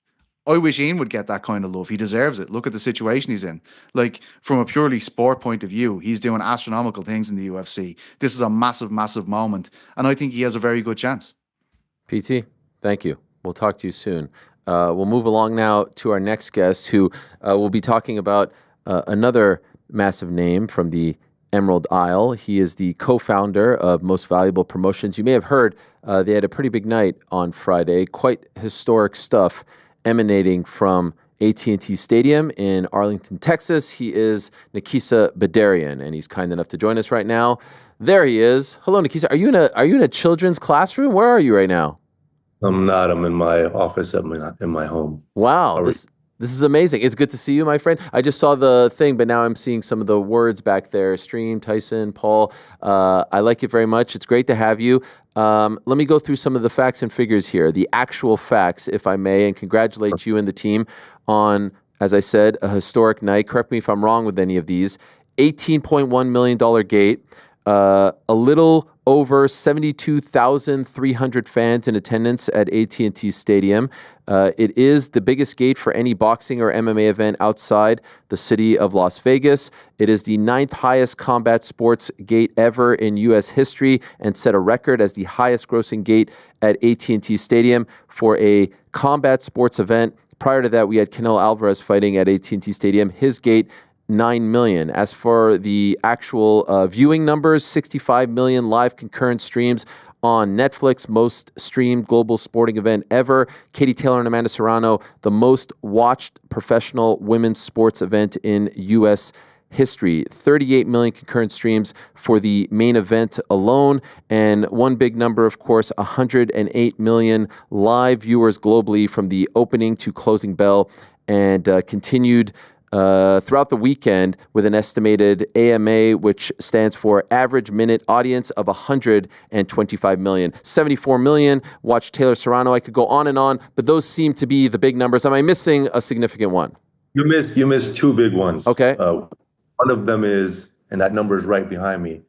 Ian would get that kind of love. He deserves it. Look at the situation he's in. Like, from a purely sport point of view, he's doing astronomical things in the UFC. This is a massive, massive moment. And I think he has a very good chance. PT, thank you. We'll talk to you soon. We'll move along now to our next guest, who will be talking about another massive name from the Emerald Isle. He is the co-founder of Most Valuable Promotions. You may have heard they had a pretty big night on Friday, quite historic stuff emanating from AT&T Stadium in Arlington, Texas. He is Nakisa Bidarian, and he's kind enough to join us right now. There he is. Hello, Nakisa. Are you in a children's classroom? Where are you right now? I'm not. I'm in my office in my home. Wow. This is amazing. It's good to see you, my friend. I just saw the thing, but now I'm seeing some of the words back there. Stream, Tyson, Paul. I like it very much. It's great to have you. Let me go through some of the facts and figures here, the actual facts, if I may, and congratulate you and the team on, as I said, a historic night. Correct me if I'm wrong with any of these. $18.1 million gate. A little over 72,300 fans in attendance at AT&T Stadium. It is the biggest gate for any boxing or MMA event outside the city of Las Vegas. It is the 9th highest combat sports gate ever in U.S. history and set a record as the highest grossing gate at AT&T Stadium for a combat sports event. Prior to that, we had Canelo Alvarez fighting at AT&T Stadium. His gate, 9 million. As for the actual viewing numbers, 65 million live concurrent streams on Netflix, most streamed global sporting event ever. Katie Taylor and Amanda Serrano, the most watched professional women's sports event in U.S. history. 38 million concurrent streams for the main event alone. And one big number, of course, 108 million live viewers globally from the opening to closing bell, and continued throughout the weekend with an estimated AMA, which stands for average minute audience of 125 million. 74 million watched Taylor Serrano. I could go on and on, but those seem to be the big numbers. Am I missing a significant one? You missed two big ones. Okay. One of them is, and that number is right behind me,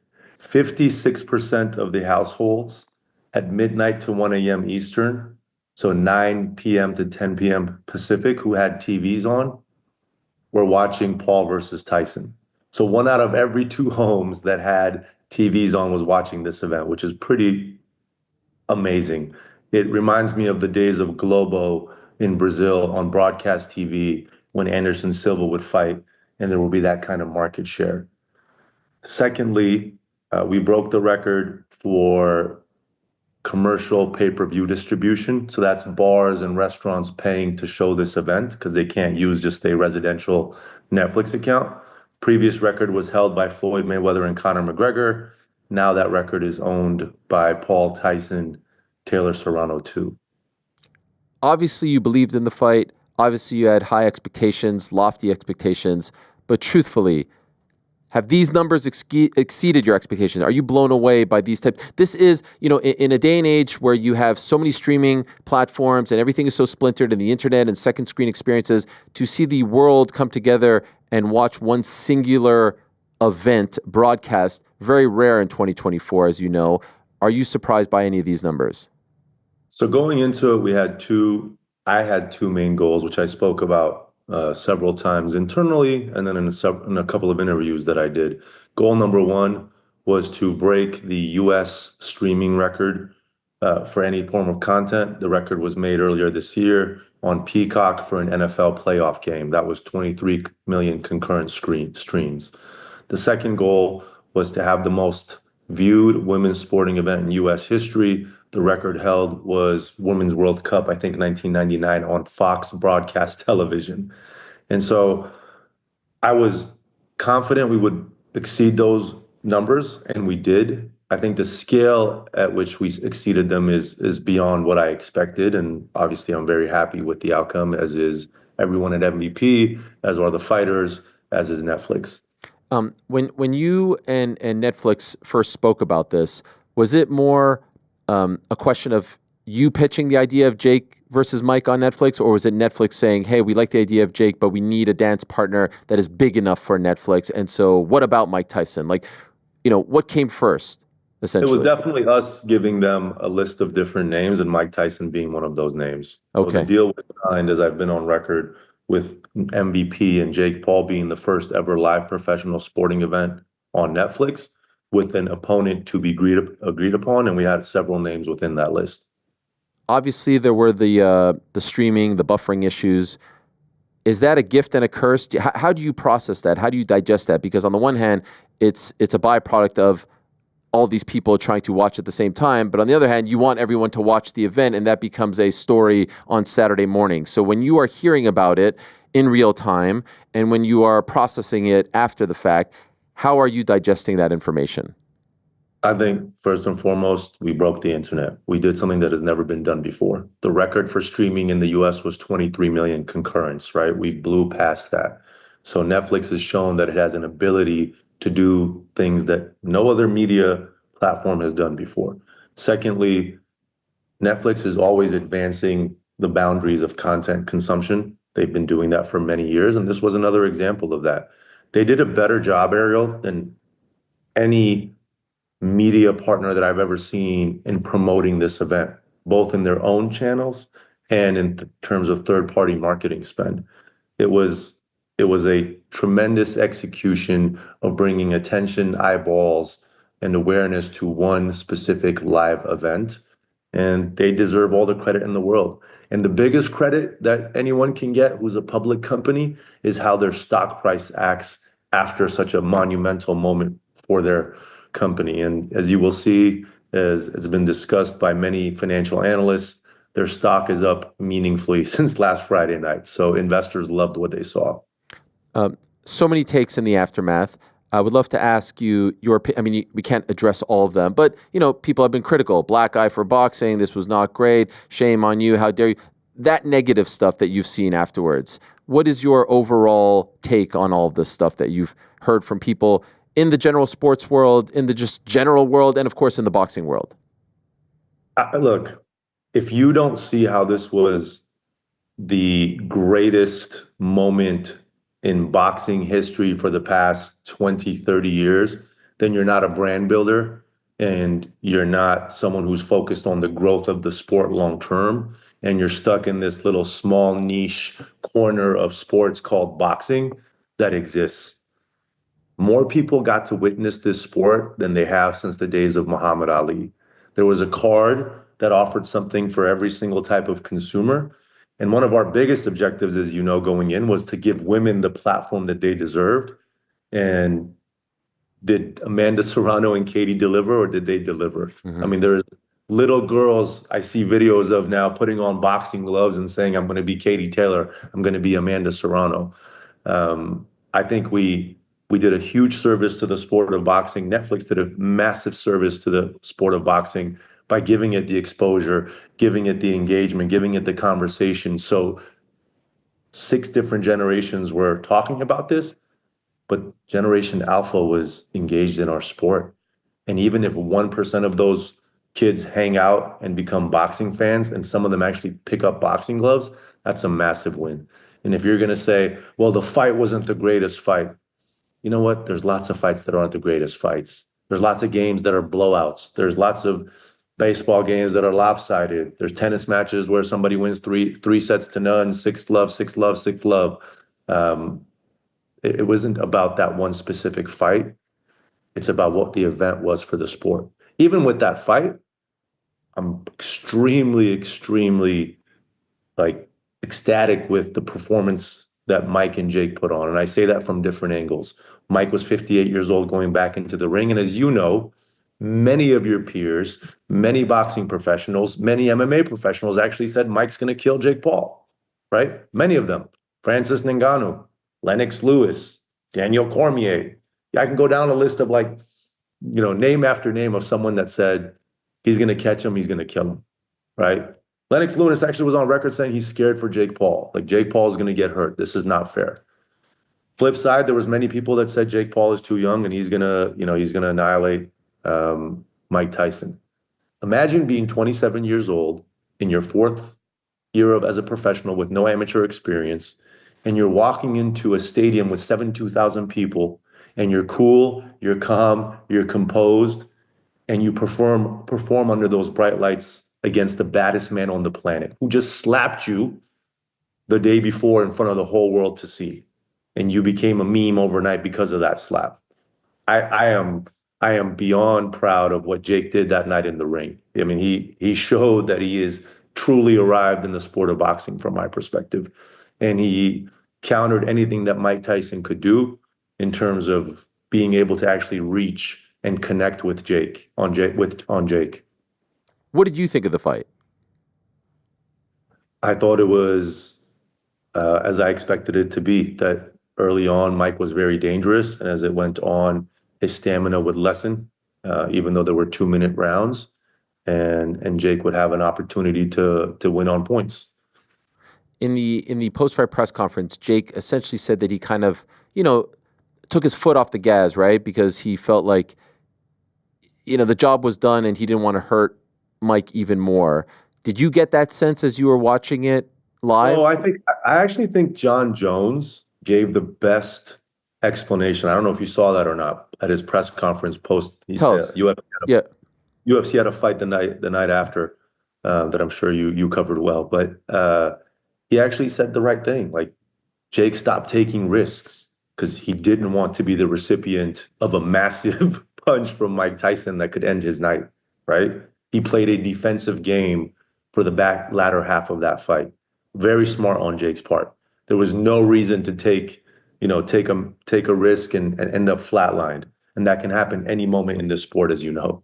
56% of the households at midnight to 1 a.m. Eastern, so 9 p.m. to 10 p.m. Pacific, who had TVs on, were watching Paul versus Tyson. So 1 out of every 2 homes that had TVs on was watching this event, which is pretty amazing. It reminds me of the days of Globo in Brazil on broadcast TV when Anderson Silva would fight, and there will be that kind of market share. Secondly, we broke the record for commercial pay-per-view distribution. So that's bars and restaurants paying to show this event because they can't use just a residential Netflix account. Previous record was held by Floyd Mayweather and Conor McGregor. Now that record is owned by Paul Tyson, Taylor Serrano too. Obviously, you believed in the fight. Obviously, you had high expectations, lofty expectations. But truthfully, have these numbers exceeded your expectations? Are you blown away by these types? This is, in a day and age where you have so many streaming platforms and everything is so splintered in the internet and second screen experiences, to see the world come together and watch one singular event broadcast, very rare in 2024, as you know. Are you surprised by any of these numbers? So going into it, I had two main goals, which I spoke about several times internally and then in a couple of interviews that I did. Goal number one was to break the US streaming record for any form of content. The record was made earlier this year on Peacock for an NFL playoff game. That was 23 million concurrent streams. The second goal was to have the most viewed women's sporting event in US history. The record held was Women's World Cup, I think 1999, on Fox broadcast television. And so I was confident we would exceed those numbers, and we did. I think the scale at which we exceeded them is beyond what I expected. And obviously, I'm very happy with the outcome, as is everyone at MVP, as are the fighters, as is Netflix. When you and Netflix first spoke about this, was it more a question of you pitching the idea of Jake versus Mike on Netflix, or was it Netflix saying, hey, we like the idea of Jake, but we need a dance partner that is big enough for Netflix, and so what about Mike Tyson? What came first, essentially? It was definitely us giving them a list of different names, and Mike Tyson being one of those names. Okay. So the deal was signed, as I've been on record, with MVP and Jake Paul being the first ever live professional sporting event on Netflix, with an opponent to be agreed upon, and we had several names within that list. Obviously, there were the streaming, the buffering issues. Is that a gift and a curse? How do you process that? How do you digest that? Because on the one hand, it's a byproduct of all these people trying to watch at the same time, but on the other hand, you want everyone to watch the event, and that becomes a story on Saturday morning. So when you are hearing about it in real time, and when you are processing it after the fact, how are you digesting that information? I think first and foremost, we broke the internet. We did something that has never been done before. The record for streaming in the US was 23 million concurrents, right? We blew past that. So Netflix has shown that it has an ability to do things that no other media platform has done before. Secondly, Netflix is always advancing the boundaries of content consumption. They've been doing that for many years, and this was another example of that. They did a better job, Ariel, than any media partner that I've ever seen in promoting this event, both in their own channels and in terms of third-party marketing spend. It was a tremendous execution of bringing attention, eyeballs, and awareness to one specific live event, and they deserve all the credit in the world. And the biggest credit that anyone can get who's a public company is how their stock price acts after such a monumental moment for their company. And as you will see, as has been discussed by many financial analysts, their stock is up meaningfully since last Friday night. So investors loved what they saw. So many takes in the aftermath. I would love to ask you your opinion. I mean, we can't address all of them, but people have been critical. Black eye for boxing. This was not great. Shame on you. How dare you? That negative stuff that you've seen afterwards. What is your overall take on all of this stuff that you've heard from people in the general sports world, in the just general world, and of course in the boxing world? Look, if you don't see how this was the greatest moment in boxing history for the past 20, 30 years, then you're not a brand builder and you're not someone who's focused on the growth of the sport long term. And you're stuck in this little small niche corner of sports called boxing that exists. More people got to witness this sport than they have since the days of Muhammad Ali. There was a card that offered something for every single type of consumer. And one of our biggest objectives, as you know, going in was to give women the platform that they deserved. And did Amanda Serrano and Katie deliver, or did they deliver? Mm-hmm. I mean, there's little girls I see videos of now putting on boxing gloves and saying, I'm going to be Katie Taylor. I'm going to be Amanda Serrano. I think we We did a huge service to the sport of boxing. Netflix did a massive service to the sport of boxing by giving it the exposure, giving it the engagement, giving it the conversation. So 6 different generations were talking about this, but Generation Alpha was engaged in our sport. And even if 1% of those kids hang out and become boxing fans, and some of them actually pick up boxing gloves, that's a massive win. And if you're going to say, well, the fight wasn't the greatest fight, you know what? There's lots of fights that aren't the greatest fights. There's lots of games that are blowouts. There's lots of baseball games that are lopsided. There's tennis matches where somebody wins three sets to none, 6-love, 6-love, 6-love. It wasn't about that one specific fight. It's about what the event was for the sport. Even with that fight, I'm extremely like ecstatic with the performance that Mike and Jake put on. And I say that from different angles. Mike was 58 years old going back into the ring. And as you know, many of your peers, many boxing professionals, many MMA professionals actually said Mike's going to kill Jake Paul, right? Many of them. Francis Ngannou, Lennox Lewis, Daniel Cormier. I can go down a list of like, name after name of someone that said he's going to catch him, he's going to kill him, right? Lennox Lewis actually was on record saying he's scared for Jake Paul. Like, Jake Paul is going to get hurt. This is not fair. Flip side, there was many people that said Jake Paul is too young and he's going to annihilate Mike Tyson. Imagine being 27 years old in your 4th year as a professional with no amateur experience, and you're walking into a stadium with 72,000 people, and you're cool, you're calm, you're composed, and you perform under those bright lights against the baddest man on the planet who just slapped you the day before in front of the whole world to see. And you became a meme overnight because of that slap. I am beyond proud of what Jake did that night in the ring. I mean, he showed that he is truly arrived in the sport of boxing from my perspective. And he countered anything that Mike Tyson could do in terms of being able to actually reach and connect with Jake. What did you think of the fight? I thought it was as I expected it to be, that early on Mike was very dangerous, and as it went on, his stamina would lessen, even though there were 2-minute rounds, and Jake would have an opportunity to win on points. In the post-fight press conference, Jake essentially said that he kind of, took his foot off the gas, right? Because he felt like, the job was done and he didn't want to hurt Mike even more. Did you get that sense as you were watching it live? Oh, I actually think John Jones gave the best explanation. I don't know if you saw that or not at his press conference post. Tell us. UFC had a fight the night after that I'm sure you covered well, but he actually said the right thing. Like, Jake stopped taking risks because he didn't want to be the recipient of a massive punch from Mike Tyson that could end his night, right? He played a defensive game for the latter half of that fight. Very smart on Jake's part. There was no reason to take a risk and end up flatlined. And that can happen any moment in this sport, as you know.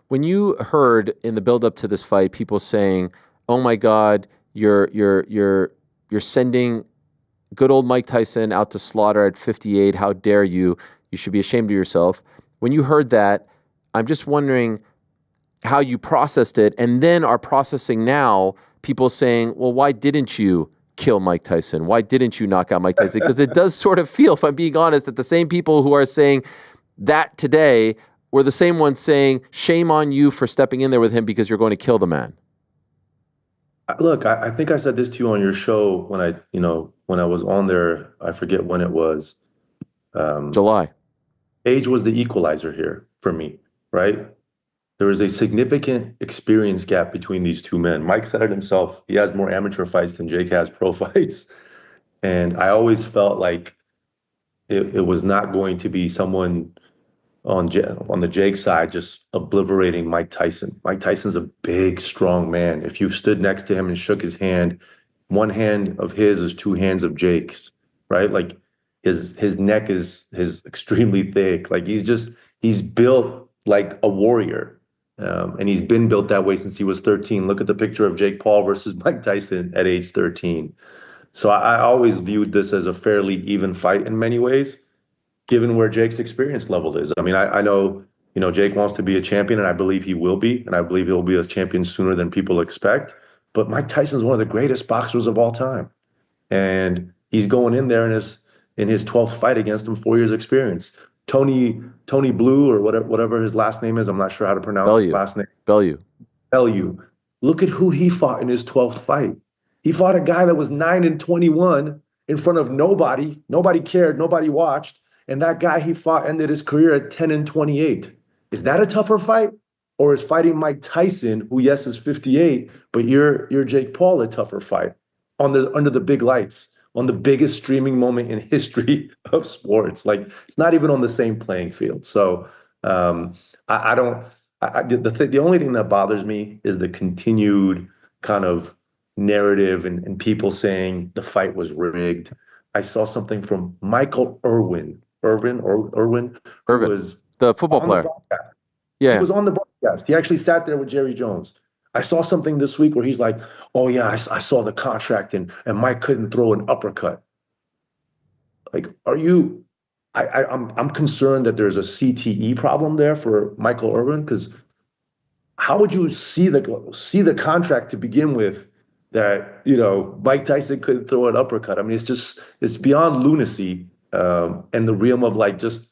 When you heard in the build-up to this fight people saying, "Oh my God, you're sending good old Mike Tyson out to slaughter at 58. How dare you? You should be ashamed of yourself." When you heard that, I'm just wondering how you processed it, and then are processing now people saying, "Well, why didn't you kill Mike Tyson? Why didn't you knock out Mike Tyson?" Because it does sort of feel, if I'm being honest, that the same people who are saying that today were the same ones saying, "Shame on you for stepping in there with him because you're going to kill the man." Look, I think I said this to you on your show when I was on there. I forget when it was. July. Age was the equalizer here for me, right? There was a significant experience gap between these two men. Mike said it himself. He has more amateur fights than Jake has pro fights. And I always felt like it was not going to be someone on the Jake side just obliterating Mike Tyson. Mike Tyson's a big, strong man. If you stood next to him and shook his hand, one hand of his is 2 hands of Jake's, right? Like his neck is extremely thick. Like he's built like a warrior. And he's been built that way since he was 13. Look at the picture of Jake Paul versus Mike Tyson at age 13. So I always viewed this as a fairly even fight in many ways. given where Jake's experience level is. I mean, I know, Jake wants to be a champion, and I believe he will be, and I believe he'll be a champion sooner than people expect. But Mike Tyson's one of the greatest boxers of all time. And he's going in there in his 12th fight against him, 4 years experience. Tony Blue, or whatever his last name is, I'm not sure how to pronounce his last name. Bellew. Look at who he fought in his 12th fight. He fought a guy that was 9-21 in front of nobody. Nobody cared. Nobody watched. And that guy he fought ended his career at 10-28. Is that a tougher fight? Or is fighting Mike Tyson, who, yes, is 58, but you're Jake Paul, a tougher fight under the big lights, on the biggest streaming moment in history of sports? Like, it's not even on the same playing field. So the only thing that bothers me is the continued kind of narrative and people saying the fight was rigged. I saw something from Michael Irwin, who was the football player. Yeah. He was on the broadcast. He actually sat there with Jerry Jones. I saw something this week where he's like, oh yeah, I saw the contract and Mike couldn't throw an uppercut. Like, I'm concerned that there's a CTE problem there for Michael Irwin, because how would you see the contract to begin with that, Mike Tyson couldn't throw an uppercut? I mean, it's beyond lunacy and the realm of like just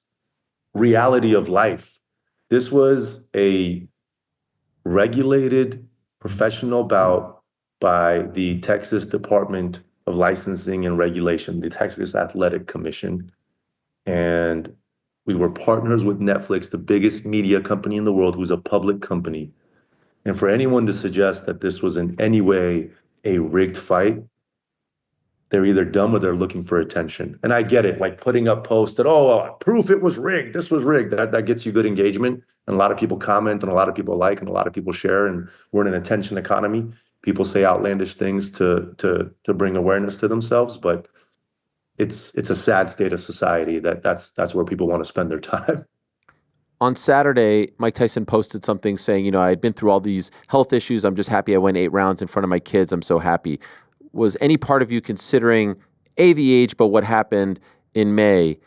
reality of life. This was a regulated professional bout by the Texas Department of Licensing and Regulation, the Texas Athletic Commission. And we were partners with Netflix, the biggest media company in the world, who's a public company. And for anyone to suggest that this was in any way a rigged fight, they're either dumb or they're looking for attention. And I get it, like putting up posts that, proof it was rigged, this was rigged. That gets you good engagement. And a lot of people comment, and a lot of people like, and a lot of people share. And we're in an attention economy. People say outlandish things to bring awareness to themselves. But it's a sad state of society that's where people want to spend their time. On Saturday, Mike Tyson posted something saying, I had been through all these health issues. I'm just happy I went 8 rounds in front of my kids. I'm so happy. Was any part of you considering the age, but what happened in May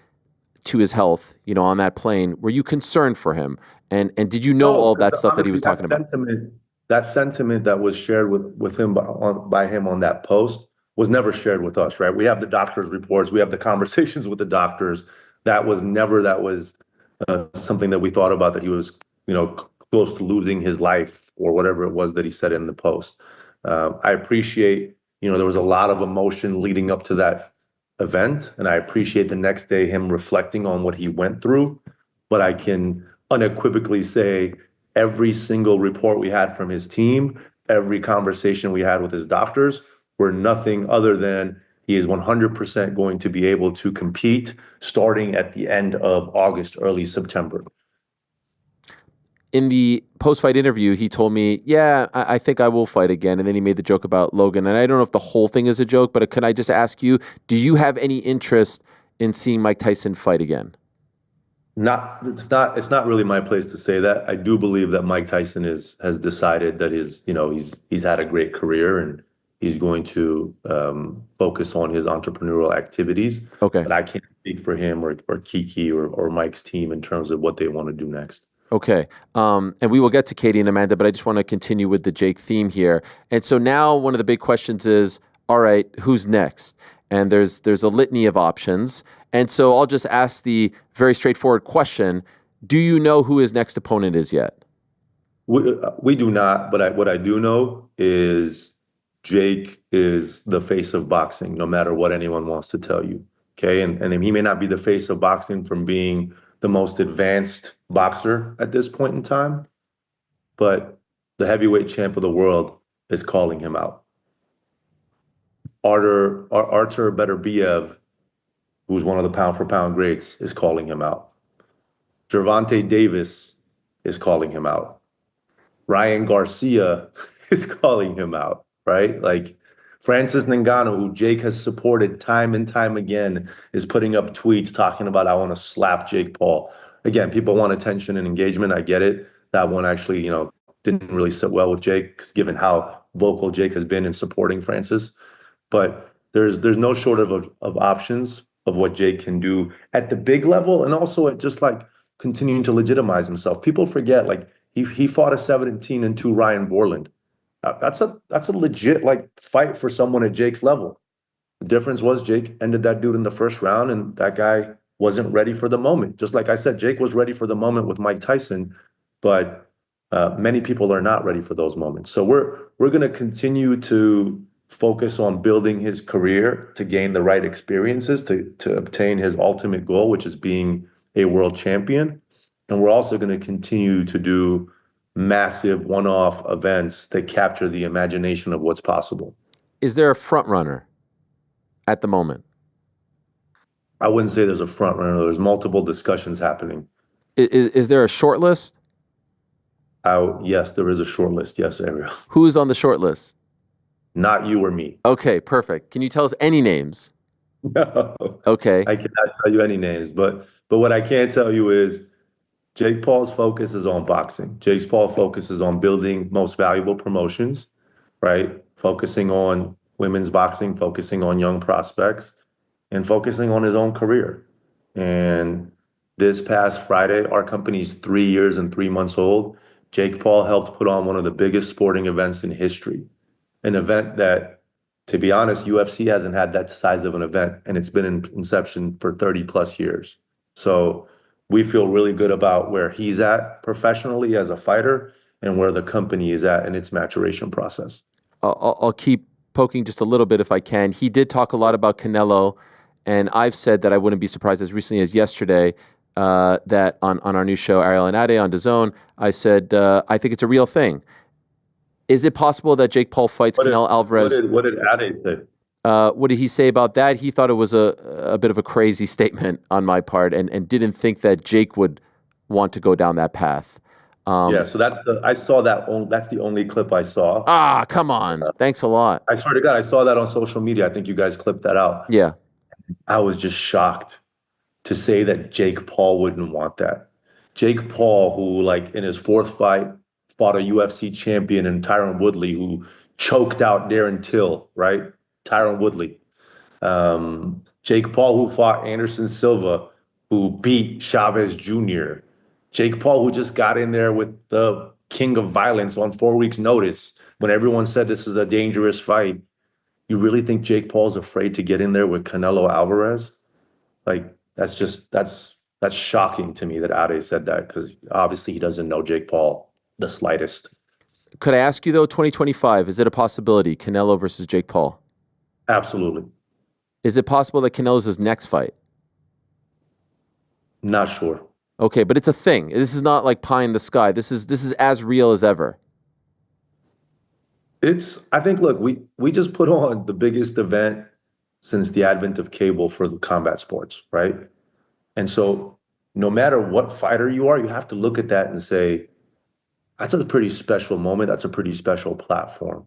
to his health, on that plane? Were you concerned for him? And did you know all that stuff that he was talking about? That sentiment that was shared with him by him on that post was never shared with us, right? We have the doctor's reports. We have the conversations with the doctors. That was something that we thought about, that he was, close to losing his life or whatever it was that he said in the post. I appreciate, there was a lot of emotion leading up to that event, and I appreciate the next day him reflecting on what he went through. But I can unequivocally say every single report we had from his team, every conversation we had with his doctors, were nothing other than he is 100% going to be able to compete starting at the end of August, early September. In the post-fight interview, he told me, I think I will fight again. And then he made the joke about Logan. And I don't know if the whole thing is a joke, but can I just ask you, do you have any interest in seeing Mike Tyson fight again? It's not really my place to say that. I do believe that Mike Tyson has decided that he's had a great career, and he's going to focus on his entrepreneurial activities. Okay. But I can't speak for him or Kiki or Mike's team in terms of what they want to do next. Okay. And we will get to Katie and Amanda, but I just want to continue with the Jake theme here. And so now one of the big questions is, all right, who's next? And there's a litany of options. And so I'll just ask the very straightforward question. Do you know who his next opponent is yet? We do not, but what I do know is Jake is the face of boxing, no matter what anyone wants to tell you. Okay. And he may not be the face of boxing from being the most advanced boxer at this point in time, but the heavyweight champ of the world is calling him out. Artur Beterbiev, who's one of the pound-for-pound greats, is calling him out. Gervonta Davis is calling him out. Ryan Garcia is calling him out, right? Like Francis Ngannou, who Jake has supported time and time again, is putting up tweets talking about, I want to slap Jake Paul. Again, people want attention and engagement. I get it. That one actually, didn't really sit well with Jake, given how vocal Jake has been in supporting Francis. But there's no shortage of options of what Jake can do at the big level, and also at just like continuing to legitimize himself. People forget, like he fought a 17-2 Ryan Borland. That's a legit like fight for someone at Jake's level. The difference was Jake ended that dude in the first round, and that guy wasn't ready for the moment. Just like I said, Jake was ready for the moment with Mike Tyson, but many people are not ready for those moments. So we're going to continue to focus on building his career to gain the right experiences to obtain his ultimate goal, which is being a world champion. And we're also going to continue to do massive one-off events that capture the imagination of what's possible. Is there a front runner at the moment? I wouldn't say there's a front runner. There's multiple discussions happening. Is there a short list? Yes, there is a short list. Yes, Ariel. Who's on the short list? Not you or me. Okay, perfect. Can you tell us any names? No. Okay. I cannot tell you any names, but what I can tell you is Jake Paul's focus is on boxing. Jake Paul focuses on building most valuable promotions, right? Focusing on women's boxing, focusing on young prospects, and focusing on his own career. And this past Friday, our company's 3 years and 3 months old. Jake Paul helped put on one of the biggest sporting events in history, an event that, to be honest, UFC hasn't had that size of an event, and it's been in inception for 30 plus years. So we feel really good about where he's at professionally as a fighter and where the company is at in its maturation process. I'll keep poking just a little bit if I can. He did talk a lot about Canelo, and I've said that I wouldn't be surprised as recently as yesterday that on our new show, Ariel and Ade on DAZN, I said, I think it's a real thing. Is it possible that Jake Paul fights Canelo Alvarez? What did Ade say? What did he say about that? He thought it was a bit of a crazy statement on my part and didn't think that Jake would want to go down that path. Yeah, so I saw that. That's the only clip I saw. Ah, come on. Thanks a lot. I swear to God, I saw that on social media. I think you guys clipped that out. Yeah. I was just shocked to say that Jake Paul wouldn't want that. Jake Paul, who like in his fourth fight fought a UFC champion in Tyron Woodley, who choked out Darren Till, right? Tyron Woodley. Jake Paul, who fought Anderson Silva, who beat Chavez Jr. Jake Paul, who just got in there with the king of violence on 4 weeks' notice when everyone said this is a dangerous fight. You really think Jake Paul's afraid to get in there with Canelo Alvarez? Like, that's shocking to me that Ade said that, because obviously he doesn't know Jake Paul the slightest. Could I ask you, though, 2025, is it a possibility, Canelo versus Jake Paul? Absolutely. Is it possible that Canelo's his next fight? Not sure. Okay, but it's a thing. This is not like pie in the sky. This is as real as ever. I think, look, we just put on the biggest event since the advent of cable for the combat sports, right? And so no matter what fighter you are, you have to look at that and say, that's a pretty special moment. That's a pretty special platform.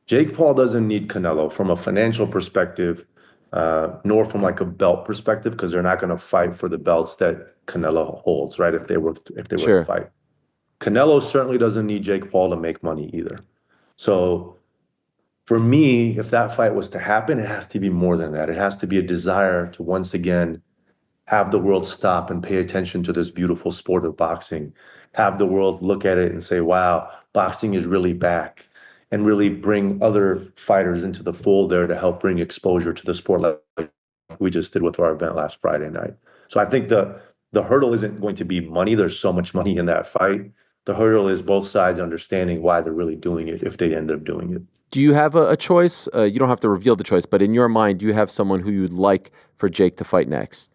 Jake Paul doesn't need Canelo from a financial perspective, nor from like a belt perspective, because they're not going to fight for the belts that Canelo holds, right? If they were to fight. Canelo certainly doesn't need Jake Paul to make money either. So for me, if that fight was to happen, it has to be more than that. It has to be a desire to once again have the world stop and pay attention to this beautiful sport of boxing. Have the world look at it and say, wow, boxing is really back, and really bring other fighters into the fold there to help bring exposure to the sport like we just did with our event last Friday night. So I think the hurdle isn't going to be money. There's so much money in that fight. The hurdle is both sides understanding why they're really doing it if they end up doing it. Do you have a choice? You don't have to reveal the choice, but in your mind, do you have someone who you'd like for Jake to fight next?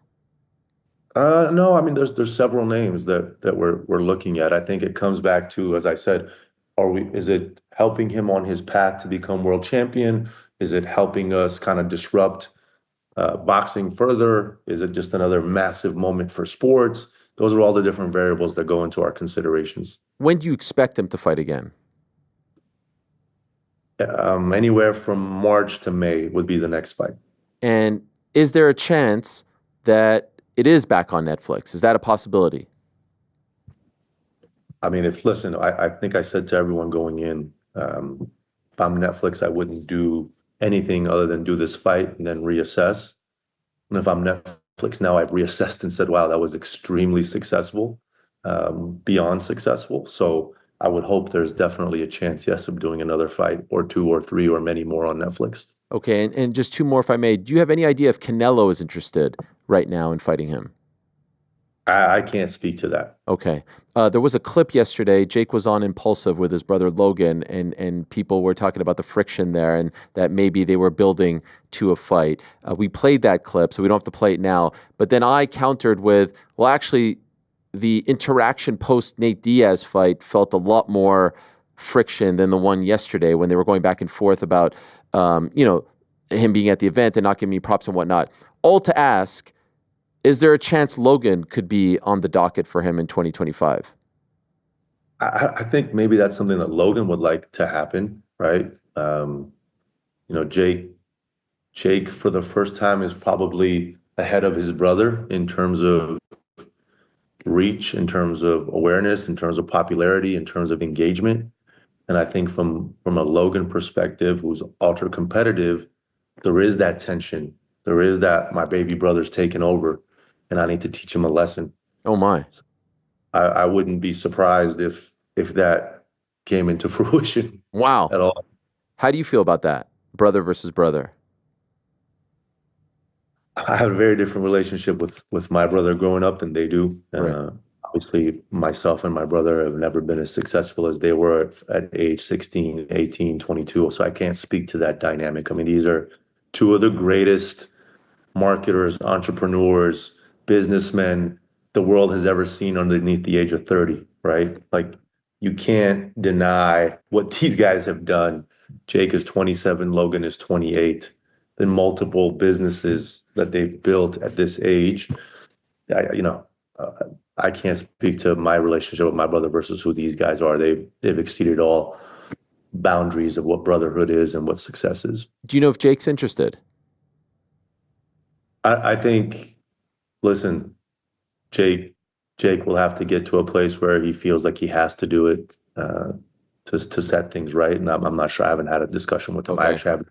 No, I mean, there's several names that we're looking at. I think it comes back to, as I said, is it helping him on his path to become world champion? Is it helping us kind of disrupt boxing further? Is it just another massive moment for sports? Those are all the different variables that go into our considerations. When do you expect him to fight again? Anywhere from March to May would be the next fight. And is there a chance that it is back on Netflix? Is that a possibility? I mean, I think I said to everyone going in, if I'm Netflix, I wouldn't do anything other than do this fight and then reassess. And if I'm Netflix now, I've reassessed and said, wow, that was extremely successful, beyond successful. So I would hope there's definitely a chance, yes, of doing another fight or two or three or many more on Netflix. Okay, and just two more, if I may. Do you have any idea if Canelo is interested right now in fighting him? I can't speak to that. Okay. There was a clip yesterday. Jake was on Impulsive with his brother Logan, and people were talking about the friction there and that maybe they were building to a fight. We played that clip, so we don't have to play it now. But then I countered with, well, actually, the interaction post Nate Diaz fight felt a lot more friction than the one yesterday when they were going back and forth about, him being at the event and not giving me props and whatnot. All to ask, is there a chance Logan could be on the docket for him in 2025? I think maybe that's something that Logan would like to happen, right? Jake for the first time is probably ahead of his brother in terms of reach, in terms of awareness, in terms of popularity, in terms of engagement. And I think from a Logan perspective, who's ultra competitive, there is that tension. There is that my baby brother's taking over, and I need to teach him a lesson. Oh my! I wouldn't be surprised if that came into fruition. Wow! At all. How do you feel about that, brother versus brother? I have a very different relationship with my brother growing up than they do. Right. Obviously, myself and my brother have never been as successful as they were at age 16, 18, 22. So I can't speak to that dynamic. I mean, these are two of the greatest marketers, entrepreneurs, businessmen the world has ever seen underneath the age of 30, right? Like, you can't deny what these guys have done. Jake is 27, Logan is 28. The multiple businesses that they've built at this age. I can't speak to my relationship with my brother versus who these guys are. They've exceeded all boundaries of what brotherhood is and what success is. Do you know if Jake's interested? I think, listen, Jake will have to get to a place where he feels like he has to do it to set things right. And I'm not sure. I haven't had a discussion with him. Okay. I actually haven't.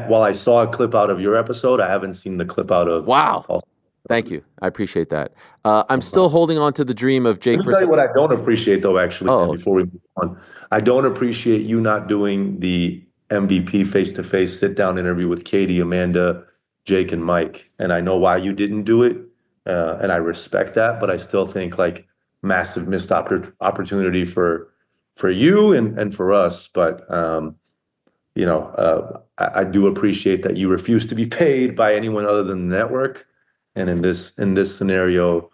While I saw a clip out of your episode, I haven't seen the clip out of. Wow. Thank you. I appreciate that. I'm still holding on to the dream of Jake. Let me tell you what I don't appreciate, though, actually, Oh. before we move on. I don't appreciate you not doing the MVP face-to-face sit-down interview with Katie, Amanda, Jake, and Mike. And I know why you didn't do it, and I respect that, but I still think, like, massive missed opportunity for you and for us. But, I do appreciate that you refuse to be paid by anyone other than the network. And in this scenario,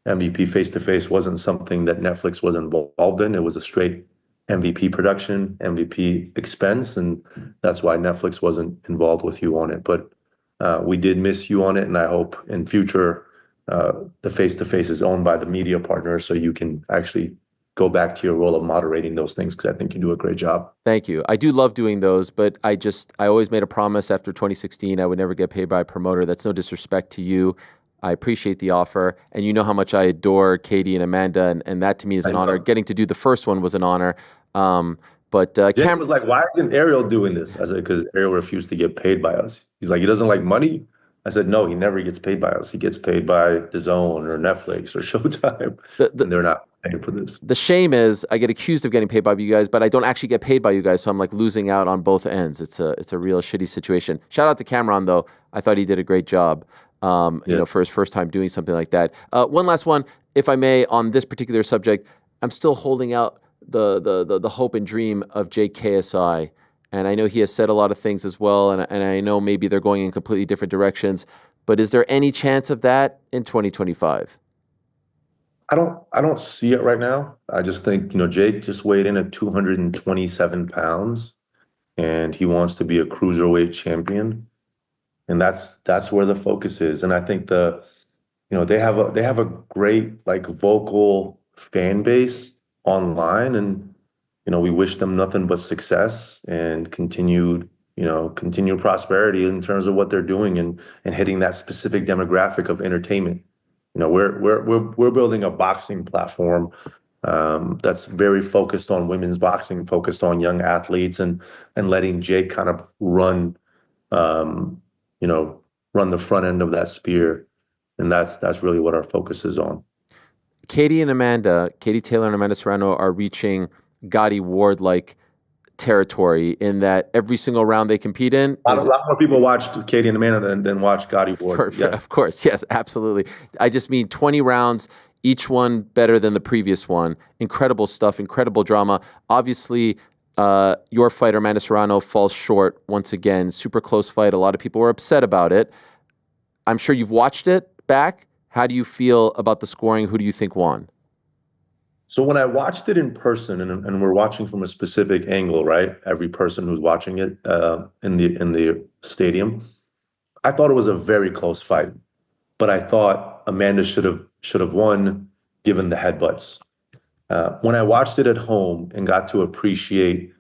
MVP face-to-face wasn't something that Netflix was involved in. It was a straight MVP production, MVP expense, and that's why Netflix wasn't involved with you on it. But we did miss you on it, and I hope in future the face-to-face is owned by the media partner, so you can actually go back to your role of moderating those things, because I think you do a great job. Thank you. I do love doing those, but I always made a promise after 2016 I would never get paid by a promoter. That's no disrespect to you. I appreciate the offer, and you know how much I adore Katie and Amanda, and that to me is an honor. Getting to do the first one was an honor. But Cam was like, "Why isn't Ariel doing this?" I said, "Because Ariel refused to get paid by us." He's like, "He doesn't like money." I said, "No, he never gets paid by us. He gets paid by DAZN or Netflix or Showtime, and they're not paying for this." The shame is I get accused of getting paid by you guys, but I don't actually get paid by you guys, so I'm like losing out on both ends. It's a real shitty situation. Shout out to Cameron, though. I thought he did a great job. For his first time doing something like that. One last one, if I may, on this particular subject. I'm still holding out the hope and dream of Jake KSI, and I know he has said a lot of things as well, and I know maybe they're going in completely different directions. But is there any chance of that in 2025? I don't see it right now. I just think, Jake just weighed in at 227 pounds, and he wants to be a cruiserweight champion. And that's where the focus is. And I think they have a great, like, vocal fan base online, and we wish them nothing but success and continued prosperity in terms of what they're doing and hitting that specific demographic of entertainment. We're building a boxing platform that's very focused on women's boxing, focused on young athletes, and letting Jake kind of run run the front end of that spear, and that's really what our focus is on. Katie Taylor and Amanda Serrano are reaching Gotti Ward-like territory in that every single round they compete in. A lot more people watched Katie and Amanda than watched Gotti Ward. Yes. Of course, yes, absolutely. I just mean 20 rounds, each one better than the previous one. Incredible stuff, incredible drama. Obviously, your fighter, Amanda Serrano, falls short once again. Super close fight. A lot of people were upset about it. I'm sure you've watched it back. How do you feel about the scoring? Who do you think won? So when I watched it in person, and we're watching from a specific angle, right? Every person who's watching it in the stadium, I thought it was a very close fight, but I thought Amanda should have won given the headbutts. When I watched it at home and got to appreciate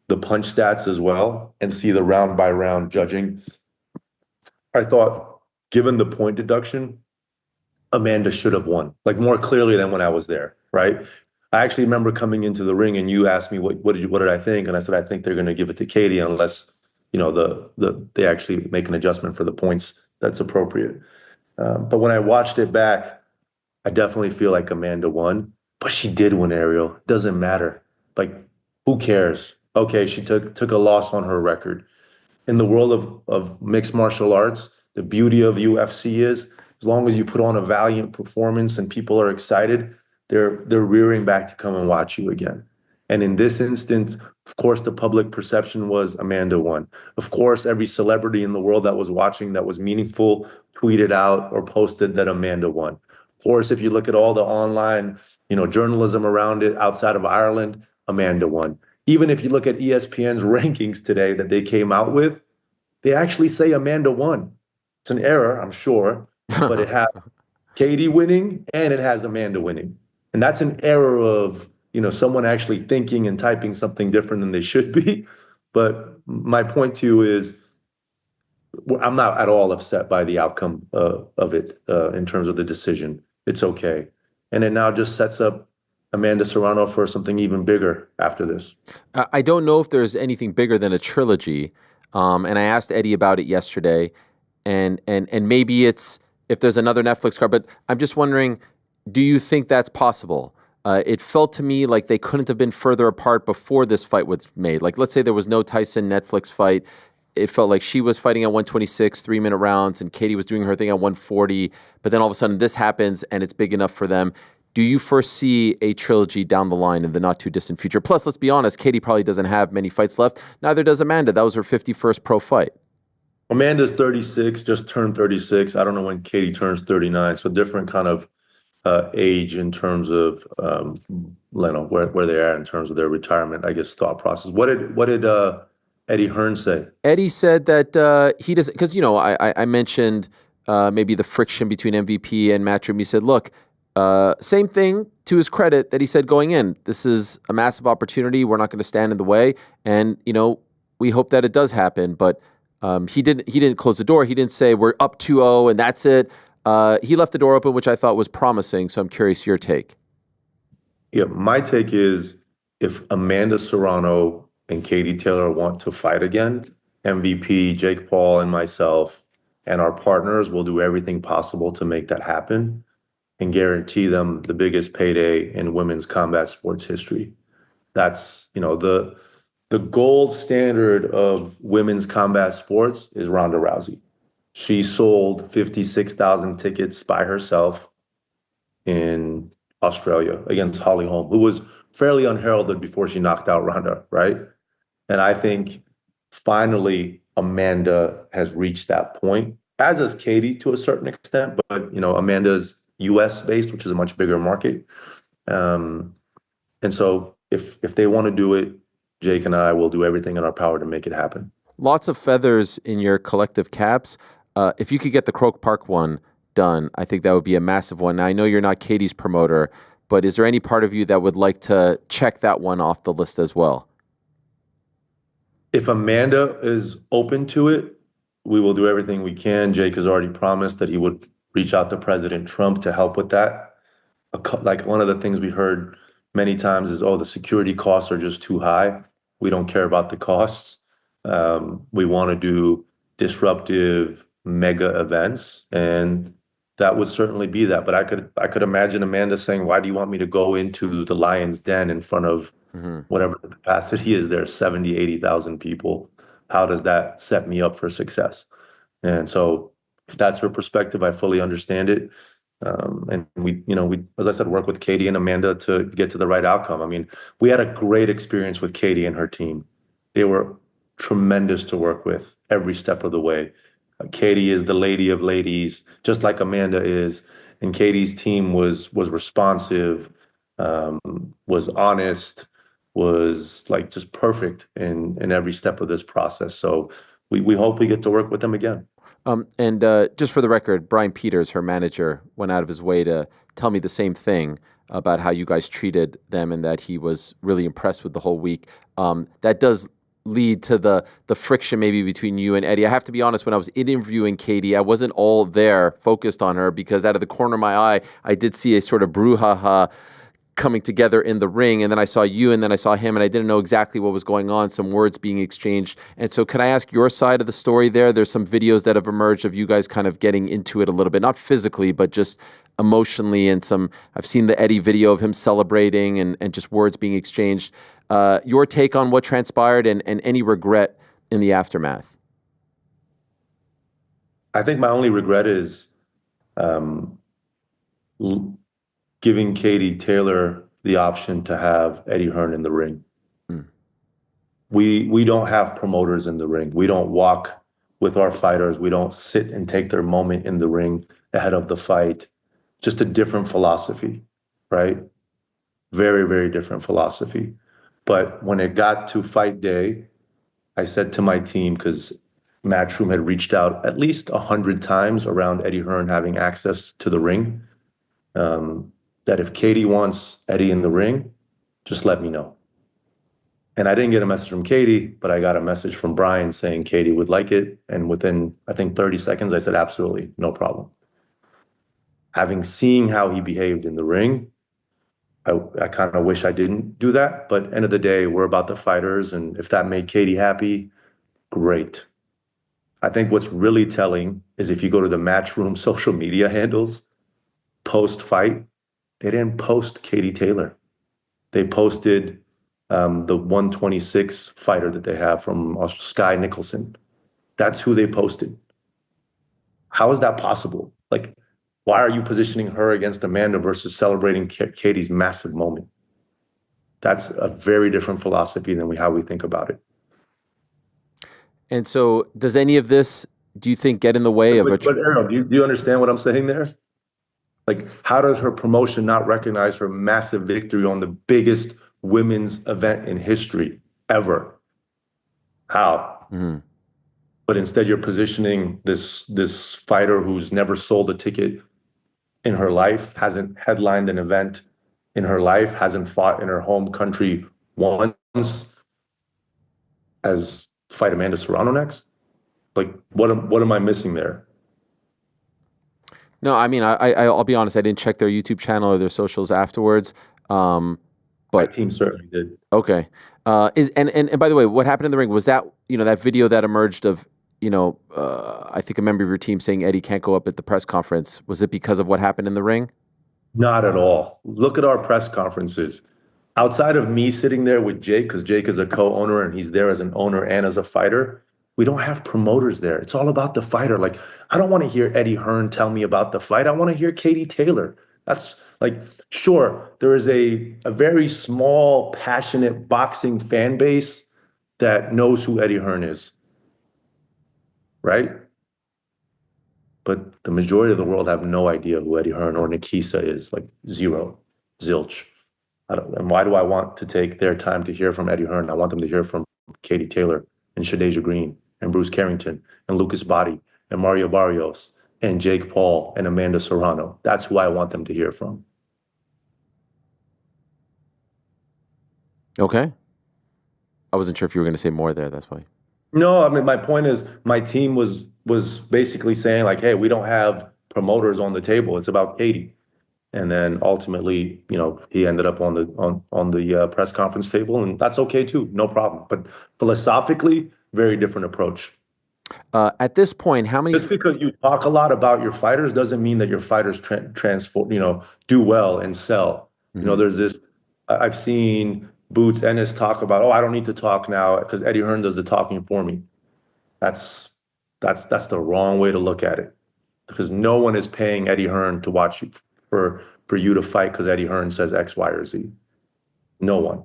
the punch stats as well and see the round by round judging, I thought, given the point deduction, Amanda should have won, like more clearly than when I was there, right? I actually remember coming into the ring and you asked me what did I think, and I said I think they're going to give it to Katie unless they actually make an adjustment for the points that's appropriate. But when I watched it back, I definitely feel like Amanda won, but she did win, Ariel. It doesn't matter. Like, who cares? Okay, she took a loss on her record. In the world of mixed martial arts, the beauty of UFC is, as long as you put on a valiant performance and people are excited, they're rearing back to come and watch you again. And in this instance, of course, the public perception was Amanda won. Of course, every celebrity in the world that was watching that was meaningful tweeted out or posted that Amanda won. Of course, if you look at all the online, journalism around it outside of Ireland, Amanda won. Even if you look at ESPN's rankings today that they came out with, they actually say Amanda won. It's an error, I'm sure, but it has Katie winning and it has Amanda winning. And that's an error of, someone actually thinking and typing something different than they should be. But my point to you is, I'm not at all upset by the outcome of it in terms of the decision. It's okay. And it now just sets up Amanda Serrano for something even bigger after this. I don't know if there's anything bigger than a trilogy. And I asked Eddie about it yesterday. And maybe it's if there's another Netflix card, but I'm just wondering, do you think that's possible? It felt to me like they couldn't have been further apart before this fight was made. Like, let's say there was no Tyson Netflix fight. It felt like she was fighting at 126, 3-minute rounds, and Katie was doing her thing at 140. But then all of a sudden this happens and it's big enough for them. Do you foresee a trilogy down the line in the not too distant future? Plus, let's be honest, Katie probably doesn't have many fights left. Neither does Amanda. That was her 51st pro fight. Amanda's 36, just turned 36. I don't know when Katie turns 39. So different kind of age in terms of where they are in terms of their retirement, I guess, thought process. What did Eddie Hearn say? Eddie said that he doesn't, because I mentioned maybe the friction between MVP and Matchroom. He said, look, same thing to his credit that he said going in. This is a massive opportunity. We're not going to stand in the way, and we hope that it does happen. But he didn't close the door. He didn't say we're up 2-0 and that's it. He left the door open, which I thought was promising. So I'm curious your take. Yeah, my take is if Amanda Serrano and Katie Taylor want to fight again, MVP, Jake Paul, and myself and our partners will do everything possible to make that happen and guarantee them the biggest payday in women's combat sports history. That's, the gold standard of women's combat sports is Ronda Rousey. She sold 56,000 tickets by herself in Australia against Holly Holm, who was fairly unheralded before she knocked out Ronda, right? And I think finally Amanda has reached that point, as has Katie to a certain extent, but Amanda's US based, which is a much bigger market. And so if they want to do it, Jake and I will do everything in our power to make it happen. Lots of feathers in your collective caps. If you could get the Croke Park one done, I think that would be a massive one. Now, I know you're not Katie's promoter, but is there any part of you that would like to check that one off the list as well? If Amanda is open to it, we will do everything we can. Jake has already promised that he would reach out to President Trump to help with that. Like one of the things we heard many times is, the security costs are just too high. We don't care about the costs. We want to do disruptive, mega events, and that would certainly be that. But I could imagine Amanda saying, "Why do you want me to go into the lion's den in front of whatever the capacity is there, 70, 80,000 people? How does that set me up for success?" And so if that's her perspective, I fully understand it. And we, as I said, work with Katie and Amanda to get to the right outcome. I mean, we had a great experience with Katie and her team. They were tremendous to work with every step of the way. Katie is the lady of ladies, just like Amanda is. And Katie's team was responsive, was honest, was like just perfect in every step of this process. So we hope we get to work with them again. And just for the record, Brian Peters, her manager, went out of his way to tell me the same thing about how you guys treated them and that he was really impressed with the whole week. That does lead to the friction maybe between you and Eddie. I have to be honest, when I was interviewing Katie, I wasn't all there focused on her because out of the corner of my eye, I did see a sort of brouhaha coming together in the ring, and then I saw you, and then I saw him, and I didn't know exactly what was going on, some words being exchanged. And so can I ask your side of the story there? There's some videos that have emerged of you guys kind of getting into it a little bit, not physically, but just emotionally, and I've seen the Eddie video of him celebrating and just words being exchanged. Your take on what transpired and any regret in the aftermath? I think my only regret is giving Katie Taylor the option to have Eddie Hearn in the ring. We don't have promoters in the ring. We don't walk with our fighters. We don't sit and take their moment in the ring ahead of the fight. Just a different philosophy, right? Very, very different philosophy. But when it got to fight day, I said to my team, because Matchroom had reached out at least 100 times around Eddie Hearn having access to the ring, that if Katie wants Eddie in the ring, just let me know. And I didn't get a message from Katie, but I got a message from Brian saying Katie would like it. And within, I think, 30 seconds, I said, absolutely, no problem. Having seen how he behaved in the ring, I kind of wish I didn't do that. But end of the day, we're about the fighters. And if that made Katie happy, great. I think what's really telling is if you go to the Matchroom social media handles, post-fight, they didn't post Katie Taylor. They posted the 126 fighter that they have from Sky Nicholson. That's who they posted. How is that possible? Like, why are you positioning her against Amanda versus celebrating Katie's massive moment? That's a very different philosophy than how we think about it. And so does any of this, do you think, get in the way of a... But Ariel, do you understand what I'm saying there? Like, how does her promotion not recognize her massive victory on the biggest women's event in history ever? How? Mm-hmm. But instead you're positioning this fighter who's never sold a ticket in her life, hasn't headlined an event in her life, hasn't fought in her home country once, as fight Amanda Serrano next? Like, what am I missing there? No, I mean, I'll be honest, I didn't check their YouTube channel or their socials afterwards. But my team certainly did. Okay. And by the way, what happened in the ring was that, that video that emerged of, I think a member of your team saying Eddie can't go up at the press conference. Was it because of what happened in the ring? Not at all. Look at our press conferences. Outside of me sitting there with Jake, because Jake is a co-owner and he's there as an owner and as a fighter, we don't have promoters there. It's all about the fighter. Like, I don't want to hear Eddie Hearn tell me about the fight. I want to hear Katie Taylor. That's like, sure, there is a very small, passionate boxing fan base that knows who Eddie Hearn is, right? But the majority of the world have no idea who Eddie Hearn or Nakisa is, like zero, zilch. And why do I want to take their time to hear from Eddie Hearn? I want them to hear from Katie Taylor and Shadeja Green and Bruce Carrington and Lucas Body and Mario Barrios and Jake Paul and Amanda Serrano. That's who I want them to hear from. Okay. I wasn't sure if you were going to say more there. That's why. No, I mean, my point is my team was basically saying like, hey, we don't have promoters on the table. It's about Katie. And then ultimately, he ended up on the press conference table, and that's okay too, no problem. But philosophically, very different approach. At this point, how many? Just because you talk a lot about your fighters doesn't mean that your fighters transform, do well and sell. There's this. I've seen Boots Ennis talk about, oh, I don't need to talk now because Eddie Hearn does the talking for me. That's the wrong way to look at it, because no one is paying Eddie Hearn to watch you for you to fight because Eddie Hearn says X, Y, or Z. No one.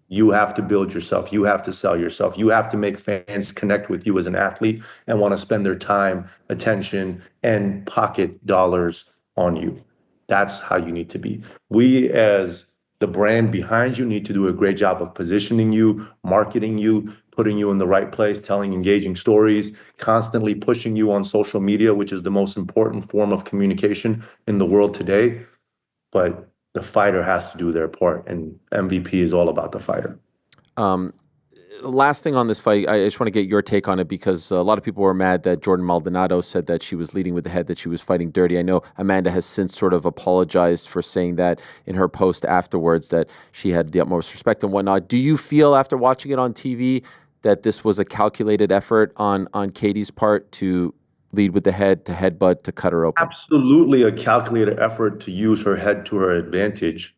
You have to build yourself. You have to sell yourself. You have to make fans connect with you as an athlete and want to spend their time, attention, and pocket dollars on you. That's how you need to be. We, as the brand behind you, need to do a great job of positioning you, marketing you, putting you in the right place, telling engaging stories, constantly pushing you on social media, which is the most important form of communication in the world today. But the fighter has to do their part, and MVP is all about the fighter. Last thing on this fight, I just want to get your take on it, because a lot of people were mad that Jordan Maldonado said that she was leading with the head, that she was fighting dirty. I know Amanda has since sort of apologized for saying that in her post afterwards, that she had the utmost respect and whatnot. Do you feel, after watching it on TV, that this was a calculated effort on Katie's part to lead with the head, to headbutt, to cut her open? Absolutely a calculated effort to use her head to her advantage.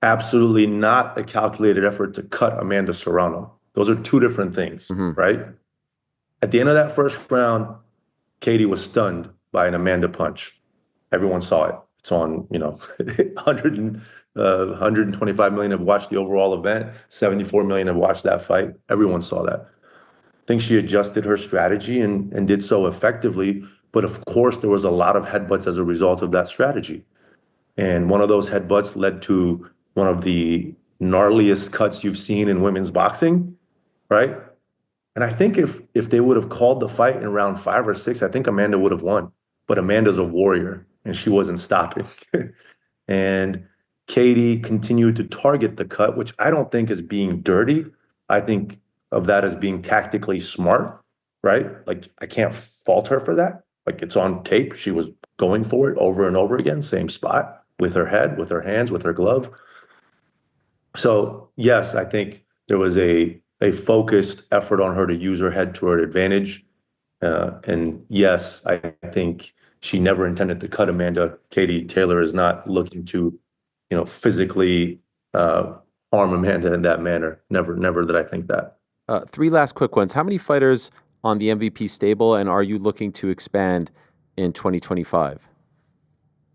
Absolutely not a calculated effort to cut Amanda Serrano. Those are two different things, right? At the end of that first round, Katie was stunned by an Amanda punch. Everyone saw it. It's on, 125 million have watched the overall event. 74 million have watched that fight. Everyone saw that. I think she adjusted her strategy and did so effectively. But of course, there was a lot of headbutts as a result of that strategy. And one of those headbutts led to one of the gnarliest cuts you've seen in women's boxing, right? And I think if they would have called the fight in round 5 or 6, I think Amanda would have won. But Amanda's a warrior, and she wasn't stopping. And Katie continued to target the cut, which I don't think is being dirty. I think of that as being tactically smart, right? Like, I can't fault her for that. Like, it's on tape. She was going for it over and over again, same spot, with her head, with her hands, with her glove. So, yes, I think there was a focused effort on her to use her head to her advantage. And yes, I think she never intended to cut Amanda. Katie Taylor is not looking to, physically harm Amanda in that manner. Never did I think that. 3 last quick ones. How many fighters on the MVP stable, and are you looking to expand in 2025?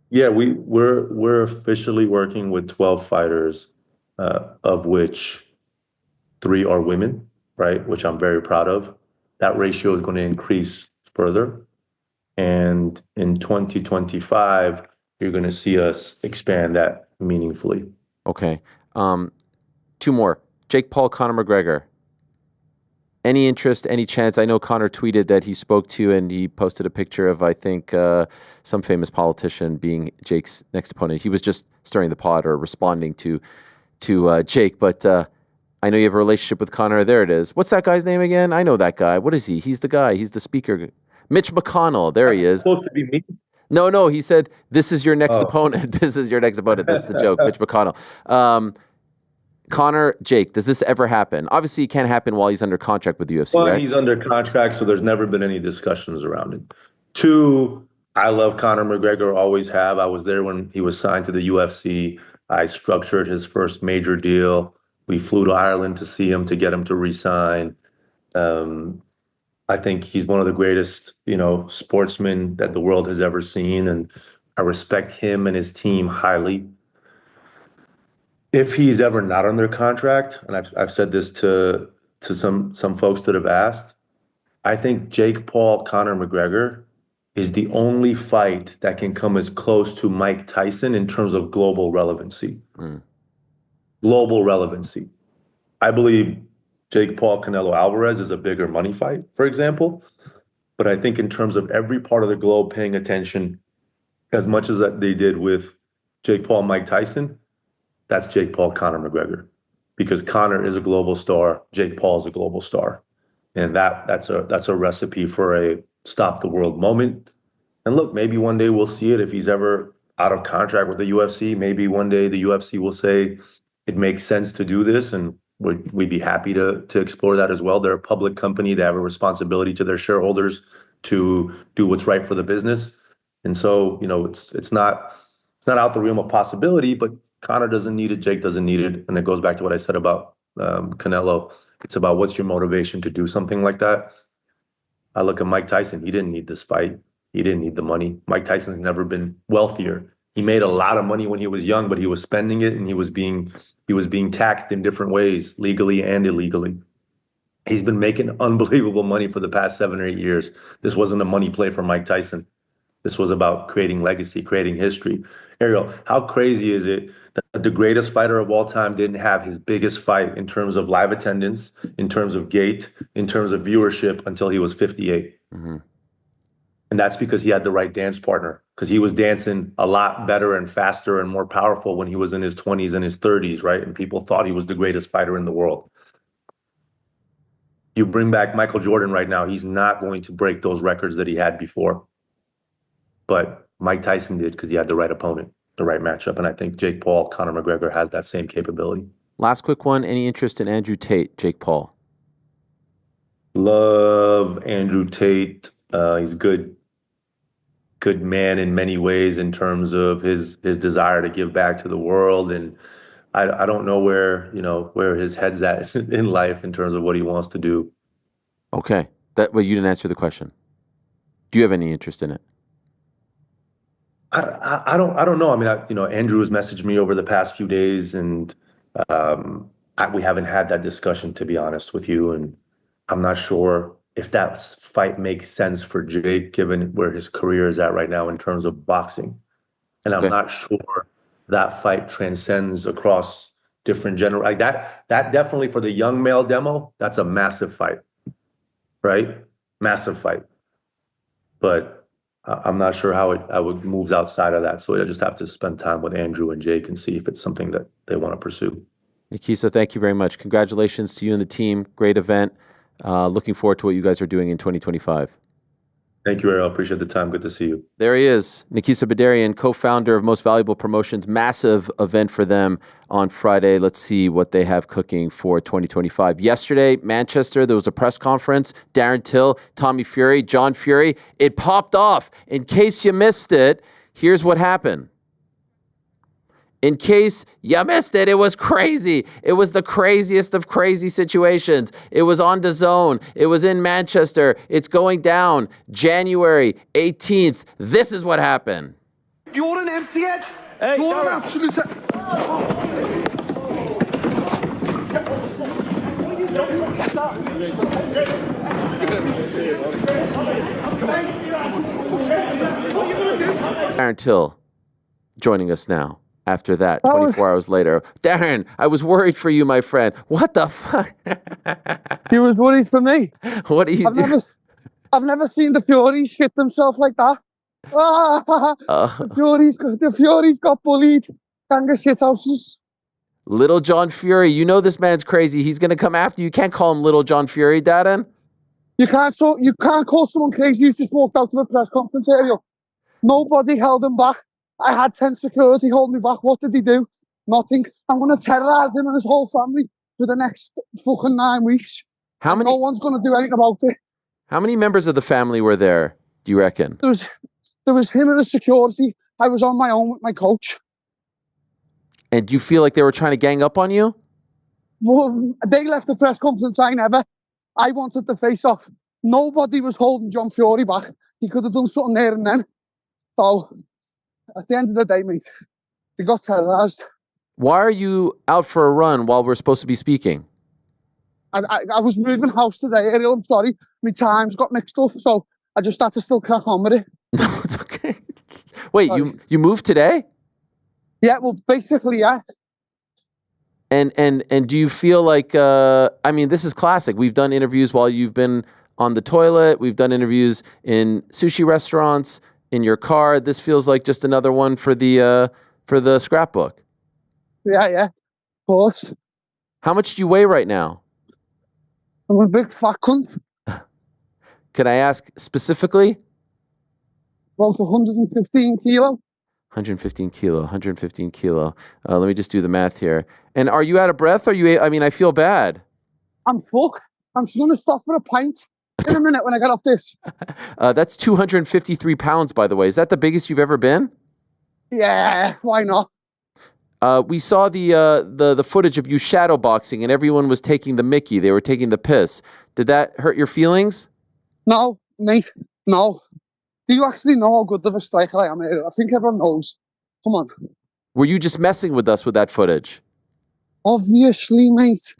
Yeah, we're officially working with 12 fighters, of which 3 are women, right? Which I'm very proud of. That ratio is going to increase further. And in 2025, you're going to see us expand that meaningfully. Okay. 2 more. Jake Paul, Conor McGregor. Any interest, any chance? I know Conor tweeted that he spoke to you, and he posted a picture of, I think, some famous politician being Jake's next opponent. He was just stirring the pot or responding to Jake, but I know you have a relationship with Conor. There it is. What's that guy's name again? I know that guy. What is he? He's the guy. He's the speaker. Mitch McConnell. There he is. Supposed to be me? No. He said, "This is your next opponent. This is your next opponent." That's the joke. Mitch McConnell. Conor, Jake, does this ever happen? Obviously, it can't happen while he's under contract with the UFC, Well, right? he's under contract, so there's never been any discussions around it. 2, I love Conor McGregor, always have. I was there when he was signed to the UFC. I structured his first major deal. We flew to Ireland to see him, to get him to re-sign. I think he's one of the greatest, sportsmen that the world has ever seen, and I respect him and his team highly. If he's ever not under contract, and I've said this to some folks that have asked, I think Jake Paul, Conor McGregor is the only fight that can come as close to Mike Tyson in terms of global relevancy. Global relevancy. I believe Jake Paul, Canelo Alvarez is a bigger money fight, for example. But I think in terms of every part of the globe paying attention as much as that they did with Jake Paul, Mike Tyson, that's Jake Paul, Conor McGregor. Because Conor is a global star, Jake Paul is a global star. And that's a recipe for a stop the world moment. And look, maybe one day we'll see it if he's ever out of contract with the UFC. Maybe one day the UFC will say it makes sense to do this, and we'd be happy to explore that as well. They're a public company. They have a responsibility to their shareholders to do what's right for the business. And so, it's not out the realm of possibility, but Conor doesn't need it. Jake doesn't need it. And it goes back to what I said about Canelo. It's about what's your motivation to do something like that. I look at Mike Tyson. He didn't need this fight. He didn't need the money. Mike Tyson's never been wealthier. He made a lot of money when he was young, but he was spending it and he was being taxed in different ways, legally and illegally. He's been making unbelievable money for the past 7 or 8 years. This wasn't a money play for Mike Tyson. This was about creating legacy, creating history. Ariel, how crazy is it that the greatest fighter of all time didn't have his biggest fight in terms of live attendance, in terms of gate, in terms of viewership until he was 58? Mm-hmm. And that's because he had the right dance partner, because he was dancing a lot better and faster and more powerful when he was in his 20s and his 30s, right? And people thought he was the greatest fighter in the world. You bring back Michael Jordan right now, he's not going to break those records that he had before. But Mike Tyson did because he had the right opponent, the right matchup. And I think Jake Paul, Conor McGregor has that same capability. Last quick one. Any interest in Andrew Tate, Jake Paul? Love Andrew Tate. He's a good man in many ways in terms of his desire to give back to the world. And I don't know where his head's at in life in terms of what he wants to do. Okay. Well, you didn't answer the question. Do you have any interest in it? I don't know. I mean, Andrew has messaged me over the past few days, and we haven't had that discussion, to be honest with you. And I'm not sure if that fight makes sense for Jake, given where his career is at right now in terms of boxing. And I'm not sure that fight transcends across different like that definitely for the young male demo, that's a massive fight, right? Massive fight. But I'm not sure how it moves outside of that. So I just have to spend time with Andrew and Jake and see if it's something that they want to pursue. Nakisa, thank you very much. Congratulations to you and the team. Great event. Looking forward to what you guys are doing in 2025. Thank you, Ariel. Appreciate the time. Good to see you. There he is, Nakisa Bidarian, co-founder of Most Valuable Promotions. Massive event for them on Friday. Let's see what they have cooking for 2025. Yesterday, Manchester, there was a press conference. Darren Till, Tommy Fury, John Fury. It popped off. In case you missed it, here's what happened. In case you missed it, it was crazy. It was the craziest of crazy situations. It was on DAZN. It was in Manchester. It's going down January 18th. This is what happened. You're an empty head. Hey, you're an absolute... Darren Till joining us now. After that, 24 hours later. Darren, I was worried for you, my friend. What the fuck? He was worried for me. What do you do? I've never seen the Fury shit themselves like that. The Fury's got bullied. Gang of shithouses. Little John Fury. You know this man's crazy. He's going to come after you. You can't call him Little John Fury, Darren. You can't call someone crazy who's just walked out of a press conference area. Nobody held him back. I had 10 security holding me back. What did he do? Nothing. I'm going to terrorize him and his whole family for the next fucking 9 weeks. No one's going to do anything about it. How many members of the family were there, do you reckon? There was him and his security. I was on my own with my coach. And do you feel like they were trying to gang up on you? Well, they left the press conference. I wanted the face off. Nobody was holding John Fury back. He could have done something there and then. So... at the end of the day, mate, they got terrorized. Why are you out for a run while we're supposed to be speaking? I was moving house today, Ariel. I'm sorry. My times got mixed up, so I just had to still crack on with it. No, it's okay. Wait, you moved today? Yeah, well, basically, yeah. And do you feel like, I mean, this is classic. We've done interviews while you've been on the toilet. We've done interviews in sushi restaurants, in your car. This feels like just another one for the scrapbook. Yeah, of course. How much do you weigh right now? I'm a big fat cunt. Could I ask specifically? About 115 kilo. 115 kilo, 115 kilo. Let me just do the math here. And are you out of breath? I mean, I feel bad. I'm fucked. I'm just going to stop for a pint in a minute when I get off this. That's 253 pounds, by the way. Is that the biggest you've ever been? Yeah, why not? We saw the footage of you shadow boxing, and everyone was taking the mickey. They were taking the piss. Did that hurt your feelings? No, mate, no. Do you actually know how good of a striker I am here? I think everyone knows. Come on. Were you just messing with us with that footage? Obviously, mate.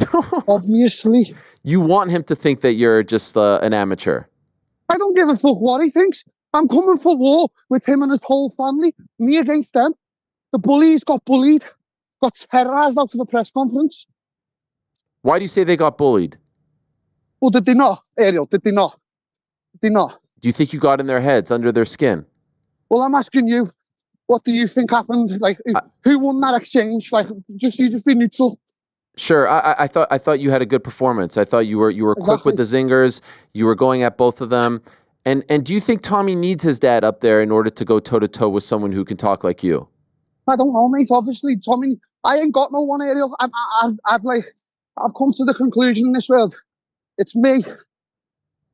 Obviously. You want him to think that you're just an amateur. I don't give a fuck what he thinks. I'm coming for war with him and his whole family. Me against them. The bullies got bullied. Got terrorised out of a press conference. Why do you say they got bullied? Well, did they not, Ariel? Did they not? Did they not? Do you think you got in their heads, under their skin? Well, I'm asking you, what do you think happened? Like, who won that exchange? Like, you just be neutral. Sure, I thought you had a good performance. I thought you were quick with the zingers. You were going at both of them. And do you think Tommy needs his dad up there in order to go toe to toe with someone who can talk like you? I don't know, mate. Obviously, Tommy, I ain't got no one, Ariel. I've come to the conclusion in this world. It's me,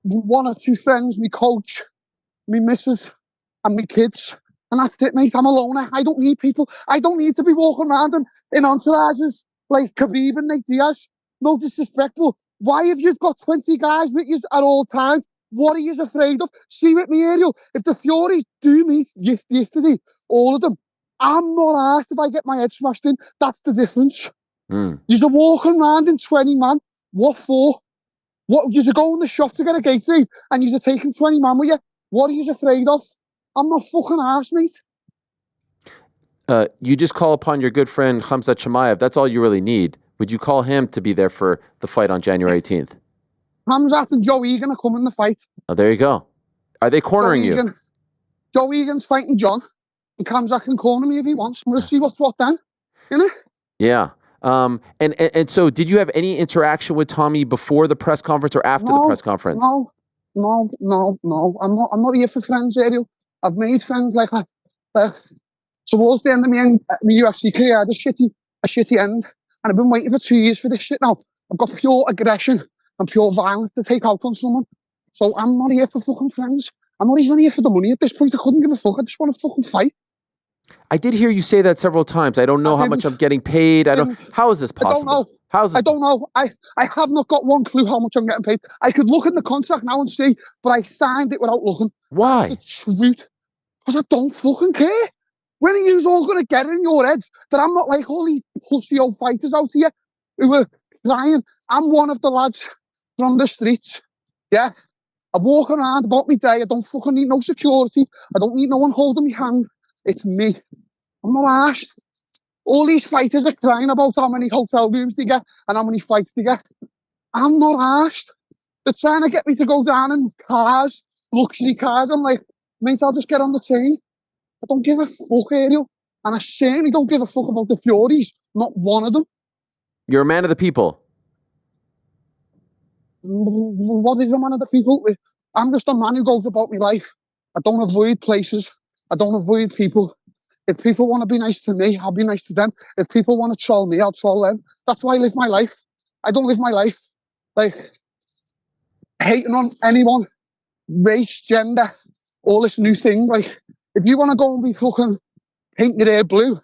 one or two friends, me coach, me missus, and me kids. And that's it, mate. I'm a loner. I don't need people. I don't need to be walking around in entourages like Khabib and Nate Diaz. No disrespect, but why have you got 20 guys with you at all times? What are you afraid of? See with me, Ariel. If the Furies do meet yesterday, all of them, I'm not asked if I get my head smashed in. That's the difference. You're walking around in 20 man. What for? What, you're going in the shop to get a Gatorade and you're taking 20 man with you. What are you afraid of? I'm not fucking arsed, mate. You just call upon your good friend Khamzat Chimaev. That's all you really need. Would you call him to be there for the fight on January 18th? Khamzat and Joe Egan are coming to fight. Oh, there you go. Are they cornering you? Joe Egan's fighting John. And Khamzat can corner me if he wants. We'll see what's what then. You know? Yeah. And so did you have any interaction with Tommy before the press conference or after the press conference? No. I'm not here for friends, Ariel. I've made friends like towards the end of my UFC career, I had a shitty end. And I've been waiting for 2 years for this shit now. I've got pure aggression and pure violence to take out on someone. So I'm not here for fucking friends. I'm not even here for the money at this point. I couldn't give a fuck. I just want to fucking fight. I did hear you say that several times. I don't know how much I'm getting paid. How is this possible? I don't know. I have not got one clue how much I'm getting paid. I could look in the contract now and see, but I signed it without looking. Why? The truth. Because I don't fucking care. When are you all going to get in your heads that I'm not like all these pussy old fighters out here who are crying? I'm one of the lads from the streets. Yeah. I walk around about my day. I don't fucking need no security. I don't need no one holding my hand. It's me. I'm not arsed. All these fighters are crying about how many hotel rooms they get and how many fights they get. I'm not arsed. They're trying to get me to go down in cars, luxury cars. I'm like, mate, I'll just get on the train. I don't give a fuck, Ariel. And I certainly don't give a fuck about the Furies. Not one of them. You're a man of the people. What is a man of the people? I'm just a man who goes about my life. I don't avoid places. I don't avoid people. If people want to be nice to me, I'll be nice to them. If people want to troll me, I'll troll them. That's why I live my life. I don't live my life like hating on anyone, race, gender, all this new thing. Like, if you want to go and be fucking paint your hair blue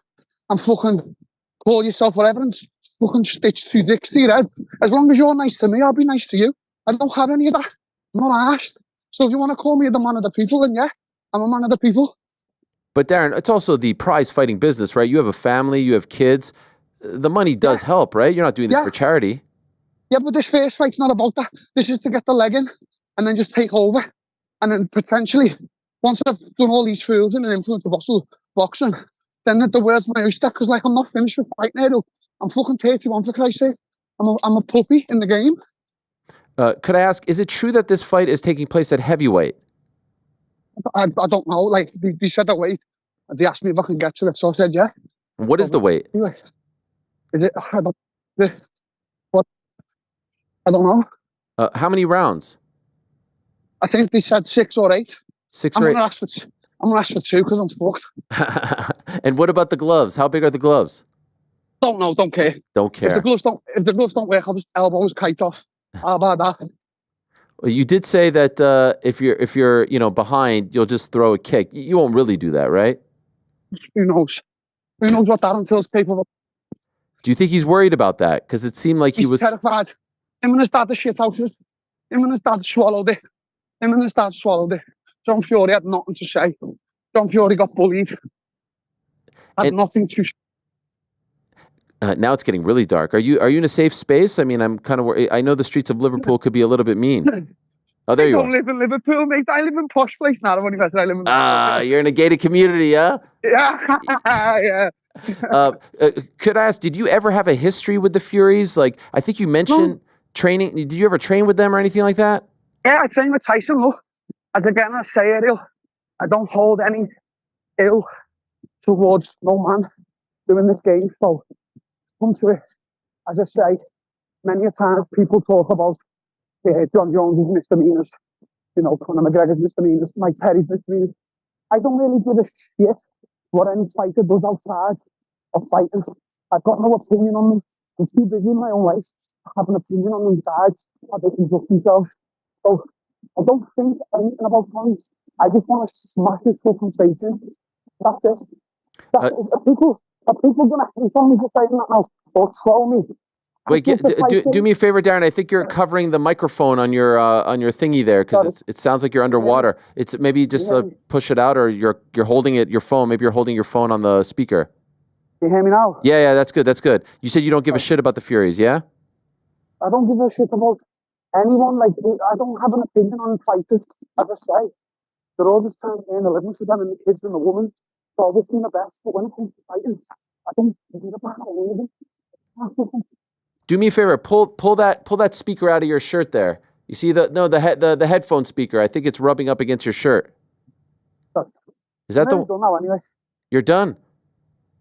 and fucking call yourself whatever and fucking stitch two dicks to your head, as long as you're nice to me, I'll be nice to you. I don't have any of that. I'm not asked. So if you want to call me the man of the people, then yeah, I'm a man of the people. But Darren, it's also the prize fighting business, right? You have a family, you have kids. The money does help, right? You're not doing this for charity. Yeah, but this first fight's not about that. This is to get the leg in and then just take over. And then potentially, once I've done all these fools in and influence of boxing, then the world's my oyster. Because like, I'm not finished with fighting, Ariel. I'm fucking 31 for Christ's sake. I'm a puppy in the game. Could I ask, is it true that this fight is taking place at heavyweight? I don't know. Like, they said the weight. They asked me if I can get to it, so I said, yeah. What is the weight? Anyway, is it, what? I don't know. How many rounds? I think they said 6 or 8. 6 or 8? I'm gonna ask for 2 because I'm fucked. And what about the gloves? How big are the gloves? Don't know, don't care. Don't If care. the gloves don't work, I'll just elbow his kite off. How about that? Well, you did say that if you're behind, you'll just throw a kick. You won't really do that, right? Who knows? Who knows what Darren Till's capable of? Do you think he's worried about that? Because it seemed like he was terrified. Him and his dad, the shit houses. Him and his dad swallowed it. John Fury had nothing to say. John Fury got bullied. Had nothing to say. Now it's getting really dark. Are you in a safe space? I mean, I'm kind of worried. I know the streets of Liverpool could be a little bit mean. Oh, there you I don't are. live in Liverpool, mate. I live in a posh place now. I live in You're in a gated community, huh? Yeah, yeah. Could I ask, did you ever have a history with the Furies? Like, I think you mentioned training. Did you ever train with them or anything like that? Yeah, I train with Tyson. Look, as again I say, Ariel, I don't hold any ill towards no man doing this game. So come to it. As I say, many a times people talk about John Jones' misdemeanors, Conor McGregor's misdemeanors, Mike Perry's misdemeanors. I don't really give a shit what any fighter does outside of fighting. I've got no opinion on them. I'm too busy in my own life to have an opinion on these guys, how they conduct themselves. So I don't think anything about Tony. I just want to smash his fucking face in. That's it. Are people going to hate on me for saying that now? Or troll me? Wait, do me a favor, Darren. I think you're covering the microphone on your thingy there because it sounds like you're underwater. It's maybe just push it out, or you're holding it your phone. Maybe you're holding your phone on the speaker. You hear me now? Yeah, that's good. That's good. You said you don't give a shit about the Furies, yeah? I don't give a shit about anyone. Like, I don't have an opinion on fighters. As I say, they're all just trying to earn a living for them and the kids and the woman. So I wish them the best. But when it comes to fighting, I don't give a fuck about anything. Do me a favor. Pull that speaker out of your shirt there. You see the headphone speaker. I think it's rubbing up against your shirt. Is that the? Done now anyway. You're done.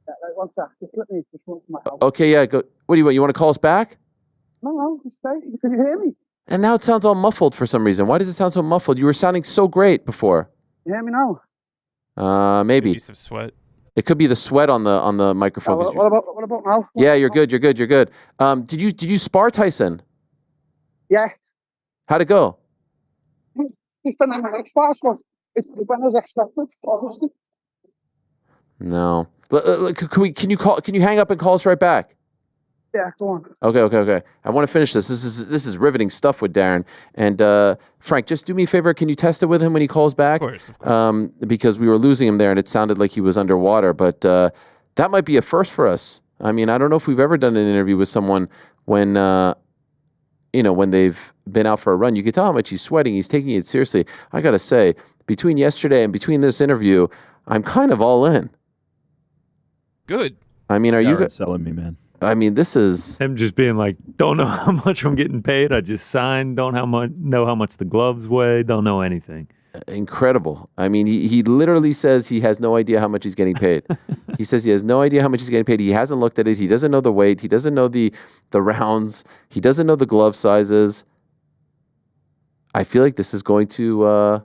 Yeah, one sec. Just let me run to my house. Okay, yeah. Go. What do you want? You want to call us back? No, just stay. Can you hear me? And now it sounds all muffled for some reason. Why does it sound so muffled? You were sounding so great before. You hear me now? Maybe. Some sweat. It could be the sweat on the microphone. What about now? Yeah, you're good. You're good. You're good. Did you spar Tyson? Yeah. How'd it go? It's the number next pass was. It's when I was expected, obviously. No. Can you hang up and call us right back? Yeah, go on. Okay. I want to finish this. This is riveting stuff with Darren. And Frank, just do me a favor. Can you test it with him when he calls back? Of course. Because we were losing him there, and it sounded like he was underwater. But that might be a first for us. I mean, I don't know if we've ever done an interview with someone when when they've been out for a run. You can tell how much he's sweating. He's taking it seriously. I got to say, between yesterday and between this interview, I'm kind of all in. Good. I mean, are you selling me, man? I mean, this is him just being like, don't know how much I'm getting paid. I just signed. Don't know how much the gloves weigh. Don't know anything. Incredible. I mean, he literally says he has no idea how much he's getting paid. He says he has no idea how much he's getting paid. He hasn't looked at it. He doesn't know the weight. He doesn't know the rounds. He doesn't know the glove sizes. I feel like this is going to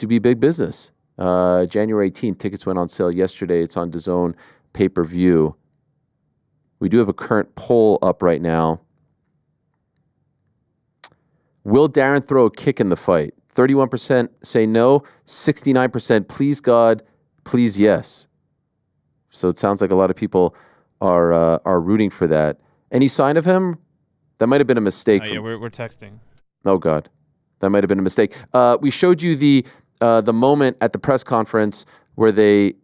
be big business. January 18th, tickets went on sale yesterday. It's on DAZN pay-per-view. We do have a current poll up right now. Will Darren throw a kick in the fight? 31% say no. 69% please God, please yes. So it sounds like a lot of people are rooting for that. Any sign of him? That might have been a mistake. Yeah, we're texting. Oh God, that might have been a mistake. We showed you the moment at the press conference where they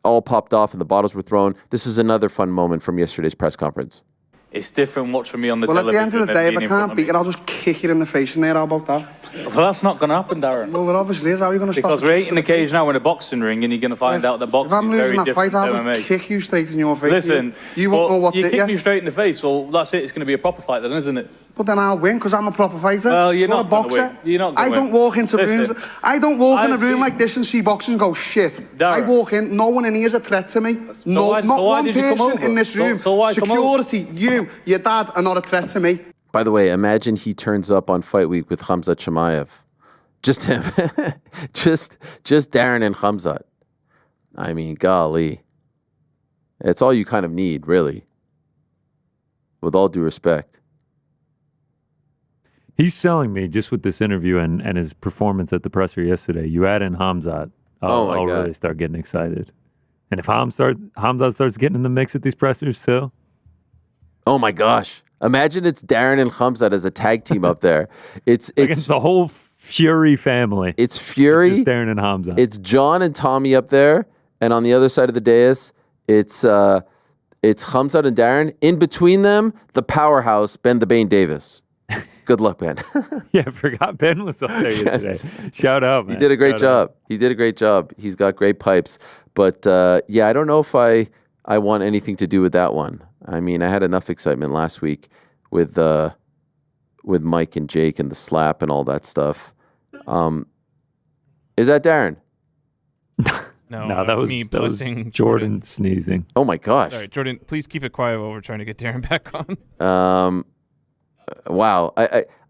all popped off and the bottles were thrown. This is another fun moment from yesterday's press conference. It's different watching me on the television. Well, at the end of the day, if I can't beat it, it, I'll just kick you in the face in there. How about that? Well, that's not going to happen, Darren. Well, it obviously is. How are you going to stop it? Because we're 8 in the cage now in a boxing ring, and you're going to find out that boxing is very different to MMA. If I'm losing that fight, I'll just kick you straight in your face. Listen, you won't know what's you it, kick me straight in the face, well, that's it. It's going to be a proper fight then, isn't it? But then I'll win because I'm a proper fighter. Well, you're not a boxer. Win. You're not I don't walk into rooms. I don't walk in a room like this and see boxing and go shit. Darren. I walk in. No one in here is a threat to me. Not one person in this room. Security, you, your dad are not a threat to me. By the way, imagine he turns up on Fight Week with Khamzat Chimaev. Just him. just Darren and Khamzat. I mean, golly. It's all you kind of need, really. With all due respect. He's selling me just with this interview and his performance at the presser yesterday. You add in Khamzat, I'll really start getting excited. And if Khamzat starts getting in the mix at these pressers too. Oh my gosh. Imagine it's Darren and Khamzat as a tag team up there. It's the whole Fury family. It's Fury. It's Darren and Khamzat. It's John and Tommy up there. And on the other side of the dais, it's Khamzat and Darren. In between them, the powerhouse, Ben the Bane Davis. Good luck, Ben. Yeah, I forgot Ben was up there yesterday. Shout out, man. He did a great job. He did a great job. He's got great pipes. But yeah, I don't know if I want anything to do with that one. I mean, I had enough excitement last week with Mike and Jake and the slap and all that stuff. Is that Darren? No, that was me blessing Jordan sneezing. Oh my gosh. Sorry, Jordan, please keep it quiet while we're trying to get Darren back on. Wow.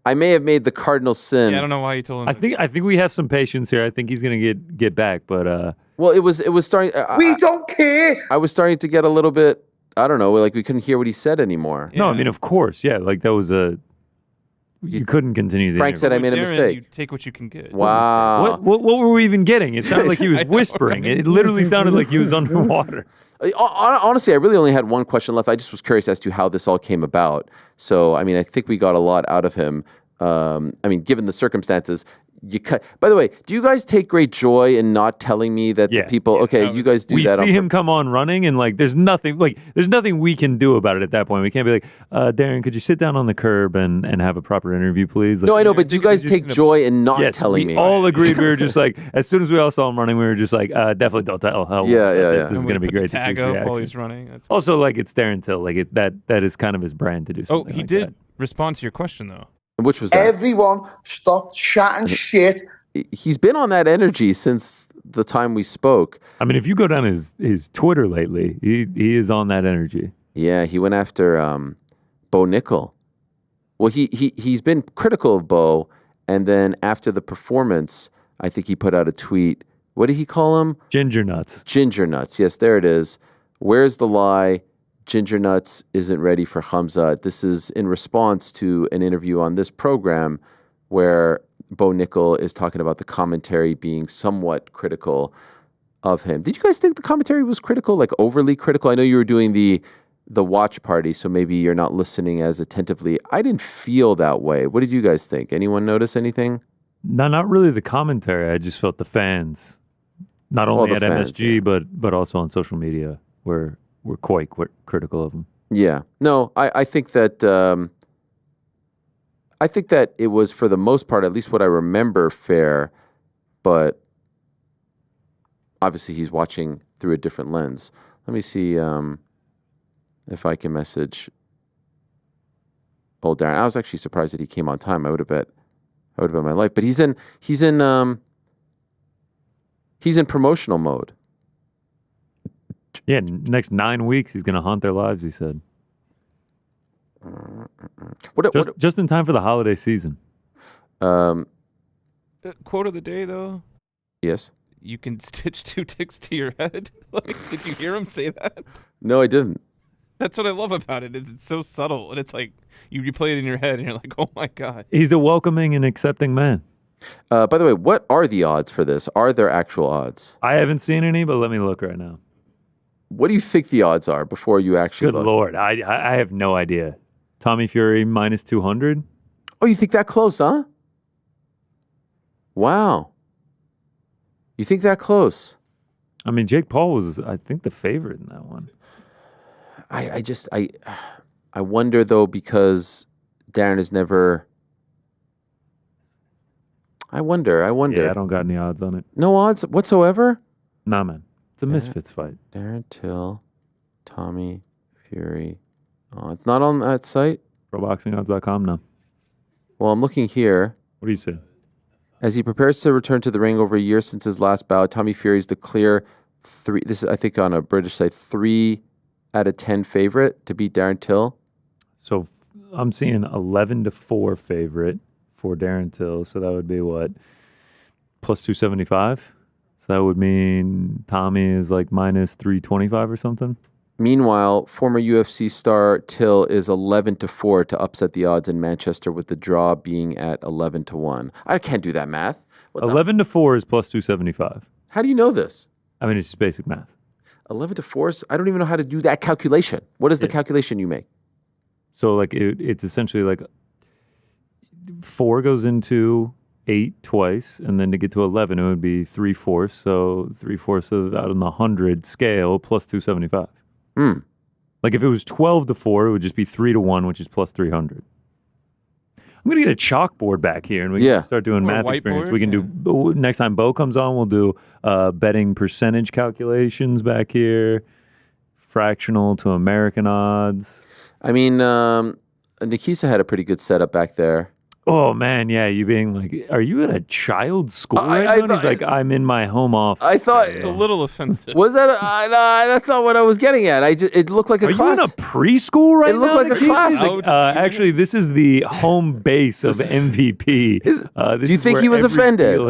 I may have made the cardinal sin. Yeah, I don't know why you told him. I think we have some patience here. I think he's gonna get back, but well, it was starting. We don't care. I was starting to get a little bit. I don't know. Like we couldn't hear what he said anymore. No, I mean, of course, yeah. Like that was you couldn't continue. The Frank interview. said I made a Darren, mistake. You take what you can get. Wow. What were we even getting? It sounded like he was whispering. It literally sounded like he was underwater. Honestly, I really only had one question left. I just was curious as to how this all came about. So, I mean, I think we got a lot out of him. I mean, given the circumstances, you cut. By the way, do you guys take great joy in not telling me that the people? Okay, you guys do that. We see him come on running, and like, there's nothing we can do about it at that point. We can't be like, Darren, could you sit down on the curb and have a proper interview, please? Like, No, I know, but do you guys take joy in not telling me? We all agreed. We were just like, as soon as we all saw him running, we were just like, definitely don't tell. This is going to be great. Tag up while he's running. That's also, like, it's Darren Till. Like that is kind of his brand to do something. He did respond to your question though. Which was that? Everyone stop chatting shit. He's been on that energy since the time we spoke. I mean, if you go down his Twitter lately, he is on that energy. Yeah, he went after Bo Nickel. Well, he's been critical of Bo, and then after the performance, I think he put out a tweet. What did he call him? Ginger nuts. Ginger nuts. Yes, there it is. Where's the lie? Ginger nuts isn't ready for Khamzat. This is in response to an interview on this program where Bo Nickel is talking about the commentary being somewhat critical of him. Did you guys think the commentary was critical, like overly critical? I know you were doing the watch party, so maybe you're not listening as attentively. I didn't feel that way. What did you guys think? Anyone notice anything? No, not really the commentary. I just felt the fans, not only at MSG, but also on social media, were quite critical of him. Yeah. No, I think that it was, for the most part, at least what I remember, fair, but obviously he's watching through a different lens. Let me see if I can message old Darren. I was actually surprised that he came on time. I would have bet my life. But he's in promotional mode. Yeah, next 9 weeks he's going to haunt their lives, he said. Just in time for the holiday season. Quote of the day, though. Yes. You can stitch 2 ticks to your head. Like, did you hear him say that? No, I didn't. That's what I love about it. It's so subtle, and it's like you play it in your head, and you're like, oh my god. He's a welcoming and accepting man. By the way, what are the odds for this? Are there actual odds? I haven't seen any, but let me look right now. What do you think the odds are before you actually Good look? Lord, I have no idea. Tommy Fury minus 200. Oh, you think that close, huh? Wow. You think that close? I mean, Jake Paul was, I think, the favorite in that one. I wonder, though, because Darren has never... I wonder. Yeah, I don't got any odds on it. No odds whatsoever? Nah, man. It's a misfits fight. Darren Till, Tommy Fury. Oh, it's not on that site? ProBoxingOdds.com, no. Well, I'm looking here. What do you say? As he prepares to return to the ring over a year since his last bout, Tommy Fury is the clear 3. This is, I think, on a British site, 3 out of 10 favorite to beat Darren Till. So I'm seeing 11-4 favorite for Darren Till. So that would be what? plus 275. So that would mean Tommy is like minus 325 or something. Meanwhile, former UFC star Till is 11-4 to upset the odds in Manchester, with the draw being at 11-1. I can't do that math. 11-4 is plus 275. How do you know this? I mean, it's just basic math. 11-4 is, I don't even know how to do that calculation. What is the calculation you make? So like it's essentially like 4 goes into 8 twice, and then to get to 11, it would be 3/4. So 3/4 of out on the 100 scale plus 275. Like if it was 12-4, it would just be 3-1, which is plus 300. I'm gonna get a chalkboard back here, and we can start doing math experience. We can do next time Bo comes on. We'll do betting percentage calculations back here, fractional to American odds. I mean, Nakisa had a pretty good setup back there. Oh man, yeah, you being like, are you at a child's school right now? And he's like, I'm in my home office. I thought It's a little offensive. Was that? That's not what I was getting at. It looked like a class. Are you in a preschool right now? It looked like a classic. Actually, this is the home base of MVP. Do you think he was offended?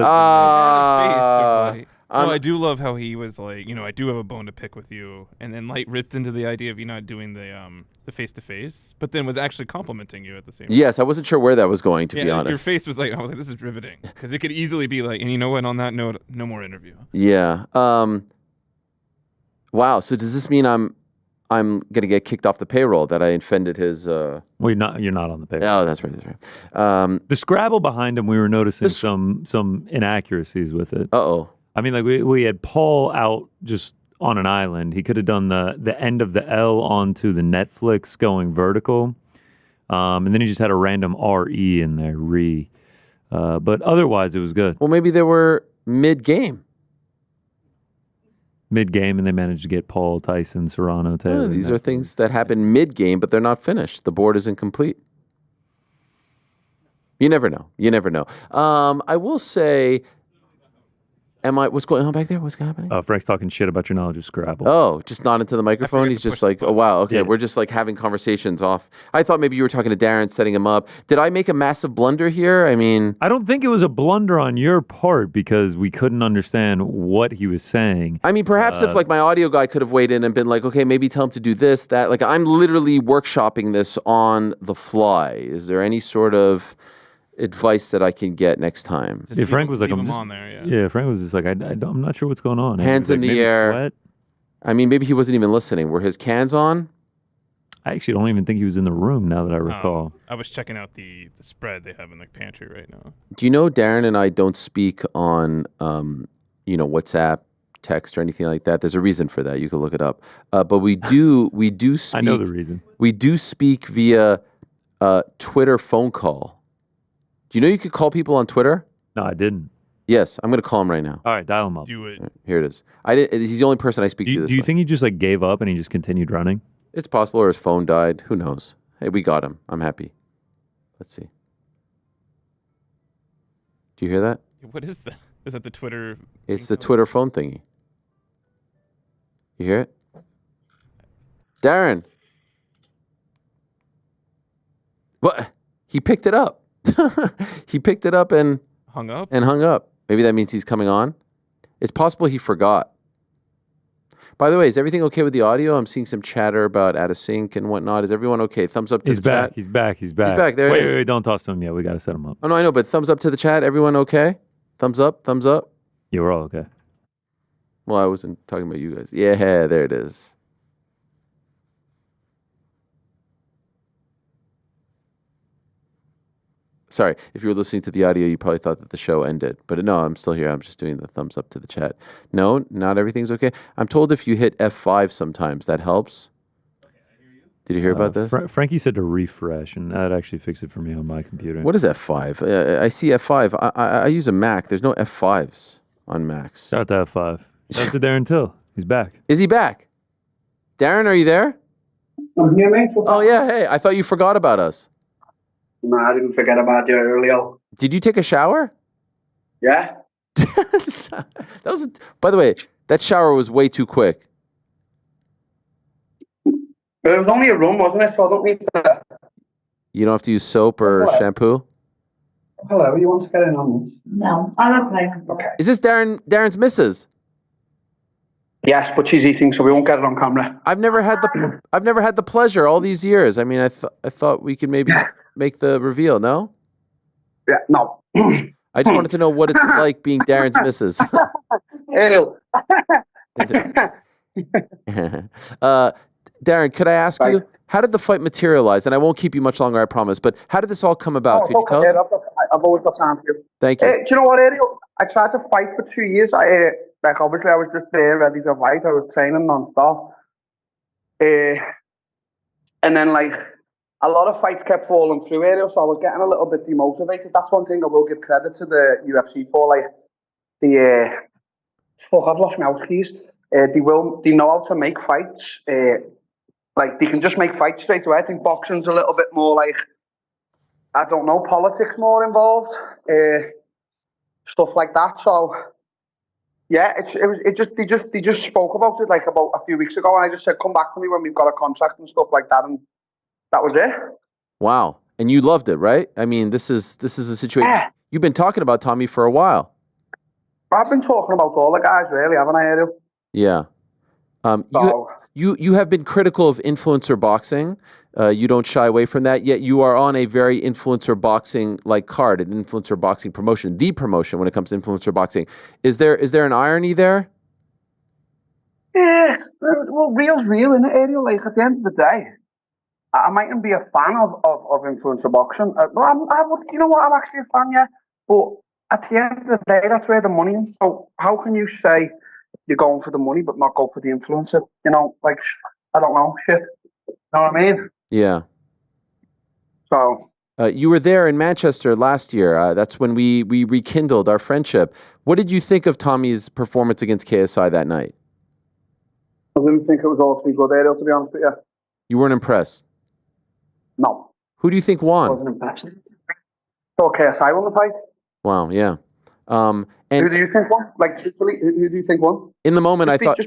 I do love how he was like, I do have a bone to pick with you, and then like ripped into the idea of you not doing the face-to-face, but then was actually complimenting you at the same time. Yes, I wasn't sure where that was going, to be honest. Your face was like, I was like, this is riveting, because it could easily be like, and you know what, on that note, no more interview. Yeah. Wow, so does this mean I'm going to get kicked off the payroll, that I offended his... Well, you're not on the payroll. Oh, that's right. The Scrabble behind him, we were noticing some inaccuracies with it. Uh-oh. I mean, like we had Paul out just on an island. He could have done the end of the L onto the Netflix going vertical. And then he just had a random RE in there, re. But otherwise, it was good. Well, maybe they were mid-game. Mid-game, and they managed to get Paul, Tyson, Serrano, Taylor. Yeah, these are things that happen mid-game, but they're not finished. The board isn't complete. You never know. I will say... what's going on back there? What's happening? Frank's talking shit about your knowledge of Scrabble. Oh, just not into the microphone. He's just like, oh, wow. Okay, we're just like having conversations off. I thought maybe you were talking to Darren, setting him up. Did I make a massive blunder here? I mean... I don't think it was a blunder on your part because we couldn't understand what he was saying. I mean, perhaps if like my audio guy could have weighed in and been like, okay, maybe tell him to do this, that. Like, I'm literally workshopping this on the fly. Is there any sort of... advice that I can get next time? Frank was like, I'm on there, Frank was just like, I'm not sure what's going on. Hands in like, the air. Sweat. I mean, maybe he wasn't even listening. Were his cans on? I actually don't even think he was in the room now that I recall. I was checking out the spread they have in the pantry right now. Do you know Darren and I don't speak on, WhatsApp, text, or anything like that? There's a reason for that. You can look it up. But we do speak. I know the reason. We do speak via Twitter phone call. Do you know you could call people on Twitter? No, I didn't. Yes, I'm going to call him right now. All right, dial him up. Do it. Here it is. He's the only person I speak to this Do you way. think he just like gave up and he just continued running? It's possible, or his phone died. Who knows? Hey, we got him. I'm happy. Let's see. Do you hear that? What is that? Is that the Twitter? It's the Twitter phone thingy. You hear it? Darren. What? He picked it up. He picked it up and hung up. Maybe that means he's coming on. It's possible he forgot. By the way, is everything okay with the audio? I'm seeing some chatter about out of sync and whatnot. Is everyone okay? Thumbs up to the chat. He's back. He's back. There it is. Wait, don't toss to him yet. We got to set him up. Oh, no, I know, but thumbs up to the chat. Everyone okay? Thumbs up. Yeah, we're all okay. Well, I wasn't talking about you guys. Yeah, there it is. Sorry, if you were listening to the audio, you probably thought that the show ended. But no, I'm still here. I'm just doing the thumbs up to the chat. No, not everything's okay. I'm told if you hit F5 sometimes, that helps. Did you hear about this? Frankie said to refresh, and that actually fixed it for me on my computer. What is F5? I see F5. I use a Mac. There's no F5s on Macs. Shout out to F5. Shout out to Darren Till. He's back. Is he back? Darren, are you there? I'm here, mate. Oh, yeah. Hey, I thought you forgot about us. No, I didn't forget about you earlier. Did you take a shower? Yeah. By the way, that shower was way too quick. But it was only a room, wasn't it? So I don't need to... You don't have to use soap or shampoo? Hello, you want to get in on this? No, I'm okay. Okay. Is this Darren's missus? Yes, but she's eating, so we won't get it on camera. I've never had the pleasure all these years. I mean, I thought we could maybe make the reveal. No. Yeah, no. I just wanted to know what it's like being Darren's missus. Ariel. Darren, could I ask you, how did the fight materialize? And I won't keep you much longer, I promise. But how did this all come about? Could you tell us? I've always got time for you. Thank you. Do you know what, Ariel? I tried to fight for 2 years. Obviously, I was just there ready to fight. I was training non-stop. And then, a lot of fights kept falling through, Ariel, so I was getting a little bit demotivated. That's one thing I will give credit to the UFC for. I've lost my house keys. They know how to make fights. They can just make fights straight away. I think boxing's a little bit more I don't know, politics more involved, stuff like that. So, yeah, they just spoke about it about a few weeks ago, and I just said, come back to me when we've got a contract and stuff like that, and that was it. Wow, and you loved it, right? I mean, this is a situation you've been talking about, Tommy, for a while. I've been talking about all the guys, really, haven't I, Ariel? Yeah. You have been critical of influencer boxing. You don't shy away from that, yet you are on a very influencer boxing card, an influencer boxing promotion, the promotion when it comes to influencer boxing. Is there an irony there? Yeah, well, real's real, isn't it, Ariel? At the end of the day, I mightn't be a fan of influencer boxing. You know what? I'm actually a fan, yeah. But at the end of the day, that's where the money is. So how can you say you're going for the money but not go for the influencer? I don't know, shit. You know what I mean? Yeah. So you were there in Manchester last year. That's when we rekindled our friendship. What did you think of Tommy's performance against KSI that night? I didn't think it was all too good, Ariel, to be honest with you. You weren't impressed? No. Who do you think won? I wasn't impressed. So KSI won the fight. Wow, yeah. And who do you think won? Truthfully, who do you think won? In the moment, I thought...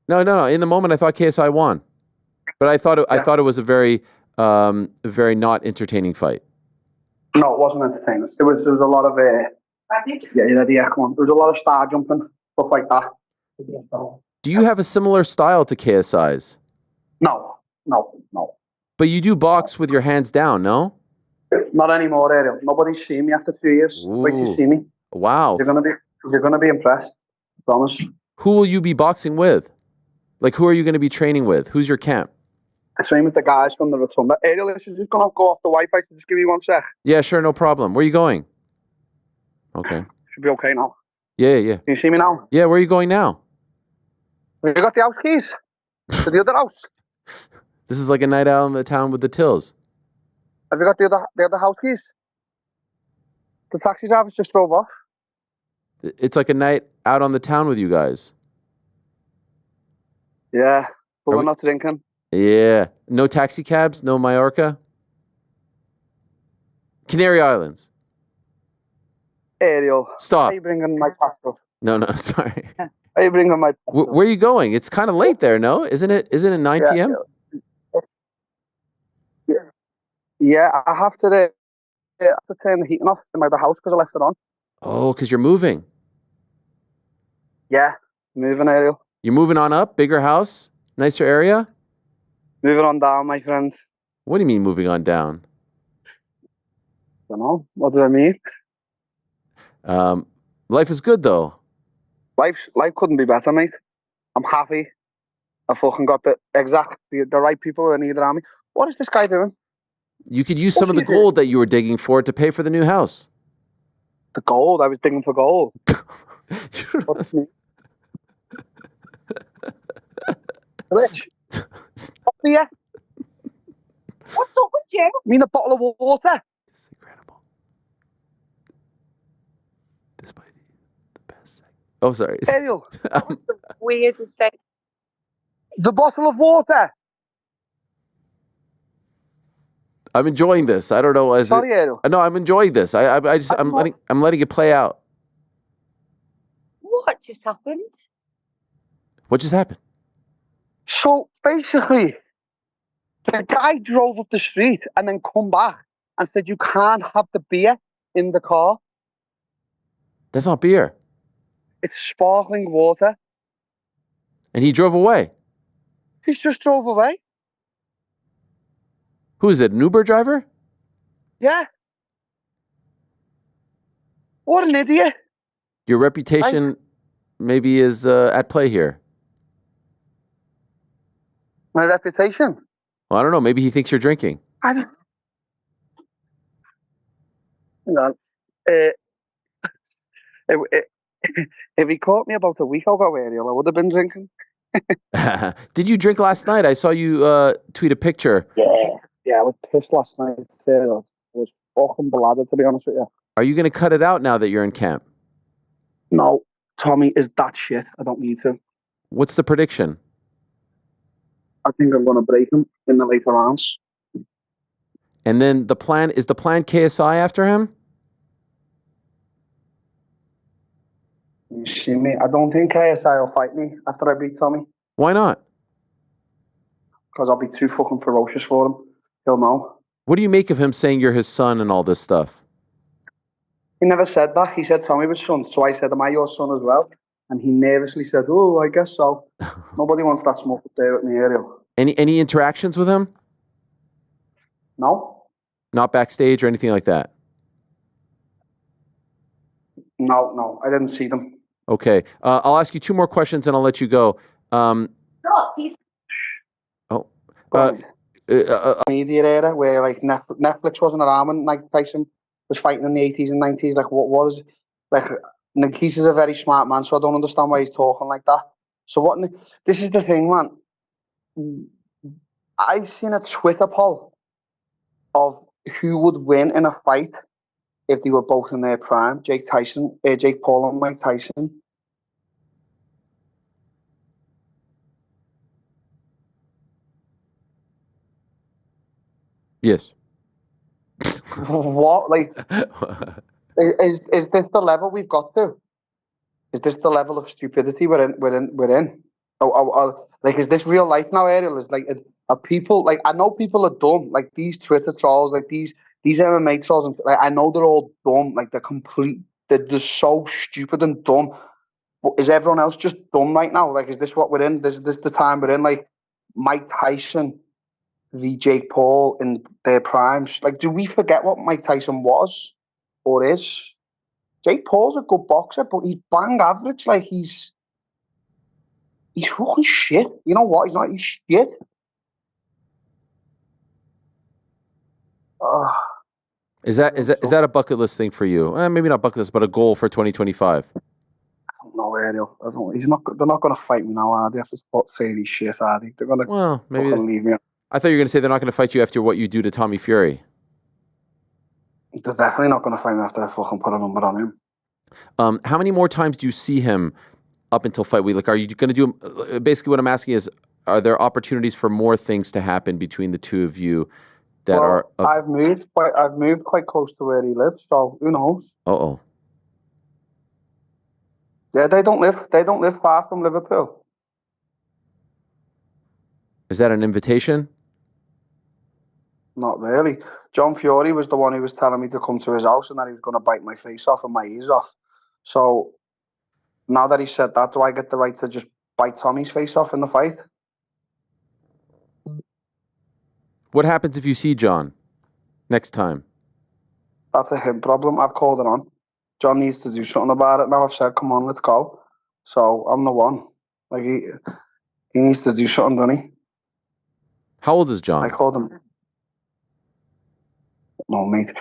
No. In the moment, I thought KSI won. But I thought it was a very not entertaining fight. No, it wasn't entertaining. There was a lot of come on. There was a lot of star jumping, stuff like that. Do you have a similar style to KSI's? No. But you do box with your hands down, no? Not anymore, Ariel. Nobody's seen me after 2 years. Wait till you see me. Wow. You're gonna be impressed. I promise. Who will you be boxing with? Who are you going to be training with? Who's your camp? I train with the guys from the Rotunda. Ariel, this is just gonna go off the Wi-Fi. So just give me 1 sec. Yeah, sure, no problem. Where are you going? Okay. Should be okay now. Yeah. Can you see me now? Yeah, where are you going now? You got the house keys to the other house. This is like a night out in the town with the Tills. Have you got the other house keys? The taxi driver just drove off. It's like a night out on the town with you guys. Yeah, but we're not drinking. Yeah. No taxi cabs? No Mallorca? Canary Islands. Ariel. Stop. Are you bringing my passport? No, sorry. Are you bringing my passport? Where are you going? It's kind of late there, no? Isn't it 9 p.m.? Yeah, I have to turn the heating off in the house because I left it on. Oh, because you're moving. Yeah, moving, Ariel. You're moving on up? Bigger house? Nicer area? Moving on down, my friend. What do you mean moving on down? I don't know. What does that mean? Life is good, though. Life couldn't be better, mate. I'm happy. I fucking got the right people who I need around me. What is this guy doing? You could use some of the gold that you were digging for to pay for the new house. The gold? I was digging for gold. What's me? Rich. Up here. What's up with you? I mean a bottle of water. This is incredible. This might be the best segment. Oh, sorry. Ariel. That was the weirdest thing. The bottle of water. I'm enjoying this. I don't know. Sorry, Ariel. No, I'm enjoying this. I'm letting it play out. What just happened? What just happened? So basically, the guy drove up the street and then come back and said, "You can't have the beer in the car. That's not beer. It's sparkling water. And he drove away. He just drove away. Who is it? An Uber driver? Yeah. What an idiot. Your reputation maybe is at play here. My reputation? Well, I don't know. Maybe he thinks you're drinking. I don't... Hang on. If he caught me about a week ago, Ariel, I would have been drinking. Did you drink last night? I saw you tweet a picture. Yeah, I was pissed last night. I was fucking bladdered, to be honest with you. Are you going to cut it out now that you're in camp? No, Tommy is that shit. I don't need to. What's the prediction? I think I'm going to break him in the later rounds. And then the plan KSI after him? You see me? I don't think KSI will fight me after I beat Tommy. Why not? Because I'll be too fucking ferocious for him. He'll know. What do you make of him saying you're his son and all this stuff? He never said that. He said Tommy was son. So I said, am I your son as well? And he nervously said, oh, I guess so. Nobody wants that smoke up there with me, Ariel. Any interactions with him? No. Not backstage or anything like that? No. I didn't see them. Okay. I'll ask you two more questions and I'll let you go. Media era where like Netflix wasn't around when Mike Tyson was fighting in the 80s and 90s. Like, what is like? Nakisa's a very smart man, so I don't understand why he's talking like that. So what? This is the thing, man. I've seen a Twitter poll of who would win in a fight if they were both in their prime. Jake Paul and Mike Tyson. Yes. What? Like, is this the level we've got to? Is this the level of stupidity we're in? Like, is this real life now, Ariel? Is like, are people like? I know people are dumb. Like these Twitter trolls, like these MMA trolls, and like I know they're all dumb. Like they're just so stupid and dumb. But is everyone else just dumb right now? Like, is this what we're in? This the time we're in? Like Mike Tyson v Jake Paul in their primes. Like, do we forget what Mike Tyson was or is? Jake Paul's a good boxer, but he's bang average. Like he's fucking shit. You know what? He's not. He's shit. Is that a bucket list thing for you? Maybe not bucket list, but a goal for 2025. I don't know, Ariel. They're not going to fight me now, are they? Have to say these shit, are they? They're going to maybe leave me. I thought you were going to say they're not going to fight you after what you do to Tommy Fury. They're definitely not going to fight me after I fucking put a number on him. How many more times do you see him up until fight week? Like, are you going to do? Basically, what I'm asking is, are there opportunities for more things to happen between the two of you? I've moved quite close to where he lives, so who knows? Uh-oh. Yeah, they don't live far from Liverpool. Is that an invitation? Not really. John Fury was the one who was telling me to come to his house and that he was going to bite my face off and my ears off. So now that he said that, do I get the right to just bite Tommy's face off in the fight? What happens if you see John next time? That's a him problem. I've called it on. John needs to do something about it now. I've said, come on, let's go. So I'm the one. Like he needs to do something, doesn't he? How old is John? I called him. No, mate.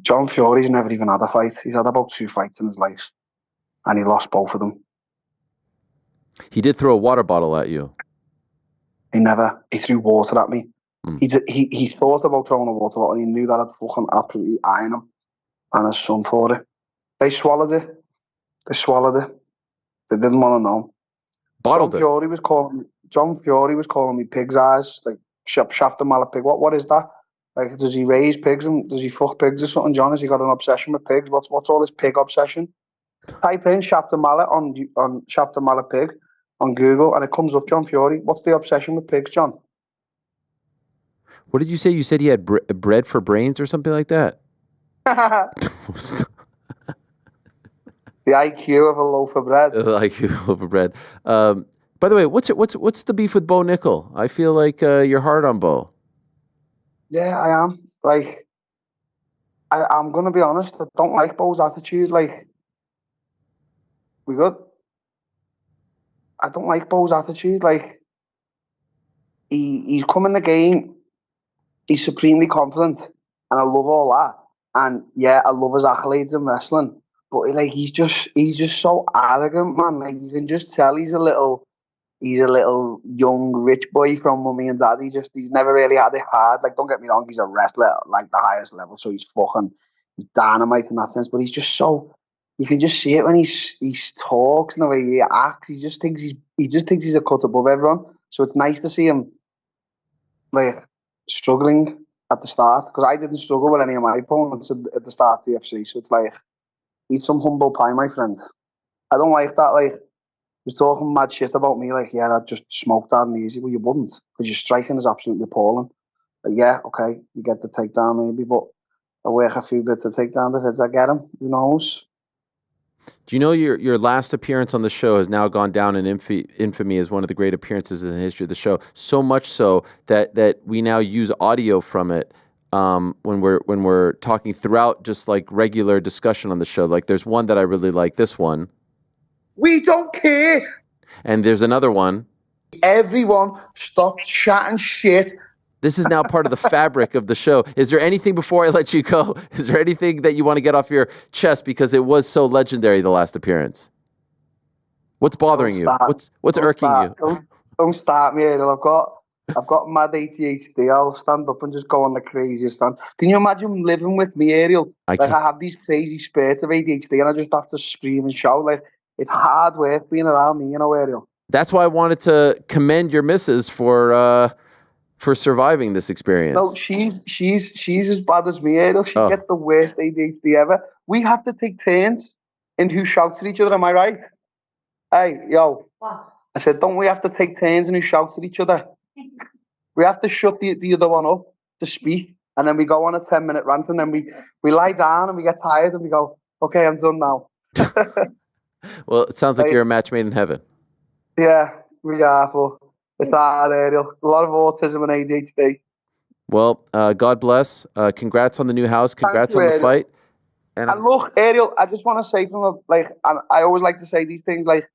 John Fury's never even had a fight. He's had about 2 fights in his life. And he lost both of them. He did throw a water bottle at you. He threw water at me. He thought about throwing a water bottle and he knew that I'd fucking absolutely iron him and his son for it. They swallowed it. They didn't want to know. John Fury was calling me pig's eyes, like shaft a mallet pig. What is that? Like, does he raise pigs and does he fuck pigs or something, John? Has he got an obsession with pigs? What's all this pig obsession? Type in shaft a mallet on shaft a mallet pig on Google and it comes up John Fury. What's the obsession with pigs, John? What did you say? You said he had bread for brains or something like that? The IQ of a loaf of bread. Like you over bread. By the way, what's the beef with Bo Nickel? I feel like you're hard on Bo. Yeah, I am. Like, I'm gonna be honest. I don't like Bo's attitude. Like, we good. I don't like Bo's attitude. Like, he's come in the game. He's supremely confident, and I love all that. And yeah, I love his accolades in wrestling. But like, he's just so arrogant, man. Like, you can just tell he's a little young rich boy from mummy and daddy. He's never really had it hard. Like, don't get me wrong, he's a wrestler at like the highest level, so he's dynamite in that sense. But he's just so, you can just see it when he talks and the way he acts. He just thinks he's a cut above everyone. So it's nice to see him like struggling at the start, because I didn't struggle with any of my opponents at the start of the UFC. So it's like, eat some humble pie, my friend. I don't like that. Like, he was talking mad shit about me, like, yeah, I'd just smoke that and easy. Well, you wouldn't, because your striking is absolutely appalling. But yeah, okay, you get the takedown maybe, but I work a few bits to take down the hits. I get him. Who knows? Do you know your last appearance on the show has now gone down in infamy as one of the great appearances in the history of the show? So much so that we now use audio from it when we're talking throughout just like regular discussion on the show. Like, there's one that I really like, this one. We don't care. And there's another one. Everyone stop chatting shit. This is now part of the fabric of the show. Is there anything before I let you go? Is there anything that you want to get off your chest, because it was so legendary, the last appearance? What's bothering you? What's irking you? Don't start me, Ariel. I've got mad ADHD. I'll stand up and just go on the craziest stand. Can you imagine living with me, Ariel? I have these crazy spurts of ADHD and I just have to scream and shout. Like, it's hard work being around me, Ariel. That's why I wanted to commend your missus for surviving this experience. No, she's as bad as me, Ariel. She gets the worst ADHD ever. We have to take turns in who shouts at each other. Am I right? Hey, yo. What? I said, don't we have to take turns in who shouts at each other? We have to shut the other one up to speak, and then we go on a 10-minute rant, and then we lie down and we get tired and we go, okay, I'm done now. Well, it sounds like you're a match made in heaven. Yeah, we are. It's hard, Ariel. A lot of autism and ADHD. Well, God bless. Congrats on the new house. Congrats on the fight. And look, Ariel, I just want to say I always like to say these things, like,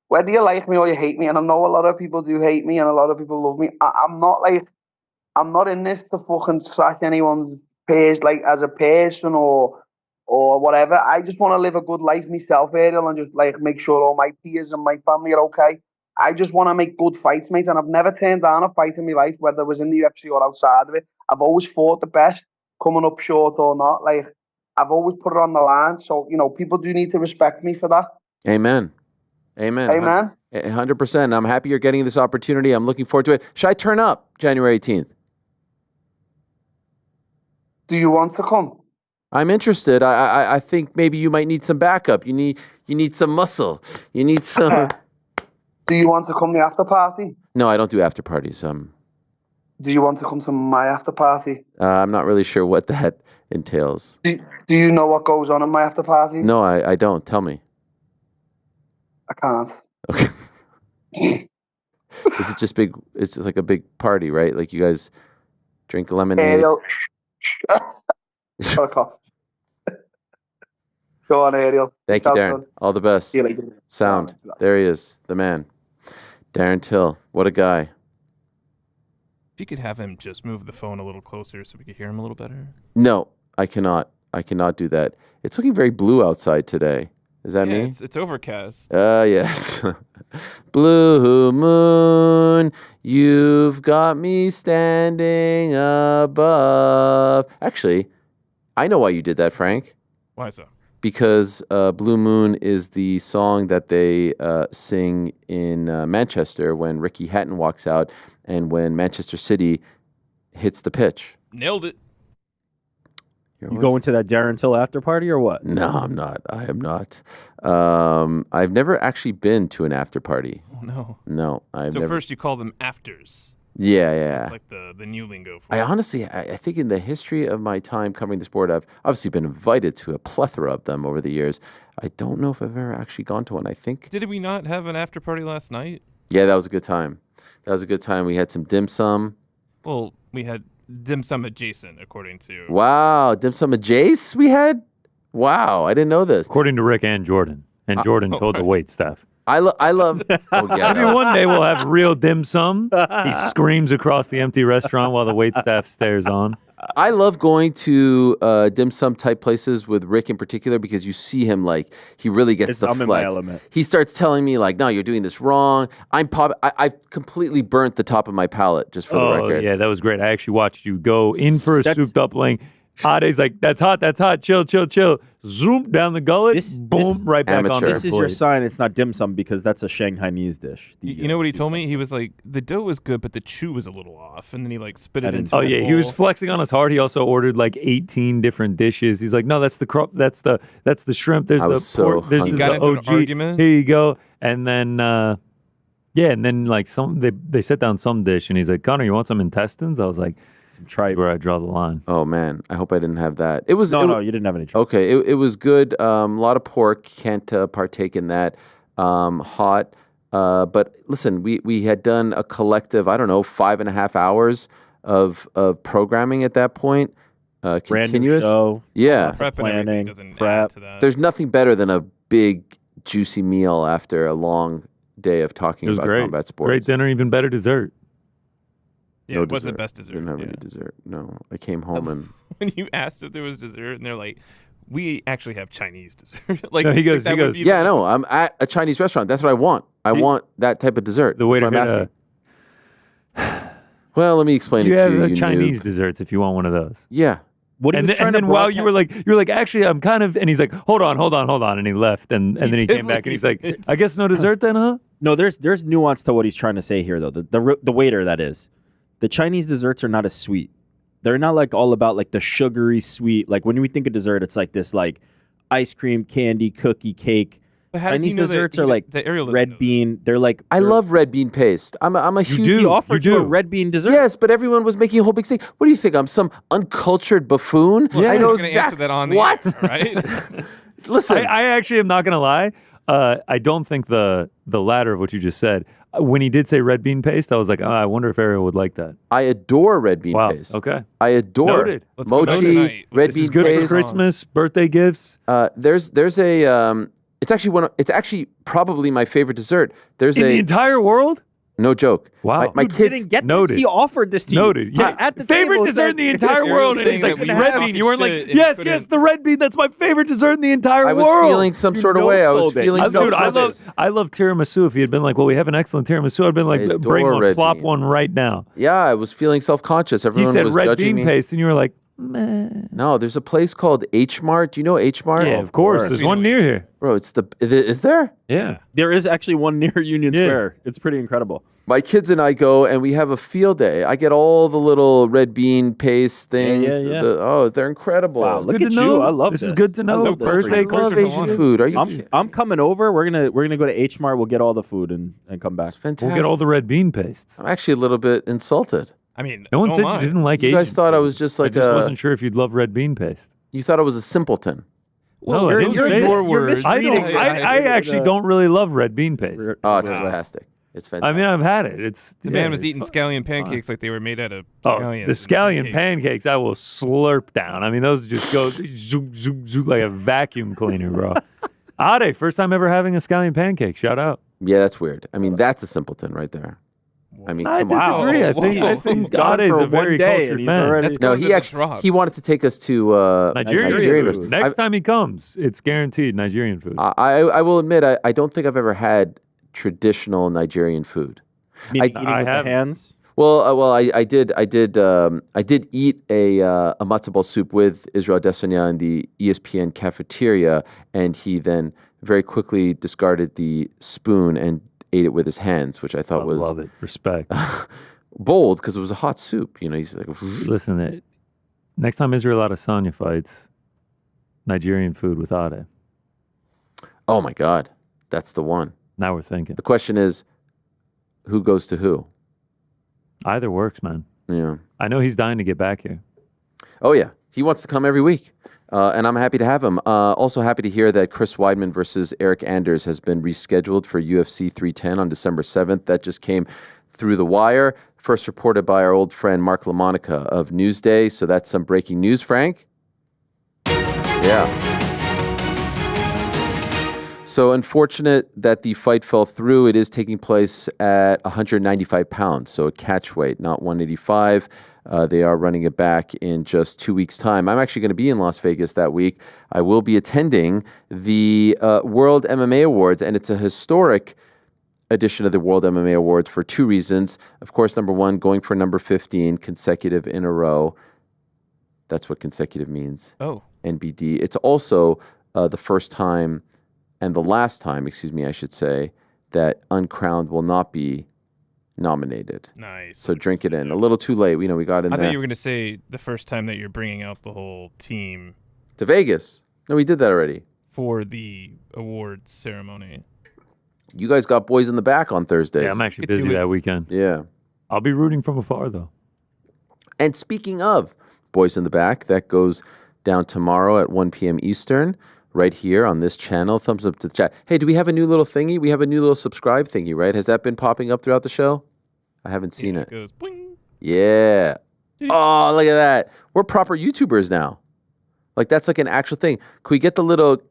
whether you like me or you hate me, and I know a lot of people do hate me and a lot of people love me, I'm not in this to fucking trash anyone's page, like, as a person or whatever. I just want to live a good life myself, Ariel, and just like make sure all my peers and my family are okay. I just want to make good fights, mate, and I've never turned down a fight in my life, whether it was in the UFC or outside of it. I've always fought the best, coming up short or not. Like, I've always put it on the line. So, people do need to respect me for that. Amen. 100%. I'm happy you're getting this opportunity. I'm looking forward to it. Should I turn up January 18th? Do you want to come? I'm interested. I think maybe you might need some backup. You need some muscle. You need some. Do you want to come to the after party? No, I don't do after parties. Do you want to come to my after party? I'm not really sure what that entails. Do you know what goes on in my after party? No, I don't. Tell me. I can't. Okay. Is it just big? It's just like a big party, right? Like, you guys drink lemonade. Ariel. Fuck off. Go on, Ariel. Thank you, Darren. All the best. See you later. Sound. There he is, the man. Darren Till. What a guy. If you could have him just move the phone a little closer so we could hear him a little better. No, I cannot. I cannot do that. It's looking very blue outside today. Is that me? It's overcast. Yes. Blue moon, you've got me standing above. Actually, I know why you did that, Frank. Why so? Because Blue Moon is the song that they sing in Manchester when Ricky Hatton walks out and when Manchester City hits the pitch. Nailed it. You going to that Darren Till after party or what? No, I'm not. I am not. I've never actually been to an after party. Oh, no. No, I've So never. first you call them afters. Yeah, yeah. It's like the new lingo for I it. honestly, I think in the history of my time covering the sport, I've obviously been invited to a plethora of them over the years. I don't know if I've ever actually gone to one. I think. Did we not have an after party last night? Yeah, that was a good time. That was a good time. We had some dim sum. Well, we had dim sum adjacent, according to. Wow, dim sum Jace we had? Wow, I didn't know this. According to Rick and Jordan. And Jordan told the wait staff. I love. Oh, yeah, Maybe one day we'll have real dim sum. He screams across the empty restaurant while the wait staff stares on. I love going to dim sum type places with Rick in particular because you see him like he really gets the I'm in my flex. element. He starts telling me like, "No, you're doing this wrong." I've completely burnt the top of my palate just for the record. Yeah, that was great. I actually watched you go in for a soup dumpling. Ade's like, that's hot, chill, chill, chill. Zoom down the gullet, boom, right back on This their is your plate. sign it's not dim sum because that's a Shanghainese dish. You know what he told me? He was like, the dough was good, but the chew was a little off. And then he like spit it into Oh a yeah, he was bowl. flexing on us hard. He also ordered like 18 different dishes. He's like, no, that's the that's the shrimp. There's I the was so pork. This hungry. is Got the into an OG. argument? Here you go. And then and then like they set down some dish and he's like, Connor, you want some intestines? I was like, some tripe. Where I draw the line. Oh man, I hope I didn't have that. It was No, you didn't have any tripe. Okay, it was good. A lot of pork. Can't partake in that. Hot. But listen, we had done a collective, I don't know, 5.5 hours of programming at that point. Continuous. show, Yeah. lots of planning, prep. There's nothing better than a big juicy meal after a long day of talking It was about great. combat sports. Great dinner, even better dessert. Yeah, No it was the dessert. best dessert. Didn't have yeah. any dessert. No, I came home and When you asked if there was dessert, and they're like, we actually have Chinese dessert. Like No, he goes- that he would goes, be yeah, no, I'm at a Chinese restaurant. That's what I want. I want that type of dessert. The waiter That's what I'm asking. Well, let me explain You it to have you. You Chinese noob. desserts if you want one of those. Yeah. What he and was then, trying to while you were like, actually, I'm kind of, and he's like, hold on, and he left, and then he came back, and he's like, I guess no dessert then, huh? No, there's nuance to what he's trying to say here, though. The waiter, that is, the Chinese desserts are not as sweet. They're not like all about like the sugary sweet. Like when we think of dessert, it's like this like ice cream, candy, cookie, cake. But how does he Chinese know that desserts he- are like that Ariel doesn't red bean. They're like I love red bean paste. I'm a huge. He offered you a red bean dessert. Yes, but everyone was making a whole big thing. What do you think? I'm some uncultured buffoon? Well, I I'm know not gonna answer that on the what? air, right? Listen, I actually am not going to lie. I don't think the latter of what you just said. When he did say red bean paste, I was like, I wonder if Ariel would like that. I adore red bean Wow. paste. Okay. I adore Noted. Let's go back mochi, tonight. red This bean is good paste. for Christmas, birthday gifts. There's a it's actually probably my favorite dessert. There's In a the entire world? no joke. Wow. My You kids didn't get Noted. this. He offered this to you. Noted. Yeah. At the favorite table dessert in the entire Ariel's world. And saying he's like, that we red were bean. You weren't like, talking shit and yes, couldn't- yes, the red bean. That's my favorite dessert in the entire I was world. feeling some You sort of way. I was no-sold it. feeling You Dude, self-conscious. I love tiramisu. If he had been like, well, we have an excellent tiramisu, I'd been like, I bring adore one, red plop bean. one right now. Yeah, I was feeling self-conscious. He Everyone said was red judging bean me. paste, and you were like, meh. No, there's a place called H Mart. Do you know H Mart? Yeah, of course. There's one near here. Bro, is there? Yeah. There is actually one near Union Yeah. Square. It's pretty incredible. My kids and I go and we have a field day. I get all the little red bean paste things. yeah. They're incredible. Wow, look Good at to you. know. I love This this. is good to know. love this for Birthday you. I love Christmas Asian Hanukkah. food. Are you? I'm coming over. We're gonna go to H Mart. We'll get all the food and come back. It's fantastic. We'll get all the red bean pastes. I'm actually a little bit insulted. I mean, No one so said am you I. didn't like You guys Asian thought I food. was just like I just a. wasn't sure if you'd love red bean paste. You thought I was a simpleton. No, I Well, didn't those are say your that. words. I don't. Yeah, I actually don't really love red bean paste. Oh, it's fantastic. It's I fantastic. mean, I've had it. It's The yeah, man was it's eating fun. scallion pancakes like they were made out of Oh, scallions. the scallion pancakes I will slurp down. I mean, those just go zoop, zoop, zoop like a vacuum cleaner, bro. Ade, first time ever having a scallion pancake. Shout out. Yeah, that's weird. I mean, that's a simpleton right there. I mean, I come on. disagree. I think He's gone Ade's for a very one day, cultured and he's man. already- That's No, going to he the actually drops. he wanted to take us to Nigerian Nigerian food. food. Next time he comes, it's guaranteed Nigerian food. I will admit I don't think I've ever had traditional Nigerian food. Meaning eating I with have- the hands. Well, I did eat a matzo ball soup with Israel Adesanya in the ESPN cafeteria, and he then very quickly discarded the spoon and ate it with his hands, which I thought I was love it. Respect. bold because it was a hot soup. You know, he's like, Listen, next time Israel Adesanya fights, Nigerian food with Ade. oh my God, that's the one. Now we're thinking. The question is, who goes to who? Either works, man. Yeah. I know he's dying to get back here. Oh, yeah. He wants to come every week. And I'm happy to have him. Also happy to hear that Chris Weidman versus Eric Anders has been rescheduled for UFC 310 on December 7th. That just came through the wire. First reported by our old friend Mark LaMonica of Newsday. So that's some breaking news, Frank. Yeah. So unfortunate that the fight fell through. It is taking place at 195 pounds, so a catch weight, not 185. They are running it back in just 2 weeks' time. I'm actually going to be in Las Vegas that week. I will be attending the World MMA Awards, and it's a historic edition of the World MMA Awards for two reasons. Of course, number one, going for number 15 consecutive in a row. That's what consecutive means. Oh. NBD. It's also the first time and the last time, I should say, that Uncrowned will not be nominated. Nice. So drink it in. A little too late. We got in I there. thought you were going to say the first time that you're bringing out the whole team. To Vegas. No, we did that already. For the awards ceremony. You guys got boys in the back on Thursdays. Yeah, I'm actually busy that weekend. Yeah. I'll be rooting from afar, though. And speaking of boys in the back, that goes down tomorrow at 1 p.m. Eastern. Right here on this channel. Thumbs up to the chat. Hey, do we have a new little thingy? We have a new little subscribe thingy, right? Has that been popping up throughout the show? I haven't seen it. It goes boing. Yeah. Oh, look at that. We're proper YouTubers now. Like, that's like an actual thing. Can we get the little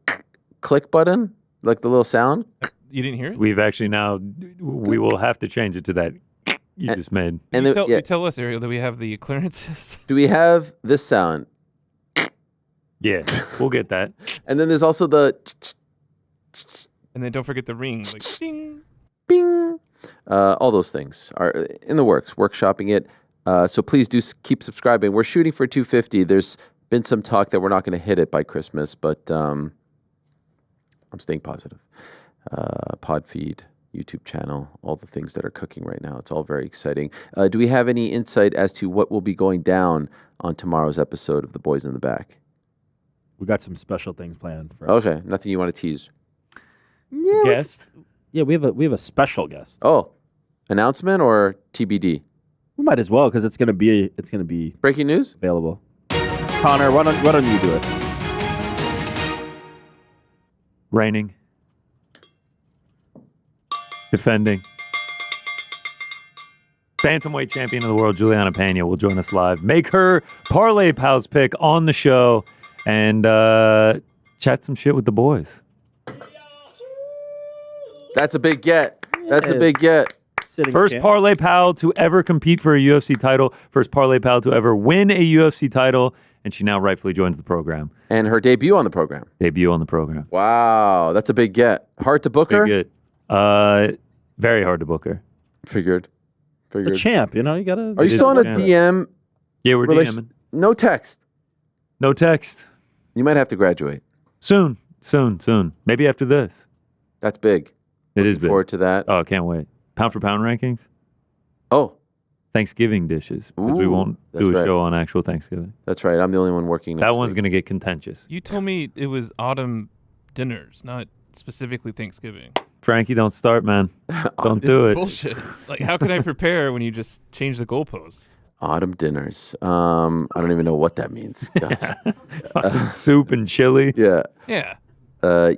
click button? Like the little sound? You didn't hear it? We've actually now, we will have to change it to that you just made. And you tell us, Ariel, that we have the clearances. Do we have this sound? Yeah, we'll get that. And then there's also the... And then don't forget the ring. Like, ding. Bing. All those things are in the works, workshopping it. So please do keep subscribing. We're shooting for 250. There's been some talk that we're not going to hit it by Christmas, but I'm staying positive. Podfeed, YouTube channel, all the things that are cooking right now. It's all very exciting. Do we have any insight as to what will be going down on tomorrow's episode of The Boys in the Back? We got some special things planned for. Okay, nothing you want to tease. Yeah, guest. Yeah, we have a special guest. Oh, announcement or TBD? We might as well because it's gonna be breaking news available. Connor, why don't you do it? Reigning. Defending. Bantamweight champion of the world, Juliana Pena, will join us live. Make her Parlay Pals pick on the show and chat some shit with the boys. That's a big get. That's a big get. First Parlay Pal to ever compete for a UFC title. First Parlay Pal to ever win a UFC title. And she now rightfully joins the program. And her debut on the program. Wow, that's a big get. Hard to book her? Big get. Very hard to book her. Figured. The champ, you gotta. Are you still on a DM? Yeah, we're DMing. No text. No text. You might have to graduate. Soon. Maybe after this. That's big. It is big. Forward to that. Oh, can't wait. Pound for pound rankings. Oh. Thanksgiving dishes. Because we won't do a show on actual Thanksgiving. That's right. I'm the only one working next That one's week. going to get contentious. You told me it was autumn dinners, not specifically Thanksgiving. Frankie, don't start, man. Don't This do is it. bullshit. Like, how can I prepare when you just change the goalposts? Autumn dinners. I don't even know what that means. Gosh. Fucking soup and chili. Yeah. Yeah.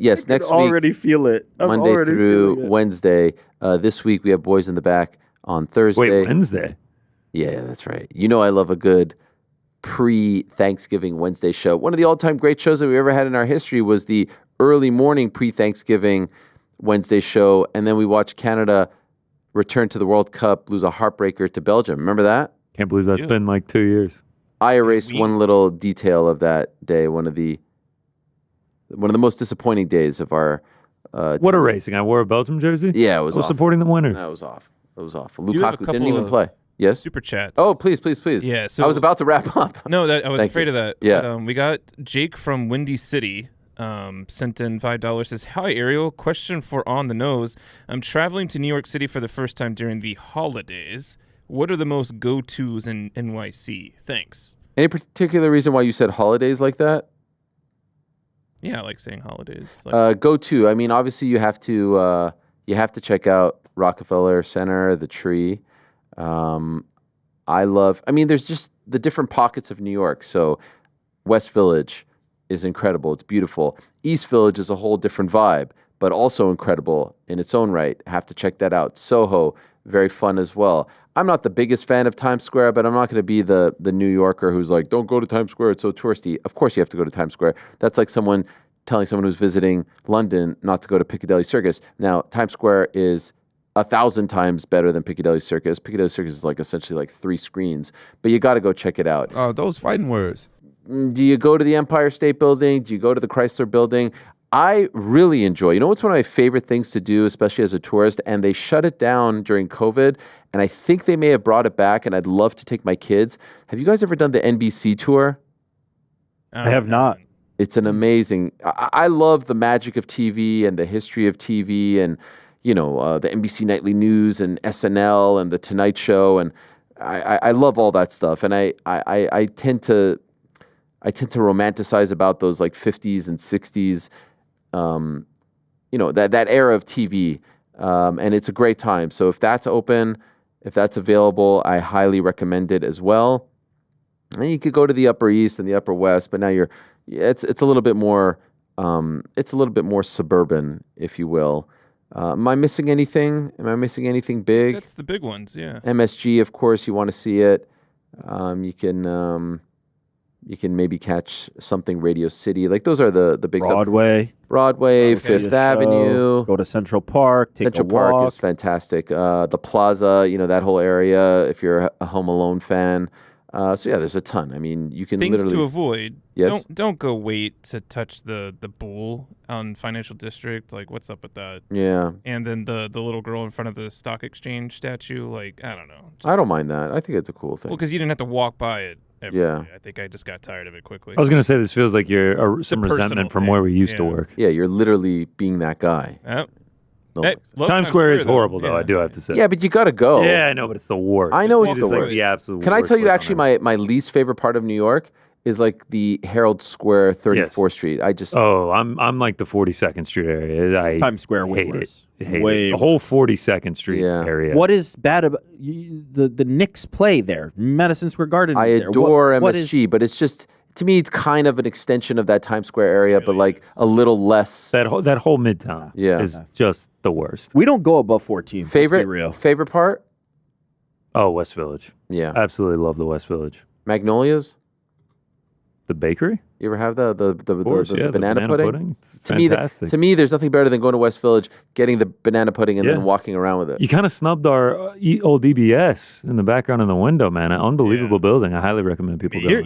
Yes, next week. Already feel it. Monday through Wednesday. This week we have Boys in the Back on Thursday. Wait, Wednesday? Yeah, that's right. You know I love a good pre-Thanksgiving Wednesday show. One of the all-time great shows that we ever had in our history was the early morning pre-Thanksgiving Wednesday show, and then we watched Canada return to the World Cup, lose a heartbreaker to Belgium. Remember that? Can't believe that's been like 2 years. I erased one little detail of that day, one of the most disappointing days of our What a racing. I wore a Belgium jersey? Yeah, it was I was awful. supporting the winners. That was off. It was awful. Do you have a Lukaku didn't couple even of play. Yes? Super chats. Oh, please. Yeah, so I was about to wrap up. No, I was Thank afraid you. of that. Yeah. But, we got Jake from Windy City. Sent in $5. Says, "Hi Ariel, question for On the Nose. I'm traveling to New York City for the first time during the holidays. What are the most go-tos in NYC? Thanks." Any particular reason why you said holidays like that? Yeah, I like saying holidays. Like, Go to. I mean, obviously you have to check out Rockefeller Center, the Tree. I mean, there's just the different pockets of New York. So West Village is incredible. It's beautiful. East Village is a whole different vibe, but also incredible in its own right. Have to check that out. Soho, very fun as well. I'm not the biggest fan of Times Square, but I'm not going to be the New Yorker who's like, don't go to Times Square, it's so touristy. Of course you have to go to Times Square. That's like someone telling someone who's visiting London not to go to Piccadilly Circus. Now, Times Square is 1,000 times better than Piccadilly Circus. Piccadilly Circus is like essentially like 3 screens, but you got to go check it out. Those fighting words. Do you go to the Empire State Building? Do you go to the Chrysler Building? I really enjoy. You know what's one of my favorite things to do, especially as a tourist? And they shut it down during COVID, and I think they may have brought it back, and I'd love to take my kids. Have you guys ever done the NBC tour? I have not. It's an amazing. I love the magic of TV and the history of TV, and the NBC Nightly News and SNL and the Tonight Show, and I love all that stuff. And I tend to romanticize about those like 50s and 60s, that era of TV, and it's a great time. So if that's open, if that's available, I highly recommend it as well. And you could go to the Upper East and the Upper West, but now it's a little bit more suburban, if you will. Am I missing anything? Am I missing anything big? That's the big ones, yeah. MSG, of course, you want to see it. You can maybe catch something Radio City. Like those are the big Broadway. Broadway, Fifth Avenue. Go to Central Park. Take Central a walk. Park is fantastic. The Plaza, that whole area. If you're a Home Alone fan, so yeah, there's a ton. I mean, you can Things literally to avoid. Yes. Don't go wait to touch the bull on Financial District. Like, what's up with that? Yeah. And then the little girl in front of the stock exchange statue. Like, I don't know. I don't mind that. I think it's a cool thing. Well, because you didn't have to walk by it. Every Yeah. day. I think I just got tired of it quickly. I was going to say, this feels like you're some personal resentment from thing. where we used to Yeah. work. Yeah, you're literally being that guy. Yep. No, Hey, love Times Square is horrible, though, I do have to say. Yeah, but you got to go. Yeah, I know, but it's the worst. I know it's the like worst. the absolute Can I worst tell you place on actually my least favorite part of New York is like the Herald Square 34th Street. I just I'm like the 42nd Street area. Times Square way hate worse. it. Hate Way it. The whole 42nd Street area. What is bad about the Knicks play there? Madison Square Garden. I is there. adore What is- MSG, but it's just to me it's kind of an extension of that Times Square area, but like a little less. That whole Midtown is just the worst. We don't go above 14. Favorite part? Oh, West Village. Yeah. Absolutely love the West Village. Magnolias? The bakery? You ever have the yeah, banana pudding? It's To me, fantastic. there's nothing better than going to West Village, getting the banana pudding, and then walking around with it. You kind of snubbed our old EBS in the background in the window, man. An unbelievable building. I highly recommend people go.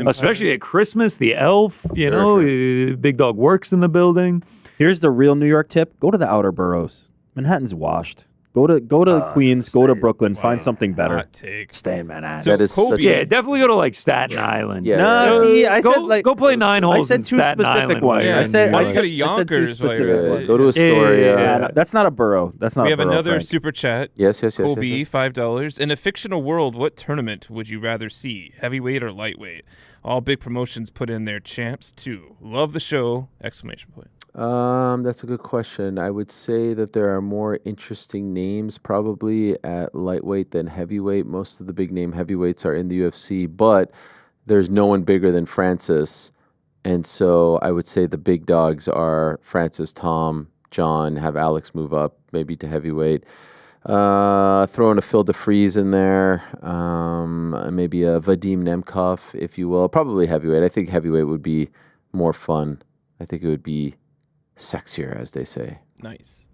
Especially at Christmas, the elf, Big Dog Works in the building. Here's the real New York tip: go to the outer boroughs. Manhattan's washed. Go to Queens. Go to Brooklyn. Find something better. Stay in Manhattan. That is such yeah, definitely go to like Staten Island. Yeah. No, see, I said like go play 9 holes. I said in 2 Staten specific Island ones. while I said Why I don't you go to said two Yonkers while specific you're ones. Go to Astoria. Yeah, no, that's not a borough. That's not. We a have borough, another Frank. super chat. Yes. Kobe, $5. In a fictional world, what tournament would you rather see? Heavyweight or lightweight? All big promotions put in their champs too. Love the show! ! That's a good question. I would say that there are more interesting names probably at lightweight than heavyweight. Most of the big name heavyweights are in the UFC, but there's no one bigger than Francis. And so I would say the big dogs are Francis, Tom, John, have Alex move up maybe to heavyweight. Throw in a Phil DeFries in there, maybe a Vadim Nemkov, if you will. Probably heavyweight. I think heavyweight would be more fun. I think it would be sexier, as they say. Nice.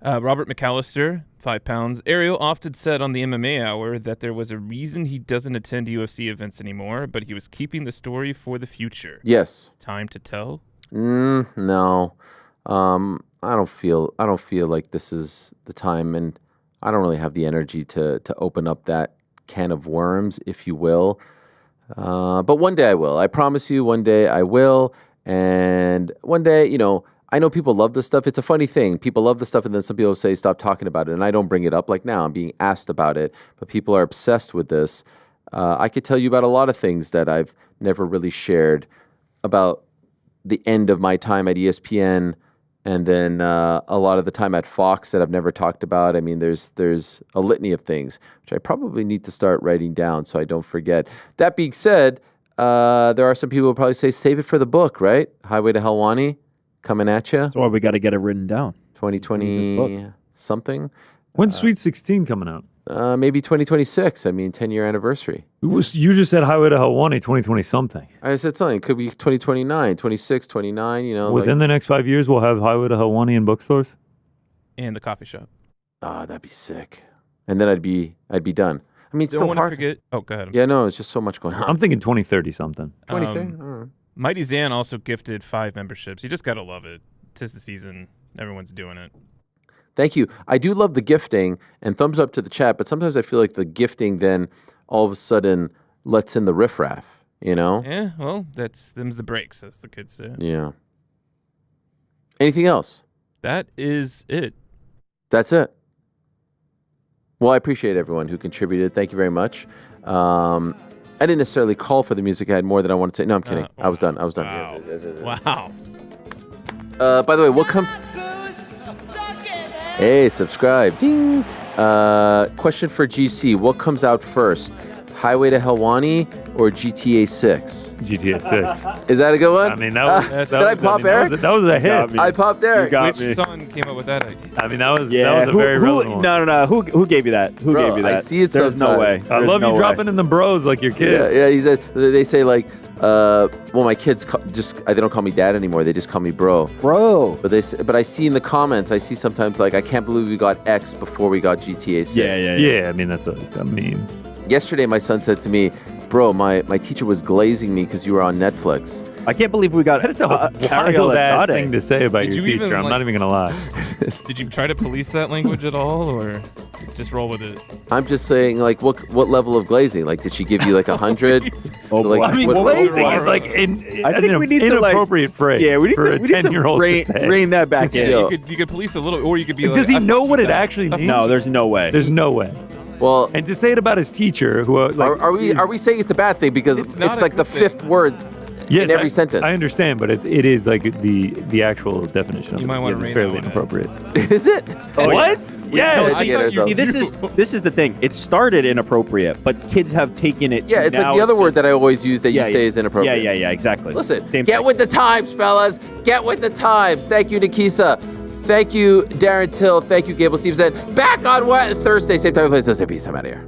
Robert McAllister, £5. Ariel often said on the MMA Hour that there was a reason he doesn't attend UFC events anymore, but he was keeping the story for the future. Yes. Time to tell? No. I don't feel like this is the time, and I don't really have the energy to open up that can of worms, if you will. But one day I will. I promise you, one day I will. And one day, I know people love this stuff. It's a funny thing. People love the stuff, and then some people say, stop talking about it. And I don't bring it up like now. I'm being asked about it, but people are obsessed with this. I could tell you about a lot of things that I've never really shared about the end of my time at ESPN, And then a lot of the time at Fox that I've never talked about. I mean, there's a litany of things which I probably need to start writing down so I don't forget. That being said, there are some people who probably say save it for the book, right? Highway to Helwani coming at you. That's why we got to get it written down. 2020 something. When's Sweet 16 coming out? Maybe 2026. I mean, 10-year anniversary. You just said Highway to Helwani 2020 something. I said something. It could be 2029, 26, 29, you know. Within the next 5 years, we'll have Highway to Helwani in bookstores? And the coffee shop. Ah, that'd be sick. And then I'd be done. I mean, it's Don't so want hard. to forget. Oh, go ahead. Yeah, no, it's just so much going on. I'm thinking 2030 something. 2030? Mighty Zan also gifted 5 memberships. You just got to love it. 'Tis the season. Everyone's doing it. Thank you. I do love the gifting, and thumbs up to the chat, but sometimes I feel like the gifting then all of a sudden lets in the riffraff, you know? Yeah, well, them's the breaks, as the kids say. Yeah. Anything else? That is it. That's it. Well, I appreciate everyone who contributed. Thank you very much. I didn't necessarily call for the music. I had more than I wanted to say. No, I'm kidding. I was done. Wow. Yes. Wow. By the way, we'll come... Hey, subscribe. Ding. Question for GC. What comes out first? Highway to Helwani or GTA 6? GTA 6. Is that a good one? I mean, that was... did I pop Eric? That was a hit. I popped Eric. Which son came up with that idea? I mean, that was a very relevant one. No. Who gave you that? Who gave you that? I see it There's no way. sometimes. I love you dropping in the bros like your kid. Yeah, he said, they say like, well, my kids they don't call me dad anymore. They just call me bro. Bro. But I see in the comments, I see sometimes like, I can't believe we got X before we got GTA 6. Yeah. I mean, that's a meme. Yesterday, my son said to me, bro, my teacher was glazing me because you were on Netflix. I can't believe we got That's a Ariel wild-ass Helwani. thing to say about Did your you teacher. even, I'm not even going to lie. Did you try to police that language at all, or just roll with it? I'm just saying, like, what level of glazing? Like, did she give you like 100? Oh, like, I mean, what- glazing It's like I think we need to, like- inappropriate phrase. Yeah, we need for to a 10-year-old to say. rein that back in. Yeah, you could police a little, or you could be like... Does he I know fucked what with it that. actually means? No, there's no way. There's no way. Well, And to say it about his teacher, who like, are we saying it's a bad thing because it's not a like the good thing. 5th word yes, in every sentence? I understand, but it is like the actual definition of You it might wanna is rein fairly that one in. inappropriate. Is it? What? No, Yes. see, this is the thing. It started inappropriate, but kids have taken it. Yeah, to it's like now the other it's word just- that I always use that Yeah, you say is inappropriate. Yeah, exactly. Listen, Same get thing. with the times, fellas. Get with the times. Thank you, Nakisa. Thank you, Darren Till. Thank you, Gable Steveson. Back on Thursday, same time, place. Peace. I'm out of here.